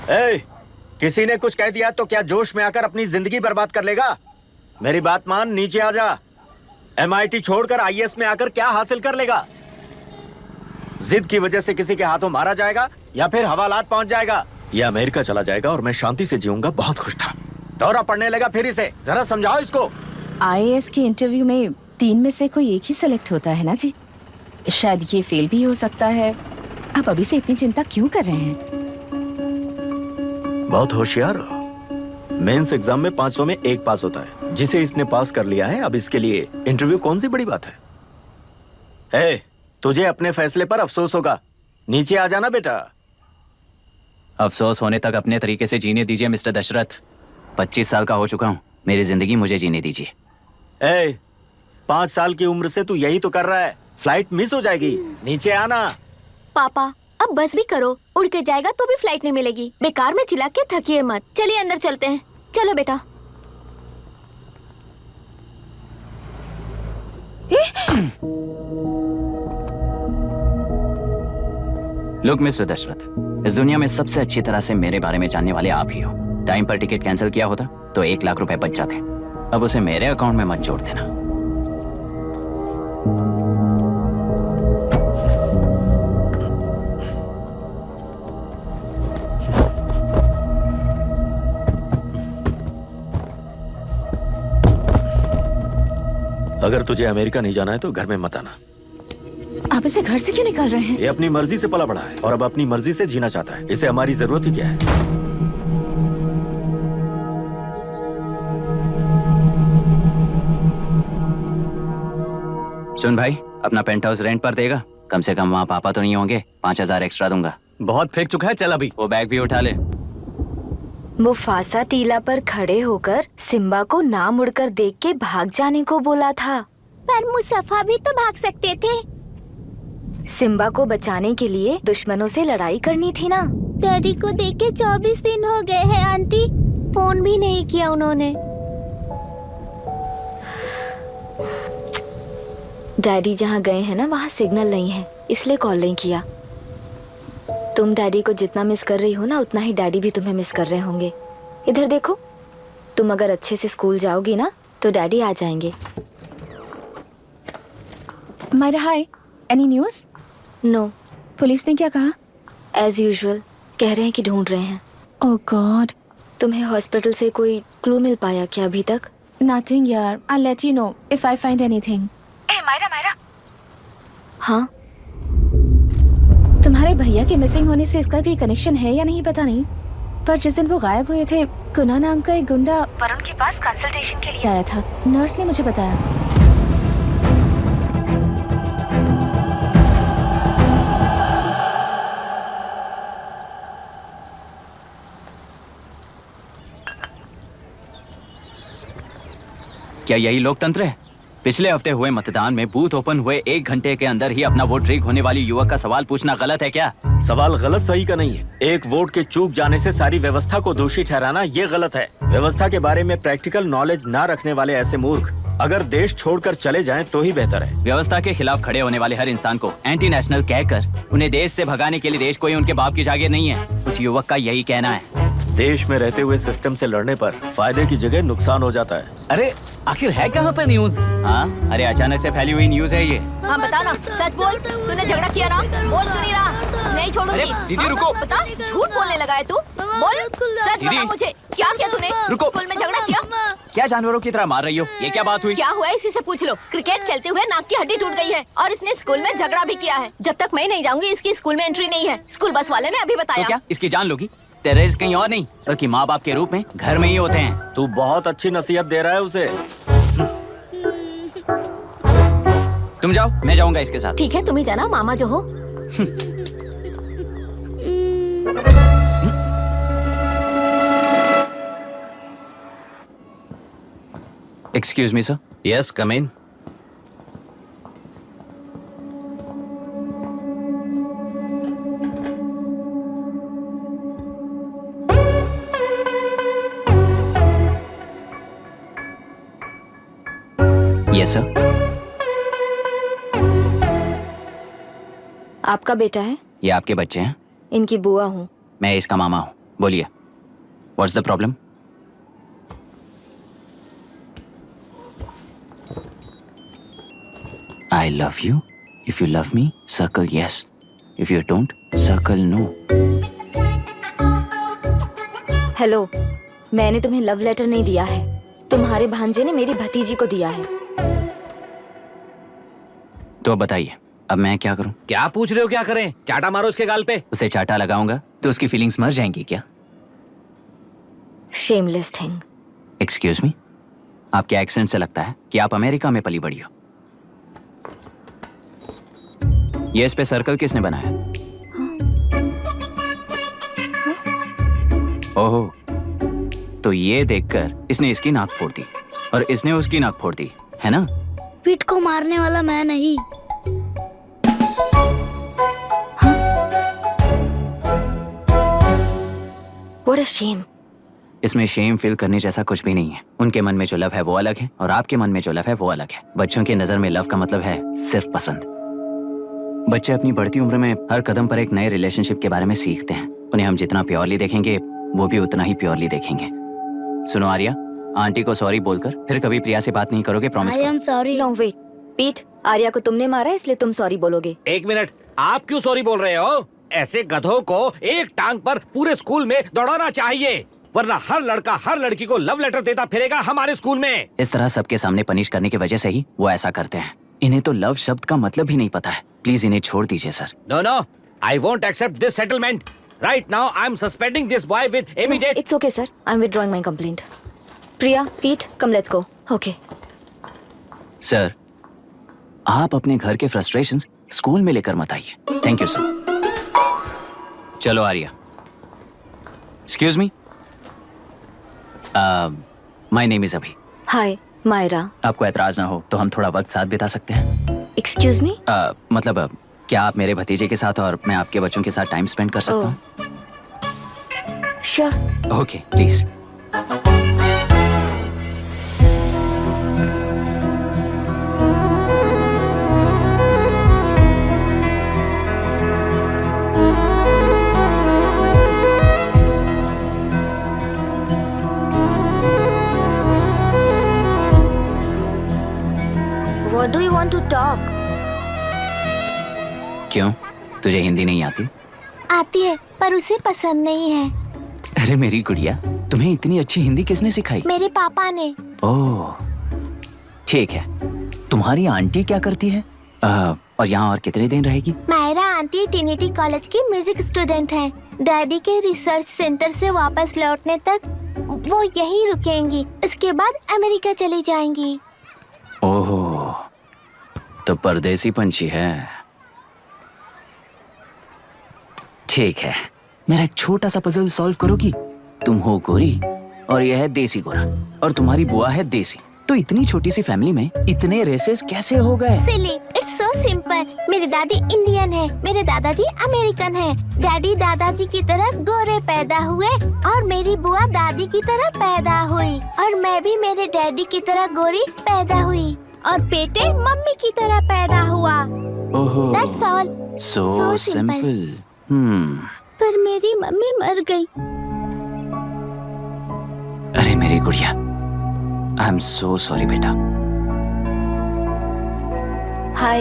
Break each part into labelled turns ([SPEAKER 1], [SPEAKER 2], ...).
[SPEAKER 1] ए, किसी ने कुछ कह दिया तो क्या जोश में आकर अपनी जिंदगी बर्बाद कर लेगा? मेरी बात मान, नीचे आ जा। MIT छोड़कर IAS में आकर क्या हासिल कर लेगा? जिद की वजह से किसी के हाथों मारा जाएगा या फिर हवालात पहुंच जाएगा या अमेरिका चला जाएगा और मैं शांति से जीऊंगा। बहुत खुश था, दौरा पड़ने लगा फिर इसे। जरा समझाओ इसको।
[SPEAKER 2] IAS के इंटरव्यू में 3 में से कोई एक ही सेलेक्ट होता है ना जी? शायद ये फेल भी हो सकता है। आप अभी से इतनी चिंता क्यों कर रहे हैं?
[SPEAKER 1] बहुत होशियार हो। मेंस एग्जाम में 500 में 1 पास होता है, जिसे इसने पास कर लिया है। अब इसके लिए इंटरव्यू कौन सी बड़ी बात है? तुझे अपने फैसले पर अफसोस होगा। नीचे आ जाना बेटा।
[SPEAKER 3] अफसोस होने तक अपने तरीके से जीने दीजिए मिस्टर दशरथ। 25 साल का हो चुका हूँ, मेरी जिंदगी मुझे जीने दीजिए।
[SPEAKER 1] 5 साल की उम्र से तू यही तो कर रहा है। फ्लाइट मिस हो जाएगी, नीचे आना।
[SPEAKER 4] पापा अब बस भी करो, उड़ के जाएगा तो भी फ्लाइट नहीं मिलेगी। बेकार में चिल्ला के थकिए मत। चलिए अंदर चलते हैं। चलो बेटा।
[SPEAKER 3] लुक मिस्टर दशरथ, इस दुनिया में सबसे अच्छी तरह से मेरे बारे में जानने वाले आप ही हो। टाइम पर टिकट कैंसिल किया होता तो 1 लाख रुपए बच जाते। अब उसे मेरे अकाउंट में मत जोड़ देना।
[SPEAKER 1] अगर तुझे अमेरिका नहीं जाना है तो घर में मत आना।
[SPEAKER 2] आप इसे घर से क्यों निकाल रहे हैं?
[SPEAKER 1] ये अपनी मर्जी से पला बड़ा है और अब अपनी मर्जी से जीना चाहता है। इसे हमारी जरूरत ही क्या है?
[SPEAKER 3] सुन भाई, अपना पेंट हाउस रेंट पर देगा? कम से कम वहाँ पापा तो नहीं होंगे। 5000 एक्स्ट्रा दूंगा।
[SPEAKER 5] बहुत फेंक चुका है, चल अभी।
[SPEAKER 3] वो बैग भी उठा ले।
[SPEAKER 6] मुफासा टीला पर खड़े होकर सिम्बा को ना मुड़कर देख के भाग जाने को बोला था।
[SPEAKER 4] पर मुसफा भी तो भाग सकते थे।
[SPEAKER 6] सिम्बा को बचाने के लिए दुश्मनों से लड़ाई करनी थी ना।
[SPEAKER 4] डैडी को देख के 24 दिन हो गए हैं आंटी। फोन भी नहीं किया उन्होंने।
[SPEAKER 6] डैडी जहाँ गए हैं ना वहाँ सिग्नल नहीं है, इसलिए कॉल नहीं किया। तुम डैडी को जितना मिस कर रही हो ना, उतना ही डैडी भी तुम्हें मिस कर रहे होंगे। इधर देखो, तुम अगर अच्छे से स्कूल जाओगी ना तो डैडी आ जाएंगे।
[SPEAKER 2] मायरा हाय, एनी न्यूज़?
[SPEAKER 6] नो।
[SPEAKER 2] पुलिस ने क्या कहा?
[SPEAKER 6] एज यूजुअल कह रहे हैं कि ढूंढ रहे हैं।
[SPEAKER 2] ओह गॉड।
[SPEAKER 6] तुम्हें हॉस्पिटल से कोई क्लू मिल पाया क्या अभी तक?
[SPEAKER 2] नथिंग यार, I let you know if I find anything. Myra.
[SPEAKER 6] हाँ,
[SPEAKER 2] तुम्हारे भैया के मिसिंग होने से इसका कोई कनेक्शन है या नहीं पता नहीं, पर जिस दिन वो गायब हुए थे, कुना नाम का एक गुंडा वरुण के पास कंसल्टेशन के लिए आया था। नर्स ने मुझे बताया।
[SPEAKER 3] क्या यही लोकतंत्र है? पिछले हफ्ते हुए मतदान में बूथ ओपन हुए 1 घंटे के अंदर ही अपना वोट रीक होने वाली युवक का सवाल पूछना गलत है क्या?
[SPEAKER 1] सवाल गलत सही का नहीं है। एक वोट के चूक जाने से सारी व्यवस्था को दोषी ठहराना ये गलत है। व्यवस्था के बारे में प्रैक्टिकल नॉलेज ना रखने वाले ऐसे मूर्ख अगर देश छोड़कर चले जाएं तो ही बेहतर है।
[SPEAKER 3] व्यवस्था के खिलाफ खड़े होने वाले हर इंसान को एंटी नेशनल कहकर उन्हें देश से भगाने के लिए देश कोई उनके बाप की जागीर नहीं है। कुछ युवक का यही कहना है।
[SPEAKER 1] देश में रहते हुए सिस्टम से लड़ने पर फायदे की जगह नुकसान हो जाता है।
[SPEAKER 5] अरे आखिर है कहाँ पे न्यूज?
[SPEAKER 3] हाँ, अरे अचानक से फैली हुई न्यूज है ये।
[SPEAKER 4] हाँ बता ना, सच बोल। तूने झगड़ा किया ना? बोल क्यों नहीं रहा? नहीं छोड़ूंगी।
[SPEAKER 5] अरे दीदी रुको।
[SPEAKER 4] बता, झूठ बोलने लगा है तू। बोल, सच बता मुझे, क्या किया तूने?
[SPEAKER 5] रुको।
[SPEAKER 4] स्कूल में झगड़ा किया?
[SPEAKER 3] क्या जानवरों की तरह मार रही हो? ये क्या बात हुई?
[SPEAKER 4] क्या हुआ इसी से पूछ लो। क्रिकेट खेलते हुए नाक की हड्डी टूट गई है और इसने स्कूल में झगड़ा भी किया है। जब तक मैं नहीं जाऊंगी इसकी स्कूल में एंट्री नहीं है। स्कूल बस वाले ने अभी बताया।
[SPEAKER 3] तो क्या इसकी जान लोगी? टेररिस्ट कहीं और नहीं बल्कि माँ बाप के रूप में घर में ही होते हैं।
[SPEAKER 1] तू बहुत अच्छी नसीहत दे रहा है उसे।
[SPEAKER 3] तुम जाओ, मैं जाऊंगा इसके साथ।
[SPEAKER 4] ठीक है, तुम ही जाना, मामा जो हो।
[SPEAKER 3] Excuse me sir.
[SPEAKER 5] Yes, come in.
[SPEAKER 3] Yes sir.
[SPEAKER 6] आपका बेटा है?
[SPEAKER 3] ये आपके बच्चे हैं?
[SPEAKER 6] इनकी बुआ हूँ।
[SPEAKER 3] मैं इसका मामा हूँ। बोलिए, what's the problem? I love you. If you love me, circle yes. If you don't, circle no.
[SPEAKER 6] Hello, मैंने तुम्हें लव लेटर नहीं दिया है, तुम्हारे भांजे ने मेरी भतीजी को दिया है।
[SPEAKER 3] तो अब बताइए, अब मैं क्या करूं?
[SPEAKER 5] क्या पूछ रहे हो? क्या करें? चाटा मारो उसके गाल पे।
[SPEAKER 3] उसे चाटा लगाऊंगा तो उसकी फीलिंग्स मर जाएंगी क्या?
[SPEAKER 6] Shameless thing.
[SPEAKER 3] एक्सक्यूज मी, आपके एक्सेंट से लगता है कि आप अमेरिका में पली बड़ी हो। ये इस पे सर्कल किसने बनाया? ओहो, तो ये देखकर इसने इसकी नाक फोड़ दी और इसने उसकी नाक फोड़ दी, है ना?
[SPEAKER 7] पीठ को मारने वाला मैं नहीं।
[SPEAKER 6] What a shame.
[SPEAKER 3] इसमें शेम फील करने जैसा कुछ भी नहीं है। उनके मन में जो लव है वो अलग है और आपके मन में जो लव है वो अलग है। बच्चों की नजर में लव का मतलब है सिर्फ पसंद। बच्चे अपनी बढ़ती उम्र में हर कदम पर एक नए रिलेशनशिप के बारे में सीखते हैं। उन्हें हम जितना प्योरली देखेंगे वो भी उतना ही प्योरली देखेंगे। सुनो आर्या, आंटी को सॉरी बोलकर फिर कभी प्रिया से बात नहीं करोगे, प्रॉमिस
[SPEAKER 7] आई
[SPEAKER 3] करो।
[SPEAKER 7] Am sorry.
[SPEAKER 6] No, wait. पीट, आर्या को तुमने मारा है इसलिए तुम सॉरी बोलोगे।
[SPEAKER 8] एक मिनट, आप क्यों सॉरी बोल रहे हो? ऐसे गधों को एक टांग पर पूरे स्कूल में दौड़ाना चाहिए, वरना हर लड़का हर लड़की को लव लेटर देता फिरेगा हमारे स्कूल में।
[SPEAKER 3] इस तरह सबके सामने पनिश करने की वजह से ही वो ऐसा करते हैं। इन्हें तो लव शब्द का मतलब ही नहीं पता है। प्लीज इन्हें छोड़ दीजिए sir.
[SPEAKER 8] No no, I won't accept this settlement. Right now I am suspending this boy with immediate.
[SPEAKER 6] It's okay, sir. I'm withdrawing my complaint. Priya, Pete, come let's go. Okay.
[SPEAKER 3] Sir, आप अपने घर के frustrations school में लेकर मत आइए। Thank you sir. चलो Arya. Excuse me, my name is Abhi.
[SPEAKER 6] Hi, Myra.
[SPEAKER 3] आपको ऐतराज ना हो तो हम थोड़ा वक्त साथ बिता सकते हैं?
[SPEAKER 6] Excuse me?
[SPEAKER 3] मतलब क्या आप मेरे भतीजे के साथ और मैं आपके बच्चों के साथ टाइम स्पेंड कर सकता हूँ?
[SPEAKER 6] Sure.
[SPEAKER 3] Okay, please.
[SPEAKER 6] What do you want to talk?
[SPEAKER 3] क्यों, तुझे हिंदी नहीं आती?
[SPEAKER 4] आती है पर उसे पसंद नहीं है।
[SPEAKER 3] अरे मेरी गुड़िया, तुम्हें इतनी अच्छी हिंदी किसने सिखाई?
[SPEAKER 4] मेरे पापा ने।
[SPEAKER 3] ओह, ठीक है। तुम्हारी आंटी क्या करती है? और यहाँ और कितने दिन रहेगी?
[SPEAKER 4] मायरा आंटी ट्रिनिटी कॉलेज की म्यूजिक स्टूडेंट हैं। डैडी के रिसर्च सेंटर से वापस लौटने तक वो यहीं रुकेंगी। इसके बाद अमेरिका चली जाएंगी।
[SPEAKER 3] ओह, तो परदेसी पंछी है। ठीक है, मेरा एक छोटा सा पजल सॉल्व करोगी? तुम हो गोरी और यह है देसी गोरा और तुम्हारी बुआ है देसी, तो इतनी छोटी सी फैमिली में इतने रेसेस कैसे हो गए?
[SPEAKER 4] सिली, इट्स सो सिंपल। मेरी दादी इंडियन है, मेरे दादाजी अमेरिकन है। डैडी दादाजी की तरह गोरे पैदा हुए और मेरी बुआ दादी की तरह पैदा हुई और मैं भी मेरे डैडी की तरह गोरी पैदा हुई और बेटे मम्मी की तरह पैदा हुआ।
[SPEAKER 3] ओहो,
[SPEAKER 4] That's all.
[SPEAKER 3] So
[SPEAKER 4] So simple.
[SPEAKER 3] Simple.
[SPEAKER 4] पर मेरी मम्मी मर गई।
[SPEAKER 3] अरे मेरी गुड़िया, आई एम सो सॉरी बेटा।
[SPEAKER 6] Hi.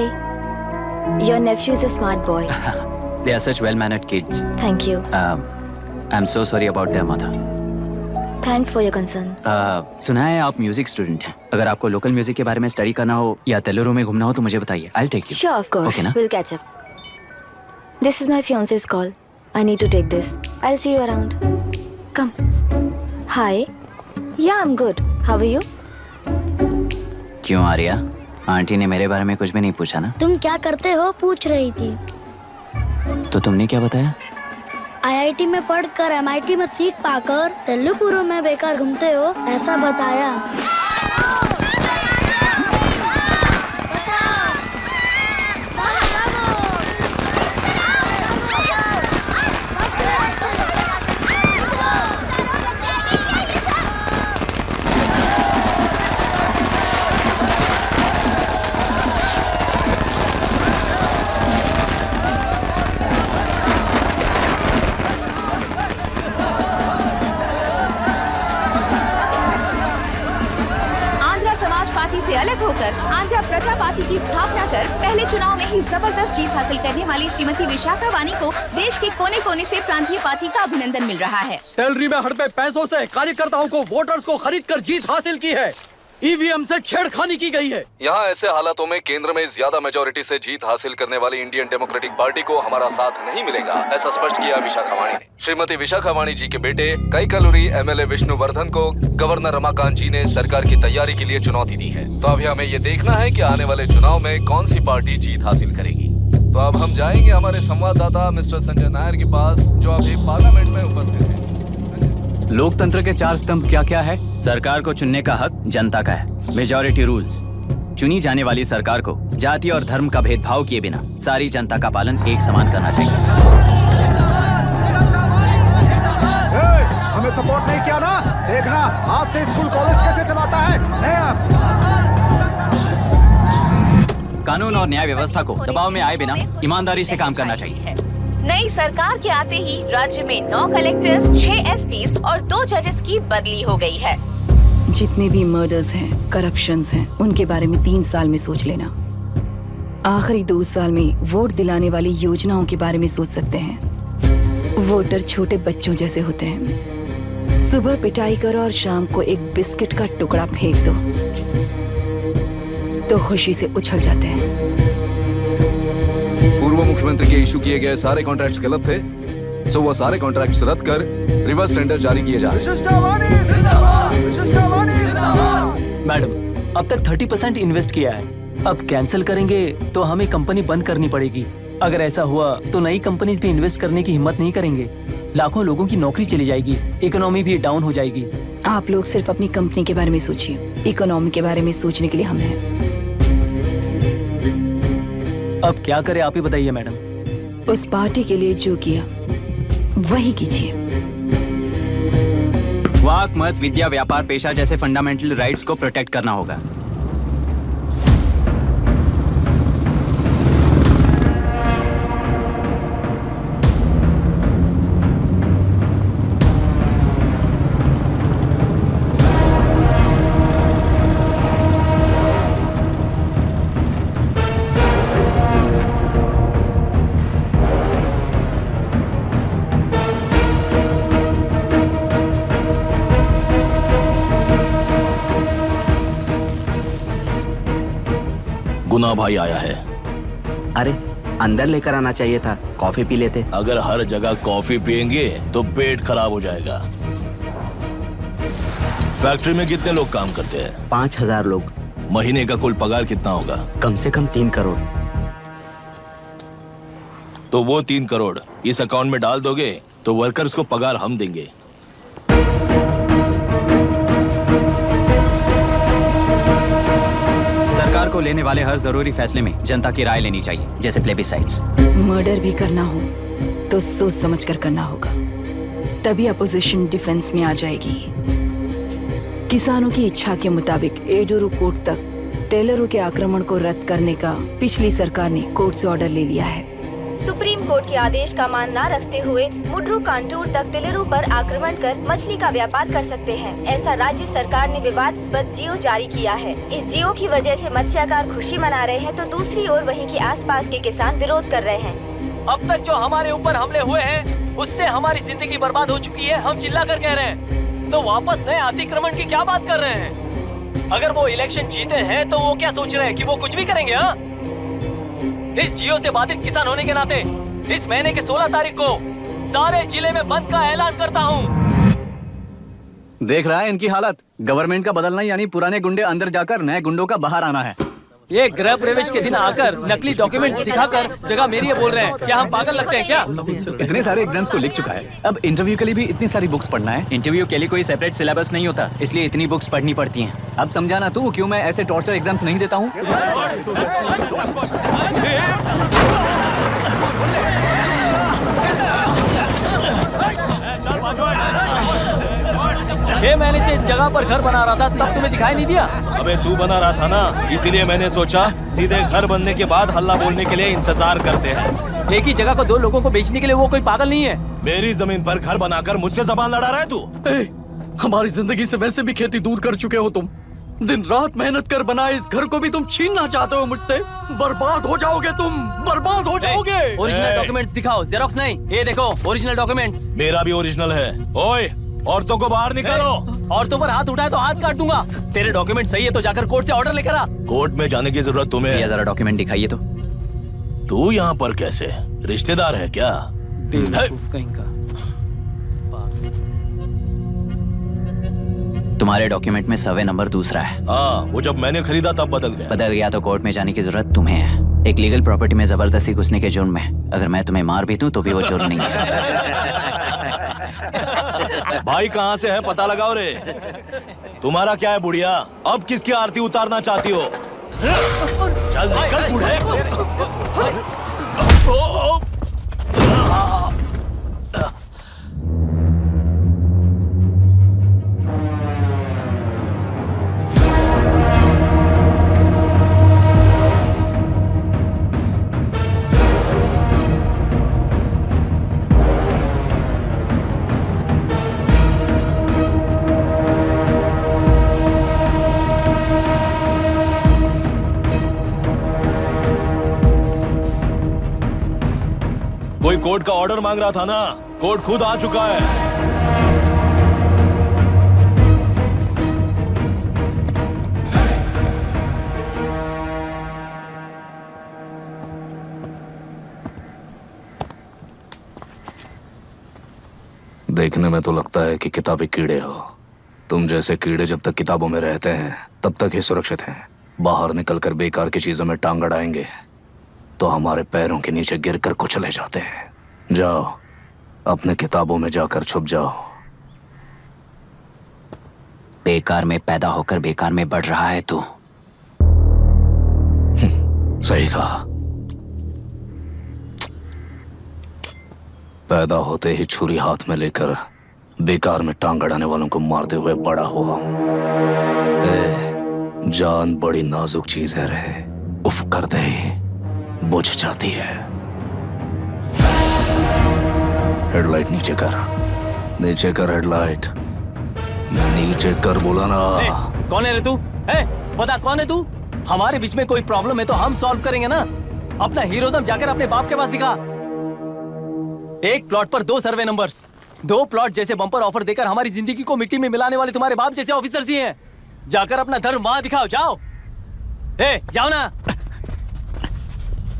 [SPEAKER 6] Your nephew is a smart boy.
[SPEAKER 3] They are such well-mannered kids.
[SPEAKER 6] Thank you.
[SPEAKER 3] I'm so sorry about their mother.
[SPEAKER 6] Thanks for your concern.
[SPEAKER 3] सुना है आप म्यूजिक स्टूडेंट हैं। अगर आपको लोकल म्यूजिक के बारे में स्टडी करना हो या तेलुरु में घूमना हो तो मुझे बताइए। I'll take you.
[SPEAKER 6] Sure, of course.
[SPEAKER 3] Okay ना?
[SPEAKER 6] We'll catch up. This is my fiance's call. I need to take this. I'll see you around. Come. Hi. Yeah, I'm good. How are you?
[SPEAKER 3] क्यों Arya, aunty ने मेरे बारे में कुछ भी नहीं पूछा ना?
[SPEAKER 7] तुम क्या करते हो पूछ रही थी।
[SPEAKER 3] तो तुमने क्या बताया?
[SPEAKER 7] आईआईटी में पढ़कर एमआईटी में सीट पाकर तेलुगुरु में बेकार घूमते हो ऐसा बताया।
[SPEAKER 2] पार्टी की स्थापना कर पहले चुनाव में ही जबरदस्त जीत हासिल करने वाली श्रीमती विशाखा वानी को देश के कोने कोने से प्रांतीय पार्टी का अभिनंदन मिल रहा है।
[SPEAKER 9] टेलरी में हड़पे पैसों से कार्यकर्ताओं को वोटर्स को खरीद कर जीत हासिल की है। ईवीएम से छेड़खानी की गई है।
[SPEAKER 10] यहाँ ऐसे हालातों में केंद्र में ज्यादा मेजोरिटी से जीत हासिल करने वाली इंडियन डेमोक्रेटिक पार्टी को हमारा साथ नहीं मिलेगा, ऐसा स्पष्ट किया विशाखा वाणी ने। श्रीमती विशाखा वाणी जी के बेटे कैकलुरी एमएलए विष्णुवर्धन को गवर्नर रमाकांत जी ने सरकार की तैयारी के लिए चुनौती दी है। तो अभी हमें ये देखना है कि आने वाले चुनाव में कौन सी पार्टी जीत हासिल करेगी। तो अब हम जाएंगे हमारे संवाददाता मिस्टर संजय नायर के पास, जो अभी पार्लियामेंट में उपस्थित है।
[SPEAKER 3] लोकतंत्र के 4 स्तंभ क्या क्या है? सरकार को चुनने का हक जनता का है। Majority rules. चुनी जाने वाली सरकार को जाति और धर्म का भेदभाव किए बिना सारी जनता का पालन एक समान करना चाहिए।
[SPEAKER 11] हमें सपोर्ट नहीं किया ना, देखना आज से स्कूल कॉलेज कैसे चलाता है।
[SPEAKER 3] कानून और न्याय व्यवस्था को दबाव में आए बिना ईमानदारी से काम करना चाहिए।
[SPEAKER 2] नई सरकार के आते ही राज्य में 9 कलेक्टर्स, 6 एसपीज और 2 जजेस की बदली हो गई है।
[SPEAKER 12] जितने भी मर्डर्स हैं, करप्शंस हैं, उनके बारे में 3 साल में सोच लेना। आखिरी 2 साल में वोट दिलाने वाली योजनाओं के बारे में सोच सकते हैं। वोटर छोटे बच्चों जैसे होते हैं। सुबह पिटाई करो और शाम को एक बिस्किट का टुकड़ा फेंक दो तो खुशी से उछल जाते हैं।
[SPEAKER 10] पूर्व मुख्यमंत्री के इशू किए गए सारे कॉन्ट्रैक्ट्स गलत थे, सो वो सारे कॉन्ट्रैक्ट्स रद्द कर रिवर्स टेंडर जारी किए जा रहे हैं।
[SPEAKER 9] मैडम, अब तक 30% इन्वेस्ट किया है। अब कैंसिल करेंगे तो हमें कंपनी बंद करनी पड़ेगी। अगर ऐसा हुआ तो नई कंपनीज भी इन्वेस्ट करने की हिम्मत नहीं करेंगे। लाखों लोगों की नौकरी चली जाएगी, इकोनॉमी भी डाउन हो जाएगी।
[SPEAKER 12] आप लोग सिर्फ अपनी कंपनी के बारे में सोचिए, इकोनॉमी के बारे में सोचने के लिए हम हैं।
[SPEAKER 9] अब क्या करें आप ही बताइए मैडम।
[SPEAKER 12] उस पार्टी के लिए जो किया वही कीजिए।
[SPEAKER 3] वाक, मत, विद्या, व्यापार, पेशा जैसे फंडामेंटल राइट्स को प्रोटेक्ट करना होगा।
[SPEAKER 13] गुना भाई आया है।
[SPEAKER 14] अरे अंदर लेकर आना चाहिए था, कॉफी पी लेते।
[SPEAKER 13] अगर हर जगह कॉफी पियेंगे तो पेट खराब हो जाएगा। फैक्ट्री में कितने लोग काम करते हैं?
[SPEAKER 14] 5000 लोग।
[SPEAKER 13] महीने का कुल पगार कितना होगा?
[SPEAKER 14] कम से कम 3 करोड़।
[SPEAKER 13] तो वो 3 करोड़ इस अकाउंट में डाल दोगे तो वर्कर्स को पगार हम देंगे।
[SPEAKER 3] सरकार को लेने वाले हर जरूरी फैसले में जनता की राय लेनी चाहिए, जैसे प्लेबिसाइट्स।
[SPEAKER 12] मर्डर भी करना हो तो सोच समझ कर करना होगा, तभी अपोजिशन डिफेंस में आ जाएगी। किसानों की इच्छा के मुताबिक एडुरु कोर्ट तक टेलरों के आक्रमण को रद्द करने का पिछली सरकार ने कोर्ट से ऑर्डर ले लिया है।
[SPEAKER 6] सुप्रीम कोर्ट के आदेश का मान न रखते हुए मुड्रू कांटूर तक टेलरों पर आक्रमण कर मछली का व्यापार कर सकते हैं, ऐसा राज्य सरकार ने विवादास्पद जियो जारी किया है। इस जियो की वजह से मत्स्यकार खुशी मना रहे हैं तो दूसरी ओर वहीं के आसपास के किसान विरोध कर रहे हैं।
[SPEAKER 9] अब तक जो हमारे ऊपर हमले हुए हैं उससे हमारी जिंदगी बर्बाद हो चुकी है। हम चिल्ला कर कह रहे हैं तो वापस नए अतिक्रमण की क्या बात कर रहे हैं? अगर वो इलेक्शन जीते हैं तो वो क्या सोच रहे हैं कि वो कुछ भी करेंगे? हाँ, इस जियो से बाधित किसान होने के नाते इस महीने के 16 तारीख को सारे जिले में बंद का ऐलान करता हूँ।
[SPEAKER 3] देख रहा है इनकी हालत। गवर्नमेंट का बदलना यानी पुराने गुंडे अंदर जाकर नए गुंडों का बाहर आना है।
[SPEAKER 9] ये गृह प्रवेश के दिन आकर नकली डॉक्यूमेंट दिखाकर जगह मेरी है बोल रहे हैं। क्या हम पागल लगते हैं क्या?
[SPEAKER 3] इतने सारे एग्जाम्स को लिख चुका है, अब इंटरव्यू के लिए भी इतनी सारी बुक्स पढ़ना है। इंटरव्यू के लिए कोई सेपरेट सिलेबस नहीं होता, इसलिए इतनी बुक्स पढ़नी पड़ती हैं। अब समझाना तू क्यों मैं ऐसे टॉर्चर एग्जाम्स नहीं देता हूँ।
[SPEAKER 9] 6 महीने से इस जगह पर घर बना रहा था, तब तुम्हें दिखाई नहीं दिया?
[SPEAKER 13] अबे तू बना रहा था ना, इसीलिए मैंने सोचा सीधे घर बनने के बाद हल्ला बोलने के लिए इंतजार करते हैं।
[SPEAKER 9] एक ही जगह को 2 लोगों को बेचने के लिए वो कोई पागल नहीं है।
[SPEAKER 13] मेरी जमीन पर घर बनाकर मुझसे जबान लड़ा रहा है तू।
[SPEAKER 9] हमारी जिंदगी से वैसे भी खेती दूर कर चुके हो तुम। दिन रात मेहनत कर बनाए इस घर को भी तुम छीनना चाहते हो मुझसे। बर्बाद हो जाओगे तुम, बर्बाद हो जाओगे।
[SPEAKER 5] ओरिजिनल डॉक्यूमेंट्स दिखाओ, जेरोक्स नहीं। ये देखो ओरिजिनल डॉक्यूमेंट्स।
[SPEAKER 13] मेरा भी ओरिजिनल है। ओए, औरतों को बाहर निकालो।
[SPEAKER 9] औरतों पर हाथ उठाए तो हाथ काट दूंगा। तेरे डॉक्यूमेंट सही है तो जाकर कोर्ट से ऑर्डर लेकर आ।
[SPEAKER 13] कोर्ट में जाने की जरूरत तुम्हें है।
[SPEAKER 3] जरा डॉक्यूमेंट दिखाइए तो।
[SPEAKER 13] तू यहाँ पर कैसे? रिश्तेदार है क्या?
[SPEAKER 9] बेवकूफ कहीं का।
[SPEAKER 3] तुम्हारे डॉक्यूमेंट में सर्वे नंबर दूसरा है।
[SPEAKER 13] हाँ, वो जब मैंने खरीदा तब बदल गया।
[SPEAKER 3] बदल गया तो कोर्ट में जाने की जरूरत तुम्हें है। एक लीगल प्रॉपर्टी में जबरदस्ती घुसने के जुर्म में अगर मैं तुम्हें मार भी दूं तो भी वो जुर्म नहीं है।
[SPEAKER 13] भाई कहाँ से है पता लगाओ रे। तुम्हारा क्या है बुढ़िया? अब किसकी आरती उतारना चाहती हो? चल निकल बूढ़े। कोई कोर्ट का ऑर्डर मांग रहा था ना? कोर्ट खुद आ चुका है।
[SPEAKER 10] देखने में तो लगता है कि किताबी कीड़े हो। तुम जैसे कीड़े जब तक किताबों में रहते हैं तब तक ही सुरक्षित हैं। बाहर निकलकर बेकार की चीजों में टांग अड़ाएंगे तो हमारे पैरों के नीचे गिरकर कुचले जाते हैं। जाओ, अपने किताबों में जाकर छुप जाओ।
[SPEAKER 3] बेकार में पैदा होकर बेकार में बढ़ रहा है तू।
[SPEAKER 10] सही कहा। पैदा होते ही छुरी हाथ में लेकर बेकार में टांग अड़ाने वालों को मारते हुए बड़ा हुआ हूं। जान बड़ी नाजुक चीज है रे, उफ कर दे बुझ जाती है। हेडलाइट नीचे कर, नीचे कर हेडलाइट, नीचे कर बोला ना।
[SPEAKER 9] कौन है रे तू? बता कौन है तू? हमारे बीच में कोई प्रॉब्लम है तो हम सॉल्व करेंगे ना। अपना हीरोइज्म जाकर अपने बाप के पास दिखा। एक प्लॉट पर 2 सर्वे नंबर्स, 2 प्लॉट जैसे बम्पर ऑफर देकर हमारी जिंदगी को मिट्टी में मिलाने वाले तुम्हारे बाप जैसे ऑफिसर्स ही हैं। जाकर अपना धर्म वहां दिखाओ, जाओ। जाओ ना।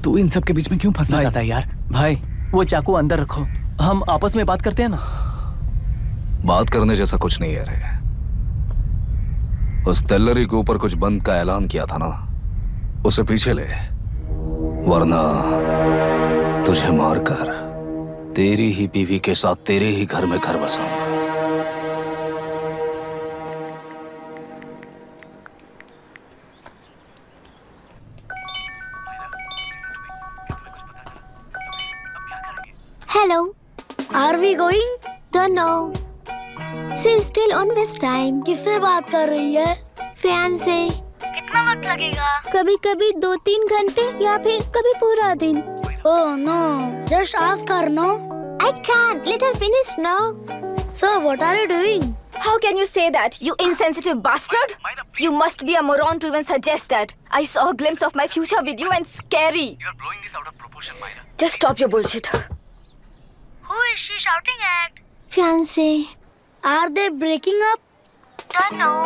[SPEAKER 5] तू इन सब के बीच में क्यों फंसना चाहता है यार?
[SPEAKER 9] भाई वो चाकू अंदर रखो, हम आपस में बात करते हैं ना।
[SPEAKER 10] बात करने जैसा कुछ नहीं है रे। उस तेलरी के ऊपर कुछ बंद का ऐलान किया था ना, उसे पीछे ले, वरना तुझे मारकर तेरी ही बीवी के साथ तेरे ही घर में घर बसाऊंगा।
[SPEAKER 4] Hello.
[SPEAKER 7] Are we going?
[SPEAKER 4] Don't know. She's still on West time.
[SPEAKER 7] किससे बात कर रही है?
[SPEAKER 4] फैन से।
[SPEAKER 7] कितना वक्त लगेगा?
[SPEAKER 4] कभी कभी 2-3 घंटे या फिर कभी पूरा दिन।
[SPEAKER 7] Oh no, just ask her, no?
[SPEAKER 4] I can't. Let her finish now.
[SPEAKER 7] So what are you doing?
[SPEAKER 6] How can you say that, you insensitive bastard? You must be a moron to even suggest that. I saw a glimpse of my future with you and scary.
[SPEAKER 9] You're blowing this out of proportion, Myra.
[SPEAKER 6] Just stop your bullshit.
[SPEAKER 7] Who is she shouting at?
[SPEAKER 4] Fiancé.
[SPEAKER 7] Are they breaking up?
[SPEAKER 4] Don't know.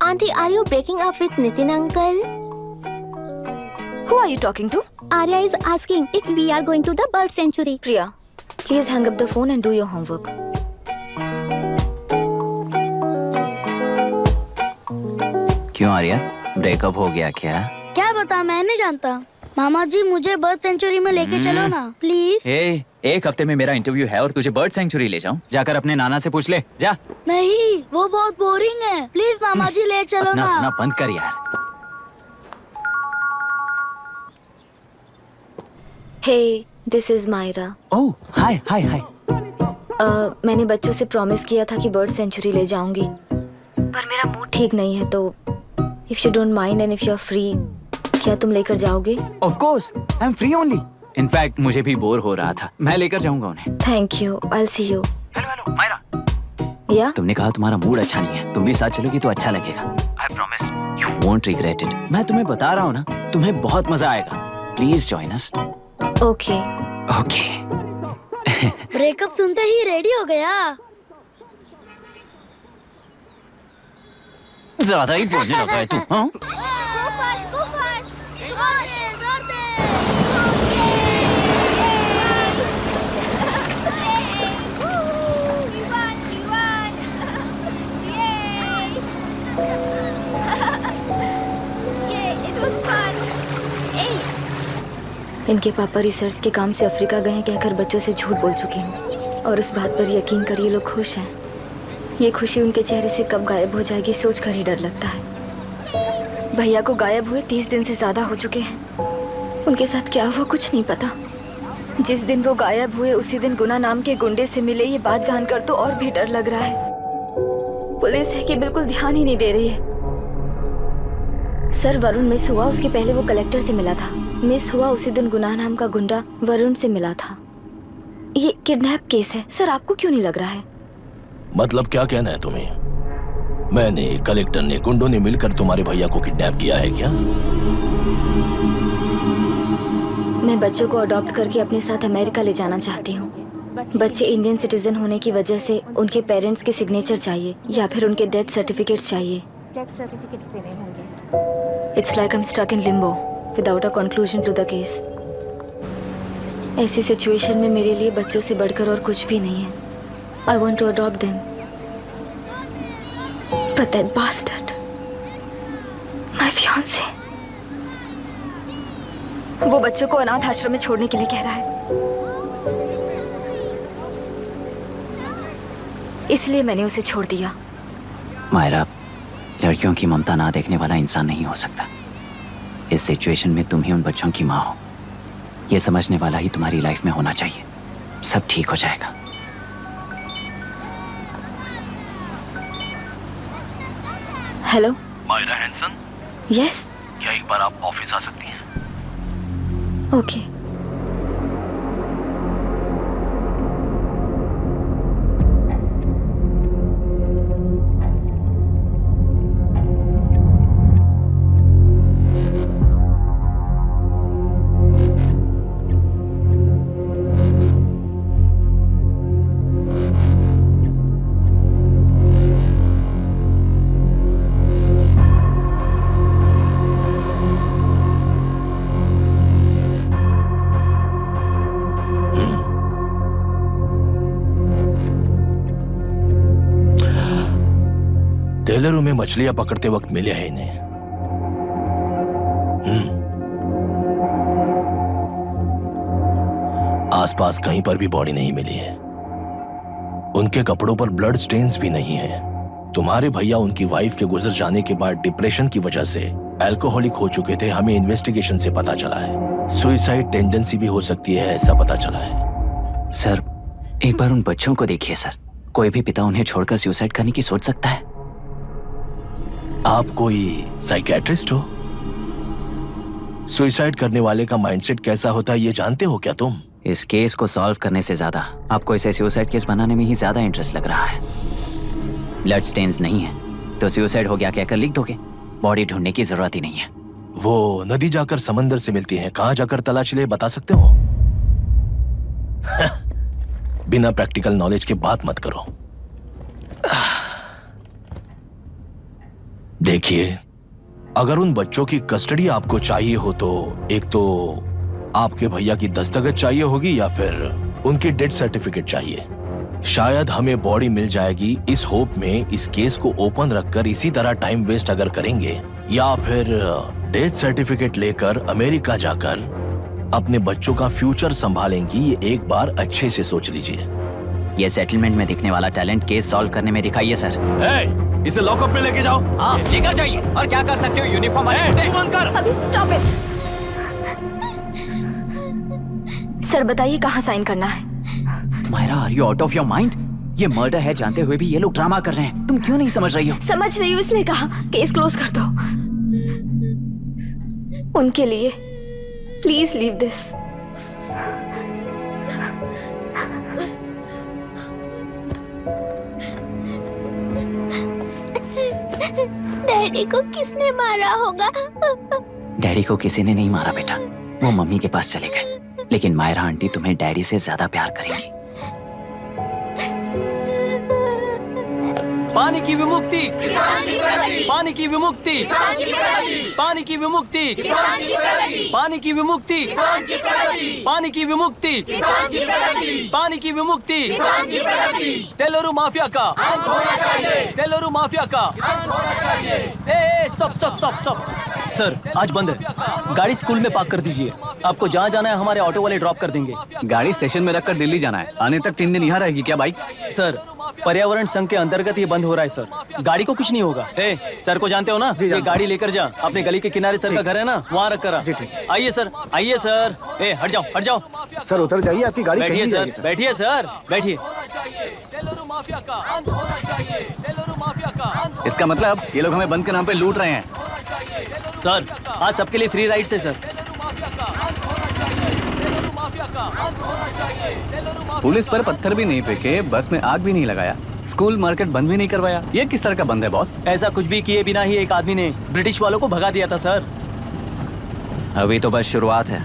[SPEAKER 4] Auntie, are you breaking up with Nitin uncle?
[SPEAKER 6] Who are you talking to?
[SPEAKER 4] Arya is asking if we are going to the bird sanctuary.
[SPEAKER 6] Priya, please hang up the phone and do your homework.
[SPEAKER 3] क्यों Arya, breakup हो गया क्या?
[SPEAKER 7] क्या बता, मैं नहीं जानता। मामा जी मुझे बर्ड सेंचुरी में लेके चलो ना प्लीज।
[SPEAKER 3] एक हफ्ते में मेरा इंटरव्यू है और तुझे बर्ड सेंचुरी ले जाऊं? जाकर अपने नाना से पूछ ले, जा।
[SPEAKER 7] नहीं, वो बहुत बोरिंग है, प्लीज मामा जी ले चलो ना।
[SPEAKER 3] अपना बंद कर यार।
[SPEAKER 6] Hey, this is Myra.
[SPEAKER 3] Oh, hi, hi, hi.
[SPEAKER 6] मैंने बच्चों से प्रॉमिस किया था कि बर्ड सेंचुरी ले जाऊंगी, पर मेरा मूड ठीक नहीं है, तो if you don't mind and if you're free, क्या तुम लेकर जाओगे?
[SPEAKER 3] Of course, I'm free only. In fact, मुझे भी बोर हो रहा था, मैं लेकर जाऊंगा उन्हें।
[SPEAKER 6] Thank you, I'll see you.
[SPEAKER 3] Hello, Myra.
[SPEAKER 6] Yeah?
[SPEAKER 3] तुमने कहा तुम्हारा मूड अच्छा नहीं है, तुम भी साथ चलोगी तो अच्छा लगेगा।
[SPEAKER 9] I promise.
[SPEAKER 3] Won't regret it. मैं तुम्हें बता रहा हूँ ना, तुम्हें बहुत मजा आएगा। Please join us.
[SPEAKER 6] Okay.
[SPEAKER 3] Okay.
[SPEAKER 7] Breakup सुनते ही रेडी हो गया।
[SPEAKER 3] ज्यादा ही बोलने लगा है तू। हाँ?
[SPEAKER 6] इनके पापा रिसर्च के काम से अफ्रीका गए हैं कहकर बच्चों से झूठ बोल चुकी हूँ, और उस बात पर यकीन कर ये लोग खुश हैं। ये खुशी उनके चेहरे से कब गायब हो जाएगी सोच कर ही डर लगता है। भैया को गायब हुए 30 दिन से ज्यादा हो चुके हैं। उनके साथ क्या हुआ कुछ नहीं पता। जिस दिन वो गायब हुए उसी दिन गुना नाम के गुंडे से मिले, ये बात जानकर तो और भी डर लग रहा है। पुलिस है कि बिल्कुल ध्यान ही नहीं दे रही है। सर वरुण मिस हुआ, उसके पहले वो कलेक्टर से मिला था। मिस हुआ उसी दिन गुनाह नाम का गुंडा वरुण से मिला था। ये किडनैप केस है सर, आपको क्यों नहीं लग रहा है?
[SPEAKER 13] मतलब क्या कहना है तुम्हें? मैंने, कलेक्टर ने, गुंडों ने मिलकर तुम्हारे भैया को किडनैप किया है क्या?
[SPEAKER 6] मैं बच्चों को अडॉप्ट करके अपने साथ अमेरिका ले जाना चाहती हूँ। बच्चे इंडियन सिटीजन होने की वजह से उनके पेरेंट्स के सिग्नेचर चाहिए या फिर उनके डेथ सर्टिफिकेट्स चाहिए।
[SPEAKER 2] डेथ सर्टिफिकेट्स देने होंगे।
[SPEAKER 6] It's like I'm stuck in limbo without a conclusion to the case. ऐसी सिचुएशन में मेरे लिए बच्चों से बढ़कर और कुछ भी नहीं है। I want to adopt them. But that bastard, my fiancé, वो बच्चों को अनाथ आश्रम में छोड़ने के लिए कह रहा है। इसलिए मैंने उसे छोड़ दिया।
[SPEAKER 3] मायरा, लड़कियों की ममता ना देखने वाला इंसान नहीं हो सकता। इस सिचुएशन में तुम ही उन बच्चों की माँ हो, ये समझने वाला ही तुम्हारी लाइफ में होना चाहिए। सब ठीक हो जाएगा।
[SPEAKER 6] हेलो
[SPEAKER 13] मायरा हैंसन,
[SPEAKER 6] यस,
[SPEAKER 13] क्या एक बार आप ऑफिस आ सकती हैं?
[SPEAKER 6] ओके।
[SPEAKER 13] टेलरों में मछलियां पकड़ते वक्त मिले हैं इन्हें। आसपास कहीं पर भी बॉडी नहीं मिली है। उनके कपड़ों पर ब्लड स्टेन्स भी नहीं है। तुम्हारे भैया उनकी वाइफ के गुजर जाने के बाद डिप्रेशन की वजह से अल्कोहलिक हो चुके थे। हमें इन्वेस्टिगेशन से पता चला है सुसाइड टेंडेंसी भी हो सकती है, ऐसा पता चला है।
[SPEAKER 3] सर, एक बार उन बच्चों को देखिए सर। कोई भी पिता उन्हें छोड़कर सुसाइड करने की सोच सकता है?
[SPEAKER 13] आप कोई साइकियाट्रिस्ट हो? सुसाइड करने वाले का माइंडसेट कैसा होता है ये जानते हो क्या तुम?
[SPEAKER 3] इस केस को सॉल्व करने से ज्यादा आपको इसे सुसाइड केस बनाने में ही ज्यादा इंटरेस्ट लग रहा है। ब्लड स्टेन्स नहीं है तो सुसाइड हो गया कहकर लिख दोगे। बॉडी ढूंढने की जरूरत ही नहीं है।
[SPEAKER 13] वो नदी जाकर समंदर से मिलती है, कहां जाकर तलाश ले बता सकते हो? बिना प्रैक्टिकल नॉलेज के बात मत करो। देखिए, अगर उन बच्चों की कस्टडी आपको चाहिए हो तो एक तो आपके भैया की दस्तखत चाहिए होगी या फिर उनकी डेथ सर्टिफिकेट चाहिए। शायद हमें बॉडी मिल जाएगी इस होप में इस केस को ओपन रखकर इसी तरह टाइम वेस्ट अगर करेंगे, या फिर डेथ सर्टिफिकेट लेकर अमेरिका जाकर अपने बच्चों का फ्यूचर संभालेंगी। ये एक बार अच्छे से सोच लीजिए।
[SPEAKER 3] ये सेटलमेंट में दिखने वाला टैलेंट केस सॉल्व करने में दिखाइए सर।
[SPEAKER 13] इसे लॉकअप में लेके जाओ।
[SPEAKER 3] हाँ, लेकर जाइए। और क्या कर सकते हो? यूनिफॉर्म
[SPEAKER 6] अभी स्टॉप इट। सर बताइए कहाँ साइन करना है?
[SPEAKER 3] Myra, are you out of your mind? ये मर्डर है जानते हुए भी ये लोग ड्रामा कर रहे हैं। तुम क्यों नहीं समझ रही हो?
[SPEAKER 6] समझ रही हूँ, इसलिए कहा केस क्लोज कर दो। उनके लिए please leave this.
[SPEAKER 4] Daddy daddy को किसने मारा होगा?
[SPEAKER 3] डैडी को किसी ने नहीं मारा बेटा, वो मम्मी के पास चले गए। लेकिन मायरा आंटी तुम्हें डैडी से ज्यादा प्यार करेंगी।
[SPEAKER 9] पानी की विमुक्ति, पानी की विमुक्ति, पानी की विमुक्ति, पानी की विमुक्ति, पानी की विमुक्ति, पानी की विमुक्ति, तेलुरु माफिया का, तेलुरु माफिया का। Stop stop stop stop. Sir आज बंद है, गाड़ी स्कूल में पार्क कर दीजिए। आपको जहाँ जाना है हमारे ऑटो वाले ड्रॉप कर देंगे।
[SPEAKER 3] गाड़ी स्टेशन में रखकर दिल्ली जाना है, आने तक 3 दिन यहाँ रहेगी क्या बाइक?
[SPEAKER 9] सर पर्यावरण संघ के अंतर्गत ये बंद हो रहा है सर, गाड़ी को कुछ नहीं होगा। सर को जानते हो ना, ये गाड़ी लेकर जा, अपने गली के किनारे सर का घर है ना, वहाँ रख कर आ। आइए सर, आइए सर। हट जाओ हट जाओ
[SPEAKER 11] सर, उतर जाइए, आपकी गाड़ी कहीं
[SPEAKER 9] बैठिए
[SPEAKER 11] नहीं
[SPEAKER 9] सर,
[SPEAKER 11] जाएगी, सर।
[SPEAKER 9] बैठिए सर, बैठिए। तेलुरु माफिया का अंत होना चाहिए, तेलुरु माफिया का अंत।
[SPEAKER 3] इसका मतलब ये लोग हमें बंद के नाम पे लूट रहे हैं।
[SPEAKER 9] सर आज सबके लिए फ्री राइड से सर।
[SPEAKER 3] पुलिस पर पत्थर भी नहीं फेंके, बस में आग भी नहीं लगाया, स्कूल मार्केट बंद भी नहीं करवाया। ये किस तरह का बंद है बॉस?
[SPEAKER 9] ऐसा कुछ भी किए बिना ही एक आदमी ने ब्रिटिश वालों को भगा दिया था सर।
[SPEAKER 3] अभी तो बस शुरुआत है,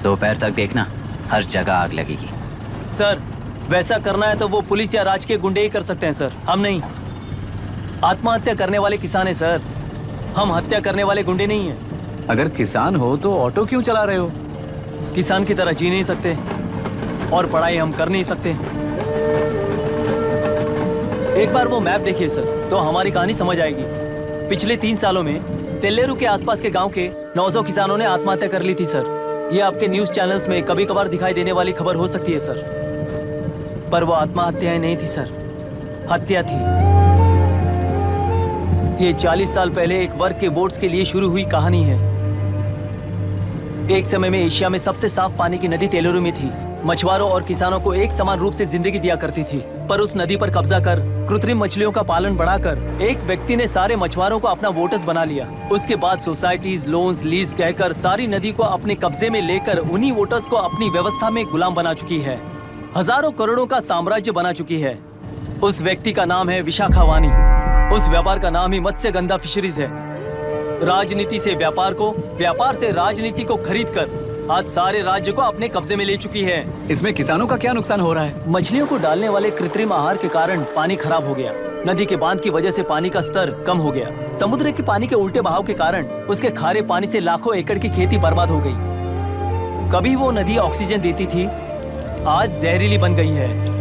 [SPEAKER 3] दोपहर तक देखना हर जगह आग लगेगी।
[SPEAKER 9] सर वैसा करना है तो वो पुलिस या राज के गुंडे ही कर सकते हैं सर, हम नहीं। आत्महत्या करने वाले किसान हैं सर, हम हत्या करने वाले गुंडे नहीं हैं।
[SPEAKER 3] अगर किसान हो तो ऑटो क्यों चला रहे हो?
[SPEAKER 9] किसान की तरह जी नहीं सकते और पढ़ाई हम कर नहीं सकते। एक बार वो मैप देखिए सर तो हमारी कहानी समझ आएगी। पिछले 3 सालों में तेल्लेरू के आसपास के गांव के 900 किसानों ने आत्महत्या कर ली थी सर। ये आपके न्यूज चैनल्स में कभी कभार दिखाई देने वाली खबर हो सकती है सर, पर वो आत्महत्याएं नहीं थी सर, हत्या थी। ये 40 साल पहले एक वर्ग के वोट्स के लिए शुरू हुई कहानी है। एक समय में एशिया में सबसे साफ पानी की नदी तेलुरु में थी। मछुआरों और किसानों को एक समान रूप से जिंदगी दिया करती थी, पर उस नदी पर कब्जा कर कृत्रिम मछलियों का पालन बढ़ाकर एक व्यक्ति ने सारे मछुआरों को अपना वोटर्स बना लिया। उसके बाद सोसाइटीज, लोन्स, लीज कहकर सारी नदी को अपने कब्जे में लेकर उन्हीं वोटर्स को अपनी व्यवस्था में गुलाम बना चुकी है। हजारों करोड़ों का साम्राज्य बना चुकी है। उस व्यक्ति का नाम है विशाखावानी। उस व्यापार का नाम ही मत्स्यगंधा फिशरीज है। राजनीति से व्यापार को, व्यापार से राजनीति को खरीदकर आज सारे राज्य को अपने कब्जे में ले चुकी है।
[SPEAKER 3] इसमें किसानों का क्या नुकसान हो रहा है?
[SPEAKER 9] मछलियों को डालने वाले कृत्रिम आहार के कारण पानी खराब हो गया। नदी के बांध की वजह से पानी का स्तर कम हो गया। समुद्र के पानी के उल्टे बहाव के कारण उसके खारे पानी से लाखों एकड़ की खेती बर्बाद हो गई। कभी वो नदी ऑक्सीजन देती थी, आज जहरीली बन गई है।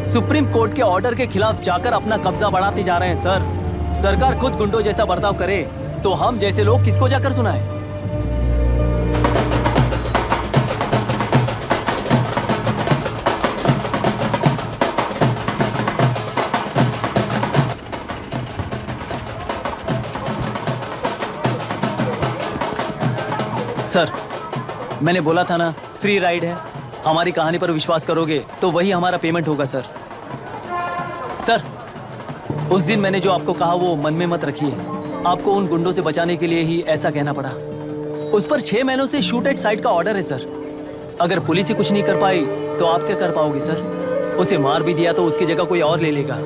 [SPEAKER 9] सुप्रीम कोर्ट के ऑर्डर के खिलाफ जाकर अपना कब्जा बढ़ाते जा रहे हैं सर। सरकार खुद गुंडों जैसा बर्ताव करे तो हम जैसे लोग किसको जाकर सुनाएं? सर मैंने बोला था ना, फ्री राइड है। हमारी कहानी पर विश्वास करोगे तो वही हमारा पेमेंट होगा सर। सर उस दिन मैंने जो आपको कहा वो मन में मत रखिए। आपको उन गुंडों से बचाने के लिए ही ऐसा कहना पड़ा। उस पर 6 महीनों से शूट एट साइट का ऑर्डर है सर। अगर पुलिस ही कुछ नहीं कर पाई तो आप क्या कर पाओगे सर? उसे मार भी दिया तो उसकी जगह कोई और ले लेगा।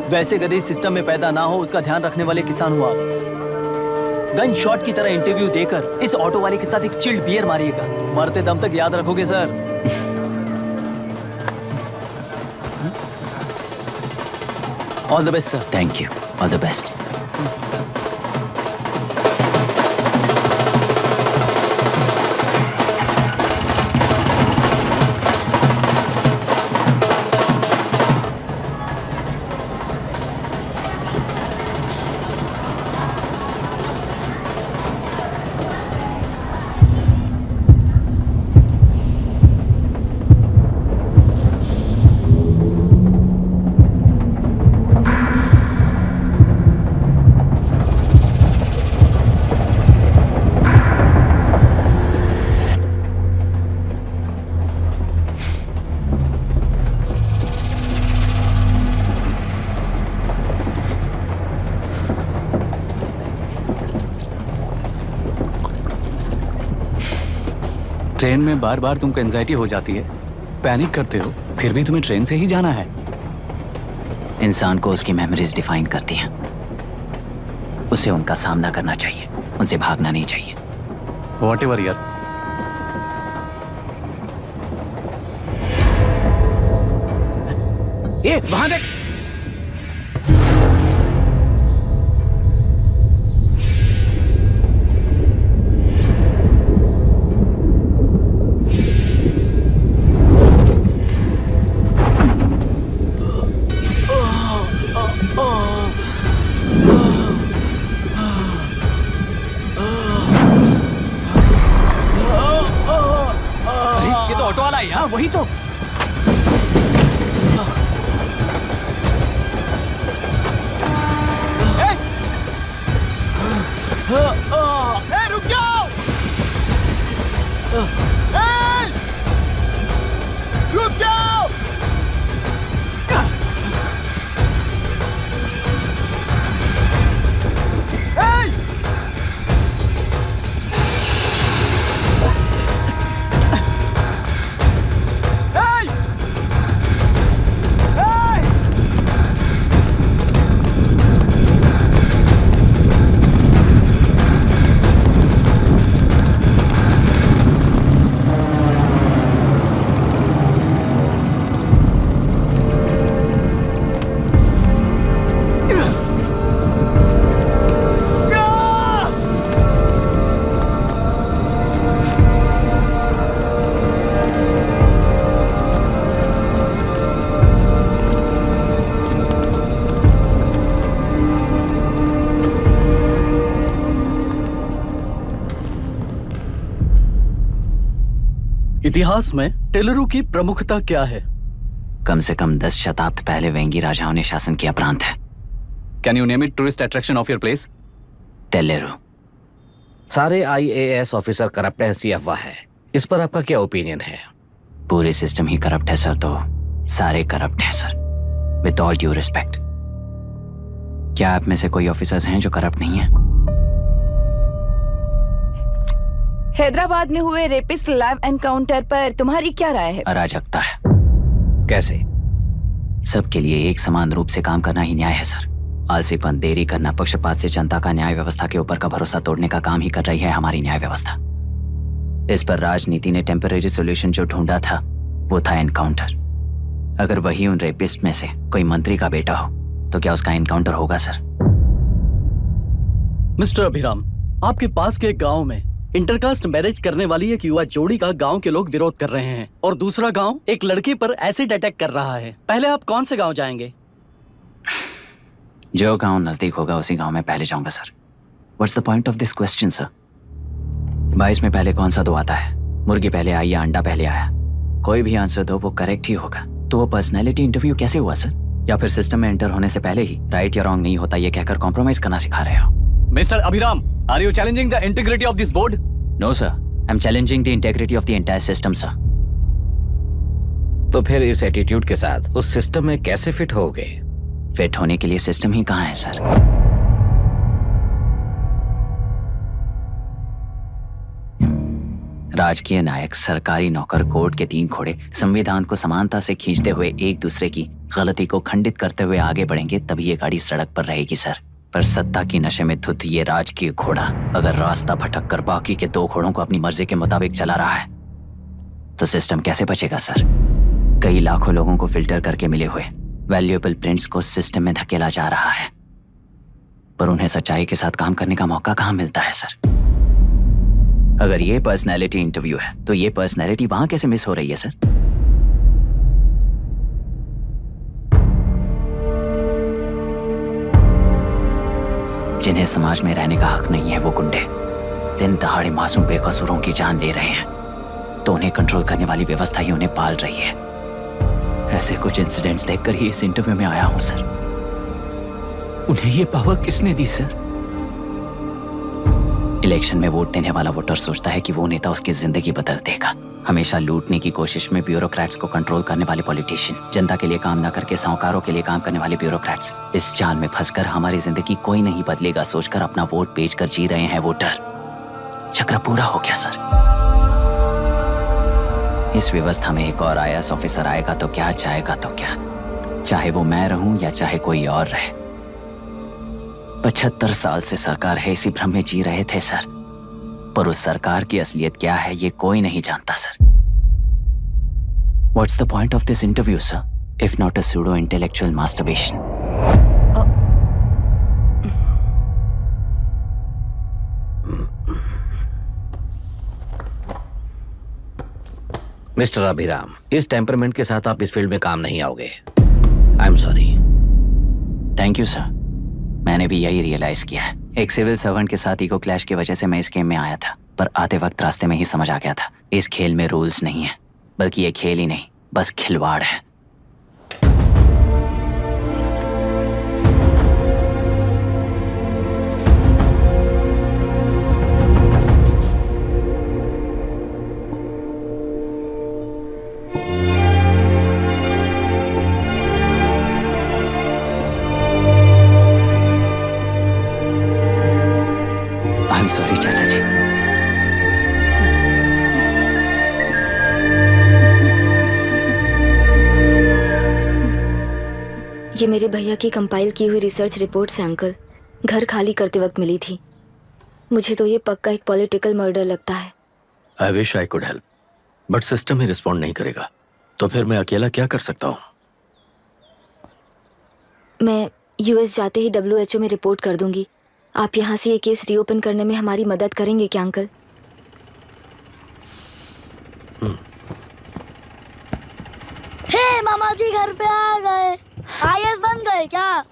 [SPEAKER 9] वैसे गधे सिस्टम में पैदा ना हो उसका ध्यान रखने वाले किसान हो आप। गन शॉट की तरह इंटरव्यू देकर इस ऑटो वाले के साथ एक चिल्ड बियर मारिएगा। मरते दम तक याद रखोगे sir. All the best sir.
[SPEAKER 3] Thank you, all the best. Train में बार बार तुमको एंजाइटी हो जाती है, पैनिक करते हो, फिर भी तुम्हें ट्रेन से ही जाना है। इंसान को उसकी मेमोरीज डिफाइन करती हैं। उसे उनका सामना करना चाहिए, उनसे भागना नहीं चाहिए।
[SPEAKER 5] व्हाटएवर यार।
[SPEAKER 8] ए, वहां देख।
[SPEAKER 5] अरे ये तो ऑटो वाला है यार।
[SPEAKER 8] वही तो।
[SPEAKER 5] रुक जाओ। रुक जाओ।
[SPEAKER 9] इतिहास में टेलरू की प्रमुखता क्या है?
[SPEAKER 3] कम से कम 10 शताब्दी पहले वेंगी राजाओं ने शासन किया प्रांत है।
[SPEAKER 5] Can you name it tourist attraction of your place?
[SPEAKER 3] टेलेरू।
[SPEAKER 8] सारे IAS ऑफिसर करप्ट है, ऐसी अफवाह है। इस पर आपका क्या ओपिनियन है?
[SPEAKER 3] पूरे सिस्टम ही करप्ट है सर, तो सारे करप्ट हैं sir, with all due respect. क्या आप में से कोई ऑफिसर्स हैं जो करप्ट नहीं है?
[SPEAKER 12] हैदराबाद में हुए रेपिस्ट लाइव एनकाउंटर पर तुम्हारी क्या राय है?
[SPEAKER 3] अराजकता है।
[SPEAKER 8] कैसे?
[SPEAKER 3] सबके लिए एक समान रूप से काम करना ही न्याय है सर। आलसीपन, देरी करना, पक्षपात से जनता का न्याय व्यवस्था के ऊपर का भरोसा तोड़ने का काम ही कर रही है हमारी न्याय व्यवस्था। इस पर राजनीति ने टेम्परेरी सोल्यूशन जो ढूंढा था वो था एनकाउंटर। अगर वही उन रेपिस्ट में से कोई मंत्री का बेटा हो तो क्या उसका एनकाउंटर होगा सर?
[SPEAKER 9] मिस्टर अभिराम, आपके पास के गांव में इंटरकास्ट मैरिज करने वाली एक युवा जोड़ी का गांव के लोग विरोध कर रहे हैं और दूसरा गांव एक लड़के पर एसिड अटैक कर रहा है। पहले आप कौन से गांव जाएंगे?
[SPEAKER 3] जो गांव नजदीक होगा उसी गांव में पहले जाऊंगा sir. What's the point of this question sir? 22 में पहले कौन सा दो आता है? मुर्गी पहले आई या अंडा पहले आया? कोई भी आंसर दो वो करेक्ट ही होगा। तो वो पर्सनैलिटी इंटरव्यू कैसे हुआ सर? या फिर सिस्टम में एंटर होने से पहले ही राइट या रॉन्ग नहीं होता ये कहकर कॉम्प्रोमाइज करना सिखा रहे हो?
[SPEAKER 5] Mister Abhiram, are you challenging the integrity of this board?
[SPEAKER 3] No sir, I am challenging the integrity of the entire system sir.
[SPEAKER 8] तो फिर इस एटीट्यूड के साथ उस सिस्टम में कैसे फिट होगे?
[SPEAKER 3] फिट होने के लिए सिस्टम ही कहाँ है सर? राजकीय नायक, सरकारी नौकर, कोर्ट के 3 घोड़े संविधान को समानता से खींचते हुए एक दूसरे की गलती को खंडित करते हुए आगे बढ़ेंगे तभी ये गाड़ी सड़क पर रहेगी सर। पर सत्ता की नशे में धुत ये राजकीय घोड़ा अगर रास्ता भटक कर बाकी के 2 घोड़ों को अपनी मर्जी के मुताबिक चला रहा है तो सिस्टम कैसे बचेगा सर? कई लाखों लोगों को फिल्टर करके मिले हुए वैल्यूएबल प्रिंट्स को सिस्टम में धकेला जा रहा है, पर उन्हें सच्चाई के साथ काम करने का मौका कहाँ मिलता है सर? अगर ये पर्सनैलिटी इंटरव्यू है तो ये पर्सनैलिटी वहां कैसे मिस हो रही है सर? जिन्हें समाज में रहने का हक नहीं है वो गुंडे दिन दहाड़े मासूम बेकसूरों की जान ले रहे हैं तो उन्हें कंट्रोल करने वाली व्यवस्था ही उन्हें पाल रही है। ऐसे कुछ इंसिडेंट्स देखकर ही इस इंटरव्यू में आया हूं सर। उन्हें ये पावर किसने दी सर? इलेक्शन में वोट देने वाला वोटर सोचता है कि वो नेता उसकी जिंदगी बदल देगा। हमेशा लूटने की कोशिश में ब्यूरोक्रेट्स को कंट्रोल करने वाले पॉलिटिशियन, जनता के लिए काम न करके साहूकारों के लिए काम करने वाले ब्यूरोक्रेट्स, इस जाल में फंसकर हमारी जिंदगी कोई नहीं बदलेगा सोचकर अपना वोट बेचकर जी रहे हैं वोटर। चक्र पूरा हो गया सर। इस व्यवस्था में एक और IAS ऑफिसर आएगा तो क्या, जाएगा तो क्या, चाहे वो मैं रहूं या चाहे कोई और रहे। 75 साल से सरकार है, इसी भ्रम में जी रहे थे सर। पर उस सरकार की असलियत क्या है ये कोई नहीं जानता sir. What's the point of this interview, sir? If not a pseudo-intellectual masturbation?
[SPEAKER 8] Mister Abhiram, इस टेम्परमेंट के साथ आप इस फील्ड में काम नहीं आओगे। आई am sorry.
[SPEAKER 3] Thank you sir. मैंने भी यही रियलाइज किया है। एक सिविल सर्वेंट के साथ ईगो क्लैश की वजह से मैं इस गेम में आया था, पर आते वक्त रास्ते में ही समझ आ गया था इस खेल में रूल्स नहीं है, बल्कि ये खेल ही नहीं बस खिलवाड़ है। आई एम सॉरी चाचा जी।
[SPEAKER 6] ये मेरे भैया की कंपाइल की हुई रिसर्च रिपोर्ट से अंकल, घर खाली करते वक्त मिली थी। मुझे तो ये पक्का एक पॉलिटिकल मर्डर लगता है।
[SPEAKER 1] I wish I could help, but system he respond नहीं करेगा, तो फिर मैं अकेला क्या कर सकता हूँ?
[SPEAKER 6] मैं यूएस जाते ही WHO में रिपोर्ट कर दूंगी। आप यहाँ से ये केस रीओपन करने में हमारी मदद करेंगे क्या अंकल?
[SPEAKER 7] हे मामा जी घर पे आ गए। IAS बन गए क्या?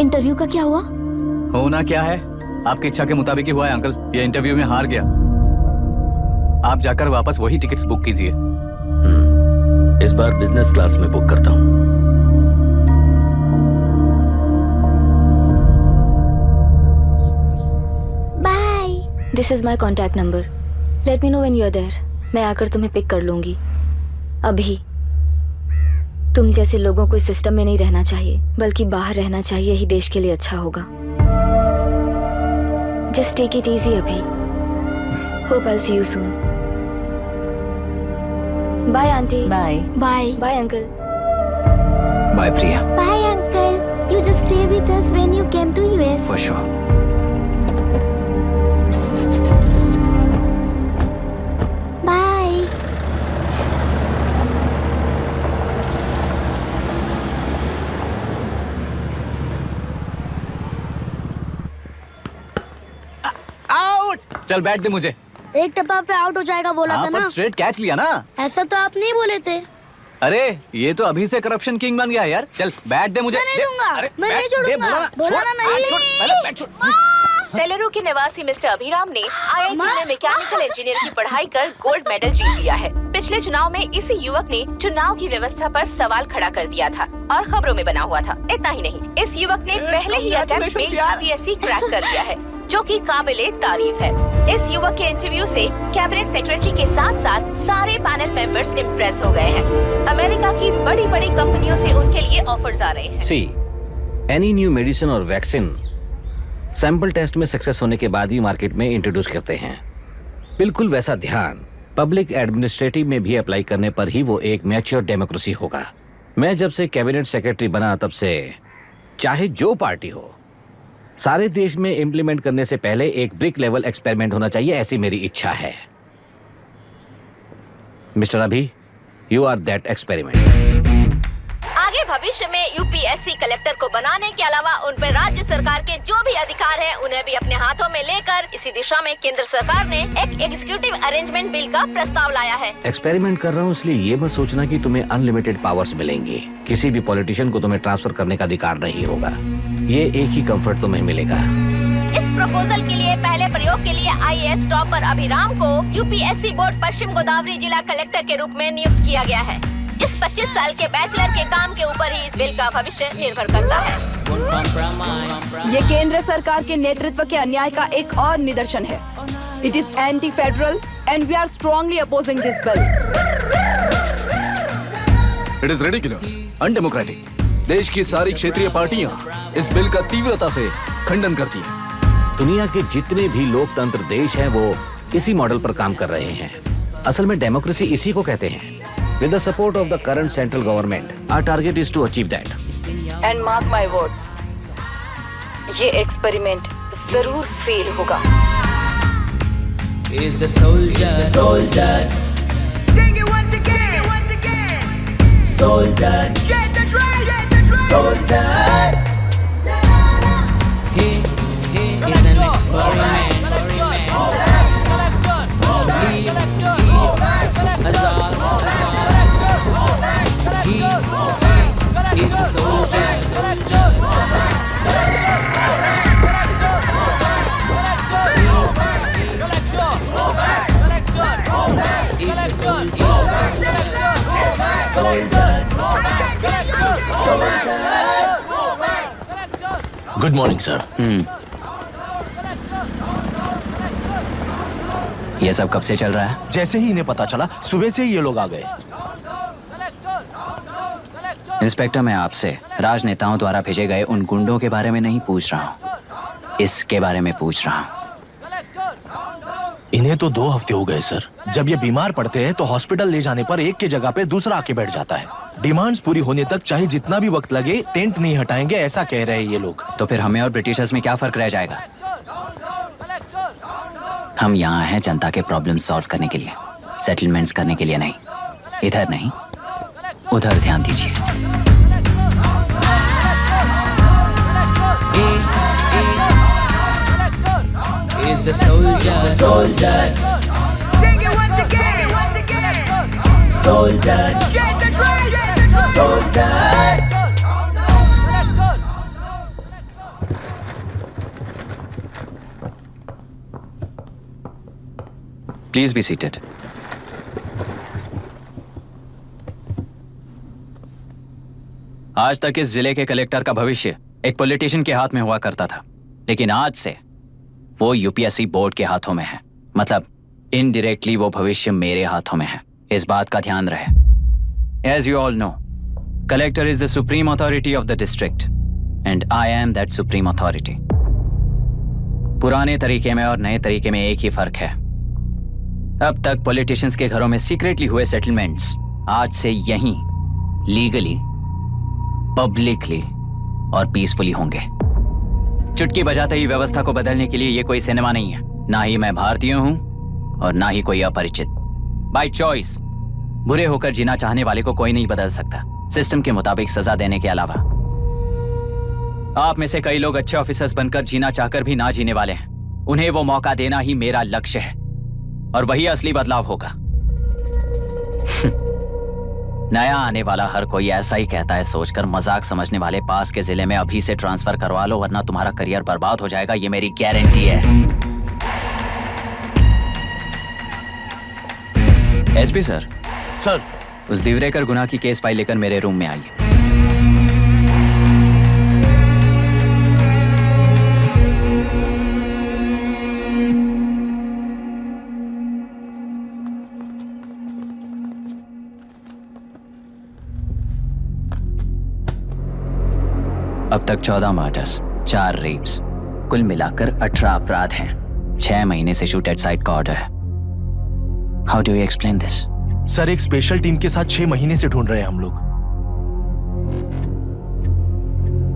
[SPEAKER 2] इंटरव्यू का क्या हुआ?
[SPEAKER 3] होना क्या है, आपकी इच्छा के मुताबिक ही हुआ है अंकल। ये इंटरव्यू में हार गया। आप जाकर वापस वही टिकट्स बुक कीजिए।
[SPEAKER 1] इस बार बिजनेस क्लास में बुक करता हूँ।
[SPEAKER 4] Bye.
[SPEAKER 6] This is my contact number. Let me know when you are there. मैं आकर तुम्हें पिक कर लूंगी। अभी तुम जैसे लोगों को इस सिस्टम में नहीं रहना चाहिए, बल्कि बाहर रहना चाहिए, ही देश के लिए अच्छा होगा। जस्ट टेक इट इजी अभी। Hope I see you soon. Bye aunty.
[SPEAKER 2] Bye.
[SPEAKER 4] Bye.
[SPEAKER 6] Bye uncle.
[SPEAKER 3] Bye Priya.
[SPEAKER 4] Bye uncle. You just stay with us when you came to US.
[SPEAKER 3] For sure.
[SPEAKER 4] Bye.
[SPEAKER 3] Out. चल बैठ दे मुझे।
[SPEAKER 7] एक टप्पा पे out हो जाएगा बोला था ना।
[SPEAKER 3] पर स्ट्रेट कैच लिया ना।
[SPEAKER 7] ऐसा तो आप नहीं बोले थे।
[SPEAKER 3] अरे ये तो अभी से करप्शन किंग बन गया है यार। चल बैठ दे मुझे।
[SPEAKER 7] मैं नहीं दूंगा। मैं नहीं छोड़ूंगा। बोला ना नहीं।
[SPEAKER 2] तेलुरु के निवासी मिस्टर अभिराम ने IIT में मैकेनिकल इंजीनियर की पढ़ाई कर गोल्ड मेडल जीत लिया है। पिछले चुनाव में इसी युवक ने चुनाव की व्यवस्था पर सवाल खड़ा कर दिया था और खबरों में बना हुआ था। इतना ही नहीं, इस युवक ने पहले ही अटेम्प्ट में IPSC क्रैक कर लिया है, जो कि काबिले तारीफ है। इस युवक के इंटरव्यू से कैबिनेट सेक्रेटरी के साथ साथ सारे पैनल मेंबर्स इम्प्रेस हो गए हैं। अमेरिका की बड़ी बड़ी कंपनियों से उनके लिए ऑफर्स आ रहे हैं।
[SPEAKER 8] सी एनी न्यू मेडिसिन और वैक्सीन सैंपल टेस्ट में सक्सेस होने के बाद ही मार्केट में इंट्रोड्यूस करते हैं। बिल्कुल वैसा ध्यान पब्लिक एडमिनिस्ट्रेटिव में भी अप्लाई करने पर ही वो एक मैच्योर डेमोक्रेसी होगा। मैं जब से कैबिनेट सेक्रेटरी बना तब से चाहे जो पार्टी हो, सारे देश में इम्प्लीमेंट करने से पहले एक ब्रिक लेवल एक्सपेरिमेंट होना चाहिए, ऐसी मेरी इच्छा है। मिस्टर अभी, यू आर दैट एक्सपेरिमेंट।
[SPEAKER 2] आगे भविष्य में UPSC कलेक्टर को बनाने के अलावा उन पर राज्य सरकार के जो भी अधिकार हैं, उन्हें भी अपने हाथों में लेकर इसी दिशा में केंद्र सरकार ने एक एग्जीक्यूटिव अरेंजमेंट बिल का प्रस्ताव लाया है।
[SPEAKER 8] एक्सपेरिमेंट कर रहा हूँ इसलिए ये मत सोचना कि तुम्हें अनलिमिटेड पावर्स मिलेंगे। किसी भी पॉलिटिशियन को तुम्हें ट्रांसफर करने का अधिकार नहीं होगा। ये एक ही कंफर्ट तुम्हें मिलेगा।
[SPEAKER 2] इस प्रपोजल के लिए पहले प्रयोग के लिए IAS टॉपर अभिराम को UPSC बोर्ड पश्चिम गोदावरी जिला कलेक्टर के रूप में नियुक्त किया गया है। इस 25 साल के बैचलर के काम के ऊपर ही इस बिल का भविष्य निर्भर करता है।
[SPEAKER 12] ये केंद्र सरकार के नेतृत्व के अन्याय का एक और निदर्शन है। It is anti federal and we are strongly opposing this bill.
[SPEAKER 10] It is ridiculous, undemocratic. देश की सारी क्षेत्रीय पार्टियां इस बिल का तीव्रता से खंडन करती हैं।
[SPEAKER 8] दुनिया के जितने भी लोकतंत्र देश हैं वो इसी मॉडल पर काम कर रहे हैं। असल में डेमोक्रेसी इसी को कहते हैं। With the support of the current central government, our target is to achieve that.
[SPEAKER 12] And mark my words, ये एक्सपेरिमेंट जरूर फेल होगा।
[SPEAKER 5] Is the soldier, soldier. Sing it once again. Soldier. Get the drum. Soldier. He is an experiment. He is the soldier.
[SPEAKER 13] Good morning sir.
[SPEAKER 3] ये सब कब से चल रहा है?
[SPEAKER 13] जैसे ही इन्हें पता चला, सुबह से ही ये लोग आ गए।
[SPEAKER 3] इंस्पेक्टर, मैं आपसे राजनेताओं द्वारा भेजे गए उन गुंडों के बारे में नहीं पूछ रहा हूँ, इसके बारे में पूछ रहा हूँ।
[SPEAKER 13] इन्हें तो 2 हफ्ते हो गए सर। जब ये बीमार पड़ते हैं तो हॉस्पिटल ले जाने पर एक की जगह पे दूसरा आके बैठ जाता है। डिमांड्स पूरी होने तक चाहे जितना भी वक्त लगे, टेंट नहीं हटाएंगे, ऐसा कह रहे हैं ये लोग।
[SPEAKER 3] तो फिर हमें और ब्रिटिशर्स में क्या फर्क रह जाएगा? हम यहाँ हैं जनता के प्रॉब्लम सॉल्व करने के लिए, सेटलमेंट्स करने के लिए नहीं। इधर नहीं, उधर ध्यान दीजिए।
[SPEAKER 5] Is the soldier, soldier. Sing it once again. Soldier. Get the drum. Soldier.
[SPEAKER 3] Please be seated. आज तक इस जिले के कलेक्टर का भविष्य एक पॉलिटिशियन के हाथ में हुआ करता था, लेकिन आज से वो यूपीएससी बोर्ड के हाथों में है। मतलब इनडायरेक्टली वो भविष्य मेरे हाथों में है। इस बात का ध्यान रहे। As you all know, collector is the supreme authority of the district and I am that supreme authority. पुराने तरीके में और नए तरीके में एक ही फर्क है। अब तक पॉलिटिशियंस के घरों में सीक्रेटली हुए सेटलमेंट्स आज से यहीं लीगली, पब्लिकली और पीसफुली होंगे। चुटकी बजाते ही व्यवस्था को बदलने के लिए ये कोई सिनेमा नहीं है। ना ही मैं भारतीय हूं और ना ही कोई अपरिचित। बाय चॉइस बुरे होकर जीना चाहने वाले को कोई नहीं बदल सकता, सिस्टम के मुताबिक सजा देने के अलावा। आप में से कई लोग अच्छे ऑफिसर्स बनकर जीना चाहकर भी ना जीने वाले हैं। उन्हें वो मौका देना ही मेरा लक्ष्य है और वही असली बदलाव होगा। नया आने वाला हर कोई ऐसा ही कहता है सोचकर मजाक समझने वाले पास के जिले में अभी से ट्रांसफर करवा लो, वरना तुम्हारा करियर बर्बाद हो जाएगा, ये मेरी गारंटी है। SP sir.
[SPEAKER 13] सर।
[SPEAKER 3] उस दिवरेकर गुनाह की केस फाइल लेकर मेरे रूम में आइए। अब तक 14 मर्डर्स, 4 रेप्स, कुल मिलाकर 18 अपराध हैं। 6 महीने से शूट एट साइट का ऑर्डर है। How do you explain this?
[SPEAKER 13] Sir, एक स्पेशल टीम के साथ 6 महीने से ढूंढ रहे हैं हम लोग।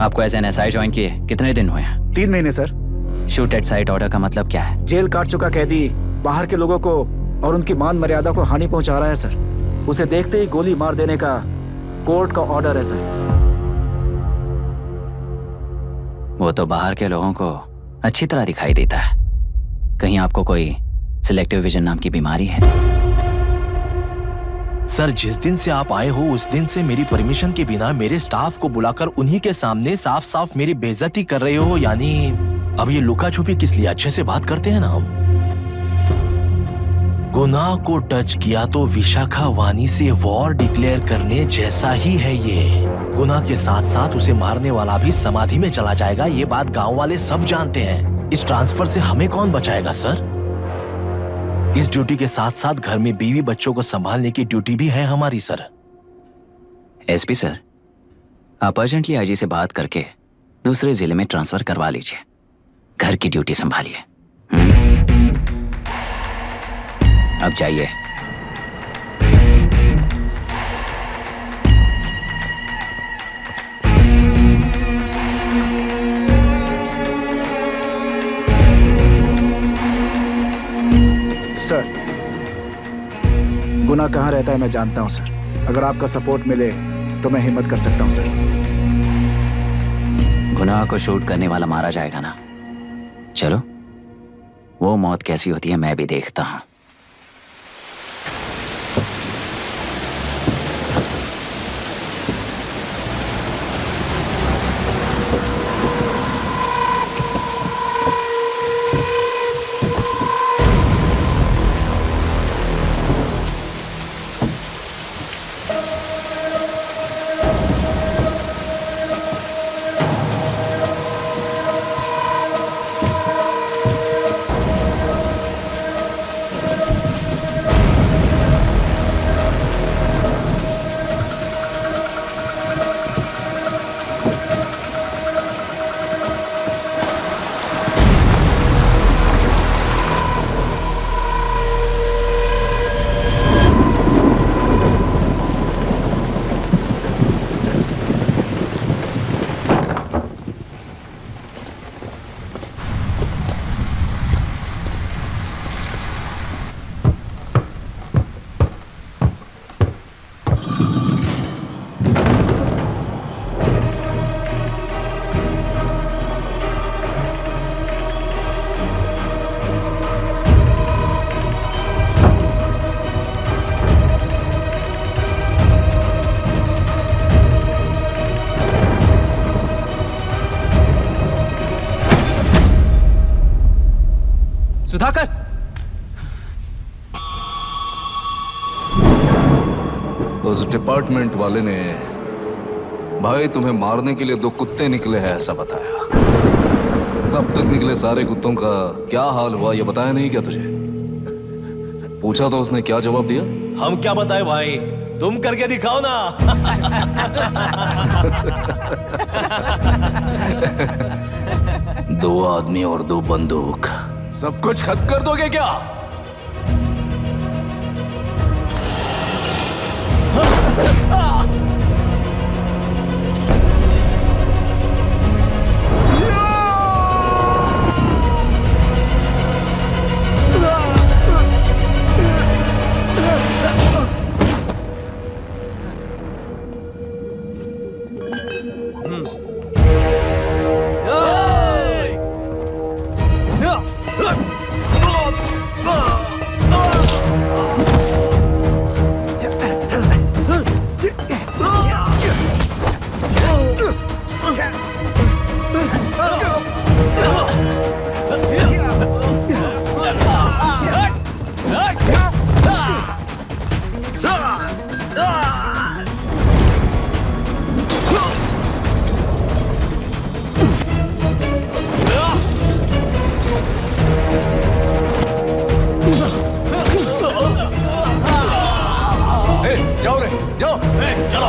[SPEAKER 3] आपको एज एन एसआई ज्वाइन किए कितने दिन हुए हैं?
[SPEAKER 11] 3 महीने sir.
[SPEAKER 3] Shoot at site order का मतलब क्या है?
[SPEAKER 11] जेल काट चुका कैदी बाहर के लोगों को और उनकी मान मर्यादा को हानि पहुंचा रहा है सर। उसे देखते ही गोली मार देने का कोर्ट का ऑर्डर है सर।
[SPEAKER 3] वो तो बाहर के लोगों को अच्छी तरह दिखाई देता है। कहीं आपको कोई सिलेक्टिव विजन नाम की बीमारी है?
[SPEAKER 13] सर, जिस दिन से आप आए हो उस दिन से मेरी परमिशन के बिना मेरे स्टाफ को बुलाकर उन्हीं के सामने साफ साफ मेरी बेइज्जती कर रहे हो। यानी अब ये लुका छुपी किस लिए? अच्छे से बात करते हैं ना हम। गुनाह को टच किया तो विशाखा वानी से वॉर डिक्लेयर करने जैसा ही है ये। गुनाह के साथ साथ उसे मारने वाला भी समाधि में चला जाएगा, ये बात गांव वाले सब जानते हैं। इस ट्रांसफर से हमें कौन बचाएगा सर? इस ड्यूटी के साथ साथ घर में बीवी बच्चों को संभालने की ड्यूटी भी है हमारी सर।
[SPEAKER 3] एसपी सर, आप अर्जेंटली आईजी से बात करके दूसरे जिले में ट्रांसफर करवा लीजिए। घर की ड्यूटी संभालिए। अब जाइए।
[SPEAKER 11] सर, गुनाह कहाँ रहता है मैं जानता हूँ सर। अगर आपका सपोर्ट मिले तो मैं हिम्मत कर सकता हूँ सर।
[SPEAKER 3] गुनाह को शूट करने वाला मारा जाएगा ना। चलो, वो मौत कैसी होती है मैं भी देखता हूँ।
[SPEAKER 14] सुधाकर,
[SPEAKER 10] उस डिपार्टमेंट वाले ने भाई तुम्हें मारने के लिए 2 कुत्ते निकले हैं ऐसा बताया। अब तक निकले सारे कुत्तों का क्या हाल हुआ ये बताया नहीं क्या तुझे? पूछा तो उसने क्या जवाब दिया?
[SPEAKER 13] हम क्या बताए भाई, तुम करके दिखाओ ना।
[SPEAKER 10] 2 आदमी और 2 बंदूक, सब कुछ खत्म कर दोगे क्या? जाओ रे, जाओ, चलो।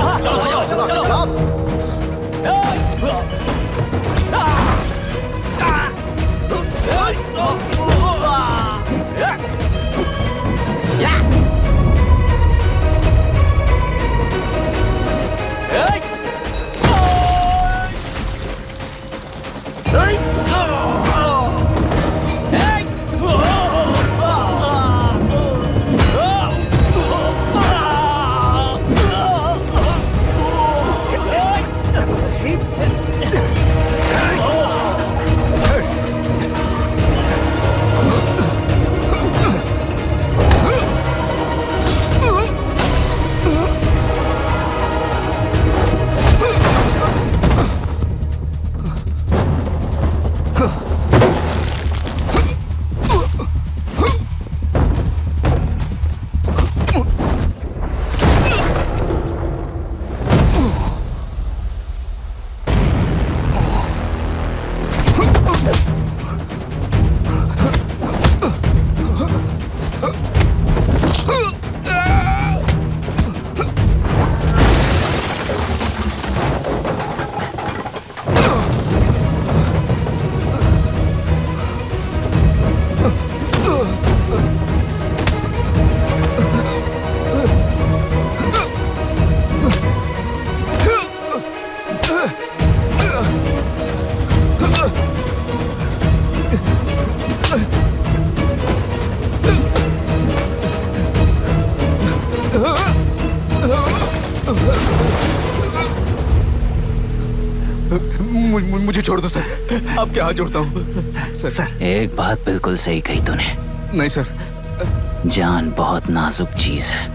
[SPEAKER 10] मुझे छोड़ दो सर, आपके हाथ जोड़ता हूँ सर।
[SPEAKER 3] एक बात बिल्कुल सही कही तूने।
[SPEAKER 10] नहीं सर।
[SPEAKER 3] जान बहुत नाजुक चीज है,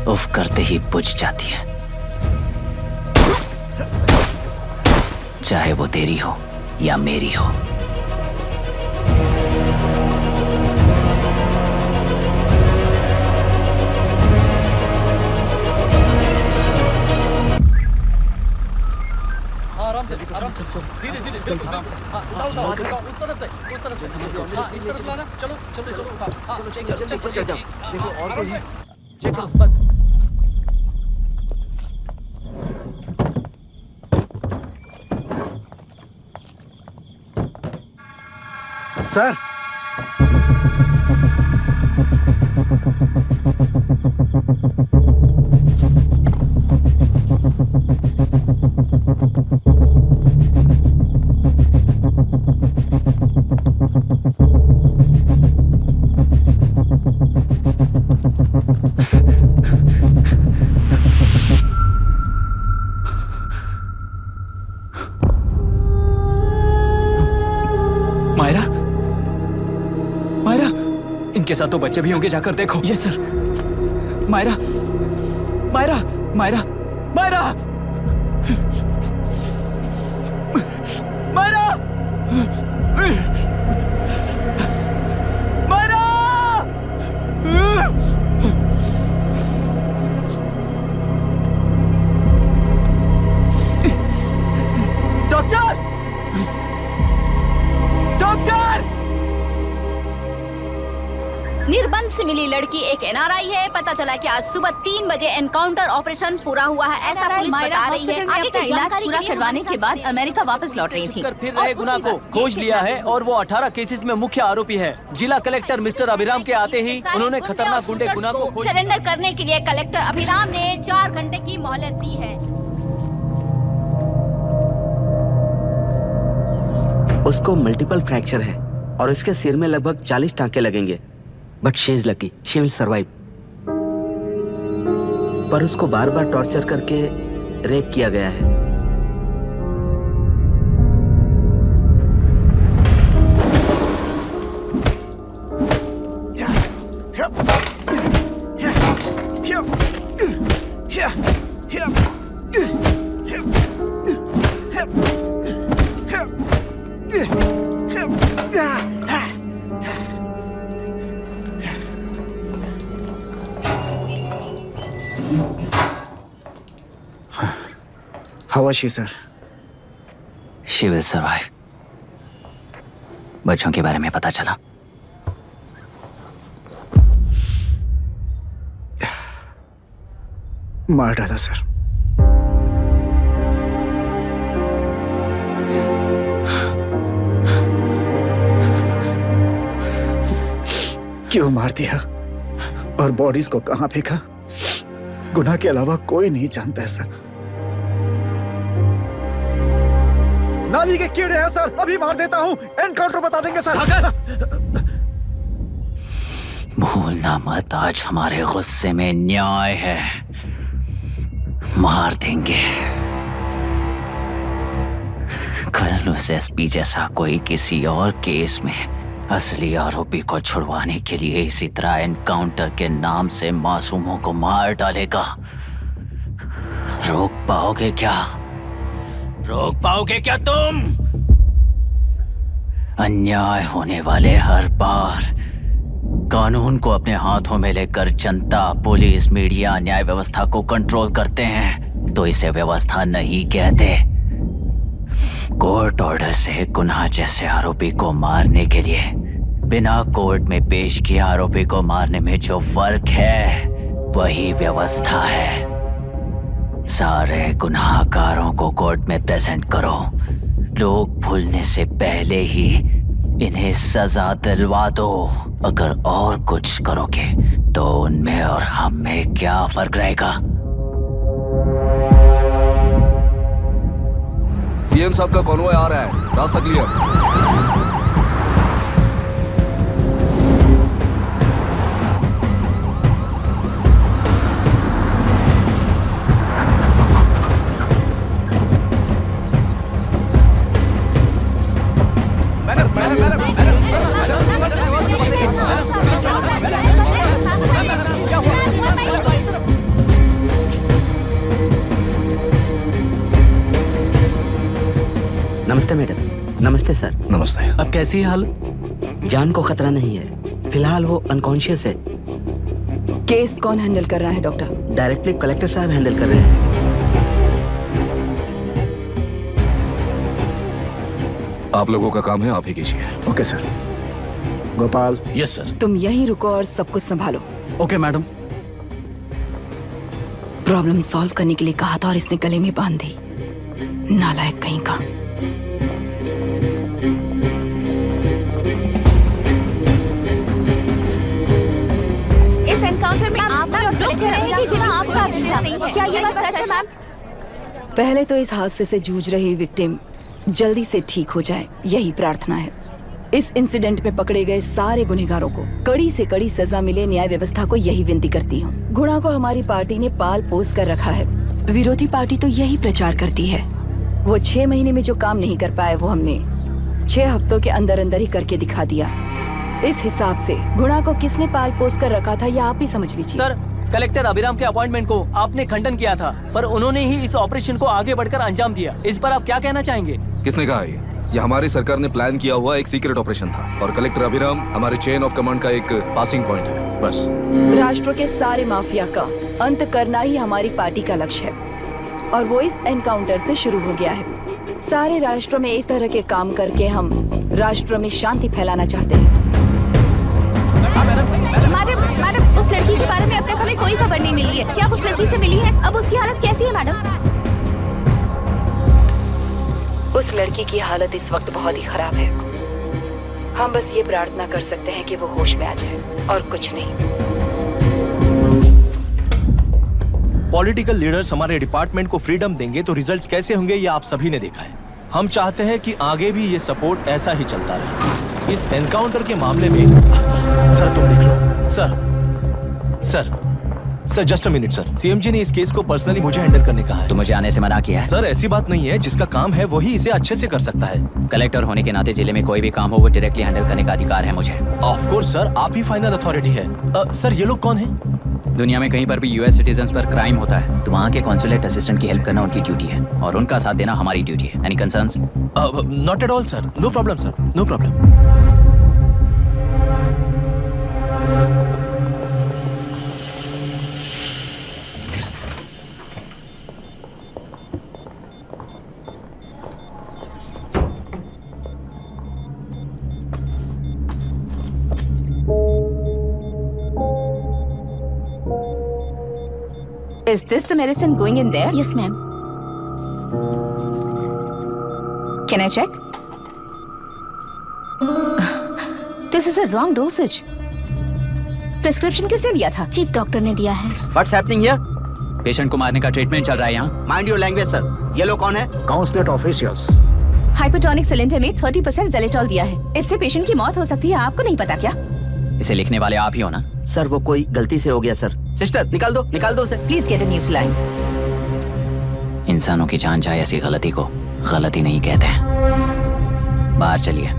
[SPEAKER 3] उफ करते ही बुझ जाती है, चाहे वो तेरी हो या मेरी हो।
[SPEAKER 9] आराम से धीरे धीरे आराम से। उठाओ उस तरफ से इस तरफ लाना। चलो चलो चलो देखो और कोई चेक करो बस।
[SPEAKER 11] सर
[SPEAKER 3] मायरा, मायरा, इनके साथ तो बच्चे भी होंगे, जाकर देखो। Yes sir. Myra, Myra, Myra, Myra, Myra, Myra, doctor, doctor!
[SPEAKER 4] निर्बंध से मिली लड़की एक एनआरआई है। पता चला कि आज सुबह 3 बजे एनकाउंटर ऑपरेशन पूरा हुआ है, ऐसा पुलिस बता रही है। आगे का इलाज पूरा करवाने के बाद अमेरिका वापस लौट रही थी।
[SPEAKER 9] फिर रहे गुना को खोज लिया है और वो 18 केसेस में मुख्य आरोपी है। जिला कलेक्टर मिस्टर अभिराम के आते ही उन्होंने खतरनाक गुंडे गुना को
[SPEAKER 4] सरेंडर करने के लिए कलेक्टर अभिराम ने 4 घंटे की मोहलत दी है।
[SPEAKER 14] उसको मल्टीपल फ्रैक्चर है और इसके सिर में लगभग 40 टांके लगेंगे, but she is lucky, she will survive. पर उसको बार बार टॉर्चर करके रेप किया गया है।
[SPEAKER 11] How was she, sir?
[SPEAKER 3] She will survive. बच्चों के बारे में पता चला?
[SPEAKER 11] मार डाला सर। क्यों मार दिया और बॉडीज को कहां फेंका, गुनाह के अलावा कोई नहीं जानता है सर। नाली के कीड़े हैं सर, अभी मार देता हूं, एनकाउंटर बता देंगे सर।
[SPEAKER 3] भूलना मत, आज हमारे गुस्से में न्याय है, मार देंगे। कल उस एसपी जैसा कोई किसी और केस में असली आरोपी को छुड़वाने के लिए इसी तरह एनकाउंटर के नाम से मासूमों को मार डालेगा। रोक पाओगे क्या? रोक पाओगे क्या तुम? अन्याय होने वाले हर बार कानून को अपने हाथों में लेकर जनता, पुलिस, मीडिया, न्याय व्यवस्था को कंट्रोल करते हैं, तो इसे व्यवस्था नहीं कहते। कोर्ट ऑर्डर से गुनाह जैसे आरोपी को मारने के लिए बिना कोर्ट में पेश किए आरोपी को मारने में जो फर्क है वही व्यवस्था है। सारे गुनाहगारों को कोर्ट में प्रेजेंट करो, लोग भूलने से पहले ही इन्हें सजा दिलवा दो। अगर और कुछ करोगे तो उनमें और हम में क्या फर्क रहेगा?
[SPEAKER 10] सीएम साहब का कॉन्वॉय आ रहा है, रास्ता क्लियर।
[SPEAKER 3] कैसी है हालत?
[SPEAKER 14] जान को खतरा नहीं है, फिलहाल वो अनकॉन्शियस है।
[SPEAKER 12] केस कौन हैंडल कर रहा है डॉक्टर?
[SPEAKER 14] डायरेक्टली कलेक्टर साहब हैंडल कर रहे हैं।
[SPEAKER 10] आप लोगों का काम है, आप ही कीजिए।
[SPEAKER 11] Okay sir. Gopal.
[SPEAKER 13] Yes sir.
[SPEAKER 12] तुम यहीं रुको और सब कुछ संभालो।
[SPEAKER 3] Okay madam.
[SPEAKER 12] प्रॉब्लम सॉल्व करने के लिए कहा था और इसने गले में बांध दी। नालायक कहीं का।
[SPEAKER 2] इस एनकाउंटर में आपका और कलेक्टर अभिराम के नाम आपका नहीं है। क्या ये बात सच है मैम?
[SPEAKER 12] पहले तो इस हादसे से जूझ रही विक्टिम जल्दी से ठीक हो जाए, यही प्रार्थना है। इस इंसिडेंट में पकड़े गए सारे गुनहगारों को कड़ी से कड़ी सजा मिले, न्याय व्यवस्था को यही विनती करती हूँ। गुणा को हमारी पार्टी ने पाल पोस कर रखा है। विरोधी पार्टी तो यही प्रचार करती है। वो 6 महीने में जो काम नहीं कर पाए वो हमने 6 हफ्तों के अंदर अंदर ही करके दिखा दिया। इस हिसाब से गुणा को किसने पाल पोस कर रखा था, यह आप ही समझ लीजिए।
[SPEAKER 9] सर, कलेक्टर अभिराम के अपॉइंटमेंट को आपने खंडन किया था, पर उन्होंने ही इस ऑपरेशन को आगे बढ़कर अंजाम दिया। इस पर आप क्या कहना चाहेंगे?
[SPEAKER 10] किसने कहा ये हमारी सरकार ने प्लान किया हुआ एक सीक्रेट ऑपरेशन था और कलेक्टर अभिराम हमारे चेन ऑफ कमांड का एक पासिंग पॉइंट है, बस।
[SPEAKER 12] राष्ट्र के सारे माफिया का अंत करना ही हमारी पार्टी का लक्ष्य है और वो इस एनकाउंटर से शुरू हो गया है। सारे राष्ट्रों में इस तरह के काम करके हम राष्ट्र में शांति फैलाना चाहते हैं।
[SPEAKER 2] मैडम, उस लड़की के बारे में अब तक हमें कोई खबर नहीं मिली है। क्या उस लड़की से मिली है? अब उसकी हालत कैसी है मैडम?
[SPEAKER 12] उस लड़की की हालत इस वक्त बहुत ही खराब है। हम बस ये प्रार्थना कर सकते हैं कि वो होश में आ जाए और कुछ नहीं।
[SPEAKER 13] पॉलिटिकल लीडर्स हमारे डिपार्टमेंट को फ्रीडम देंगे तो रिजल्ट्स कैसे होंगे ये आप सभी ने देखा है। हम चाहते हैं कि आगे भी ये सपोर्ट ऐसा ही चलता रहे। इस एनकाउंटर के मामले में सर तुम देख लो। Sir just a minute sir. CMG ने इस केस को पर्सनली मुझे हैंडल करने कहा है।
[SPEAKER 3] तो मुझे आने से मना किया है।
[SPEAKER 13] सर ऐसी बात नहीं है, जिसका काम है वही इसे अच्छे से कर सकता है।
[SPEAKER 3] कलेक्टर होने के नाते जिले में कोई भी काम हो वो डायरेक्टली हैंडल करने का अधिकार है मुझे।
[SPEAKER 13] ऑफ कोर्स सर, आप ही फाइनल अथॉरिटी है। सर ये लोग कौन हैं?
[SPEAKER 3] दुनिया में कहीं पर भी यूएस सिटीजन्स पर क्राइम होता है तो वहाँ के कॉन्सुलेट असिस्टेंट की हेल्प करना उनकी ड्यूटी है और उनका साथ देना हमारी ड्यूटी है। Any concerns?
[SPEAKER 13] Not at all sir, no problem sir, no problem.
[SPEAKER 2] Is this the medicine going in there?
[SPEAKER 4] Yes, ma'am.
[SPEAKER 2] Can I check? This is a wrong dosage. Prescription किसने दिया था?
[SPEAKER 4] चीफ डॉक्टर ने दिया है।
[SPEAKER 14] What's happening here?
[SPEAKER 3] Patient को मारने का treatment चल रहा है यहाँ।
[SPEAKER 14] Mind your language sir. ये लोग कौन है?
[SPEAKER 11] Consulate officials.
[SPEAKER 2] हाइपोटोनिक सिलेंडर में 30% ज़ेलेटॉल दिया है। इससे पेशेंट की मौत हो सकती है, आपको नहीं पता क्या?
[SPEAKER 3] इसे लिखने वाले आप ही हो ना?
[SPEAKER 14] सर वो कोई गलती से हो गया सर। सिस्टर निकाल दो उसे।
[SPEAKER 2] Please get a new saline.
[SPEAKER 3] इंसानों की जान जाए ऐसी गलती को गलती नहीं कहते हैं। बाहर चलिए।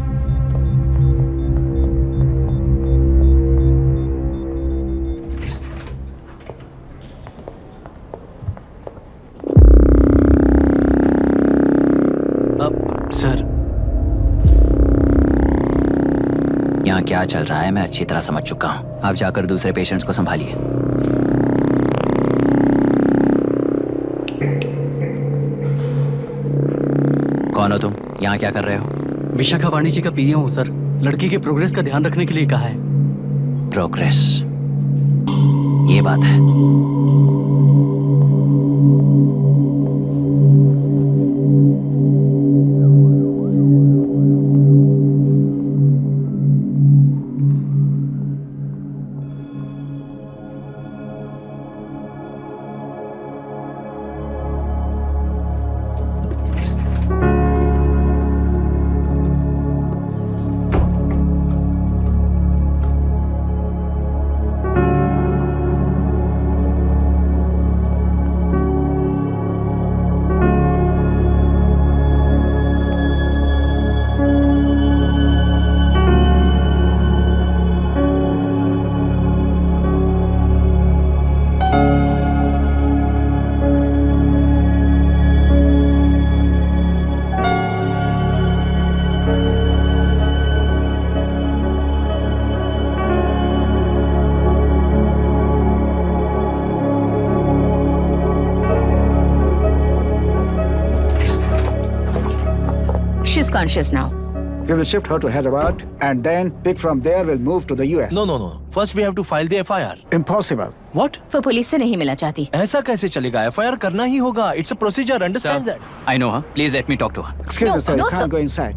[SPEAKER 13] सर
[SPEAKER 3] यहाँ क्या चल रहा है मैं अच्छी तरह समझ चुका हूँ। आप जाकर दूसरे पेशेंट्स को संभालिए। कौन हो तुम? यहाँ क्या कर रहे हो?
[SPEAKER 15] विशाखा वाणी जी का पीएम हूँ सर। लड़की के प्रोग्रेस का ध्यान रखने के लिए कहा है।
[SPEAKER 3] प्रोग्रेस, ये बात है।
[SPEAKER 2] Conscious now.
[SPEAKER 11] We will shift her to Hyderabad and then pick from there. We'll move to the US.
[SPEAKER 13] No. First we have to file the FIR.
[SPEAKER 11] Impossible.
[SPEAKER 13] What?
[SPEAKER 2] वो पुलिस से नहीं मिलना चाहती।
[SPEAKER 13] ऐसा कैसे चलेगा? FIR करना ही होगा. It's a procedure. Understand that?
[SPEAKER 3] I know her. Please let me talk to her.
[SPEAKER 11] Excuse me, sir.
[SPEAKER 2] no,
[SPEAKER 11] You can't
[SPEAKER 2] sir.
[SPEAKER 11] go inside.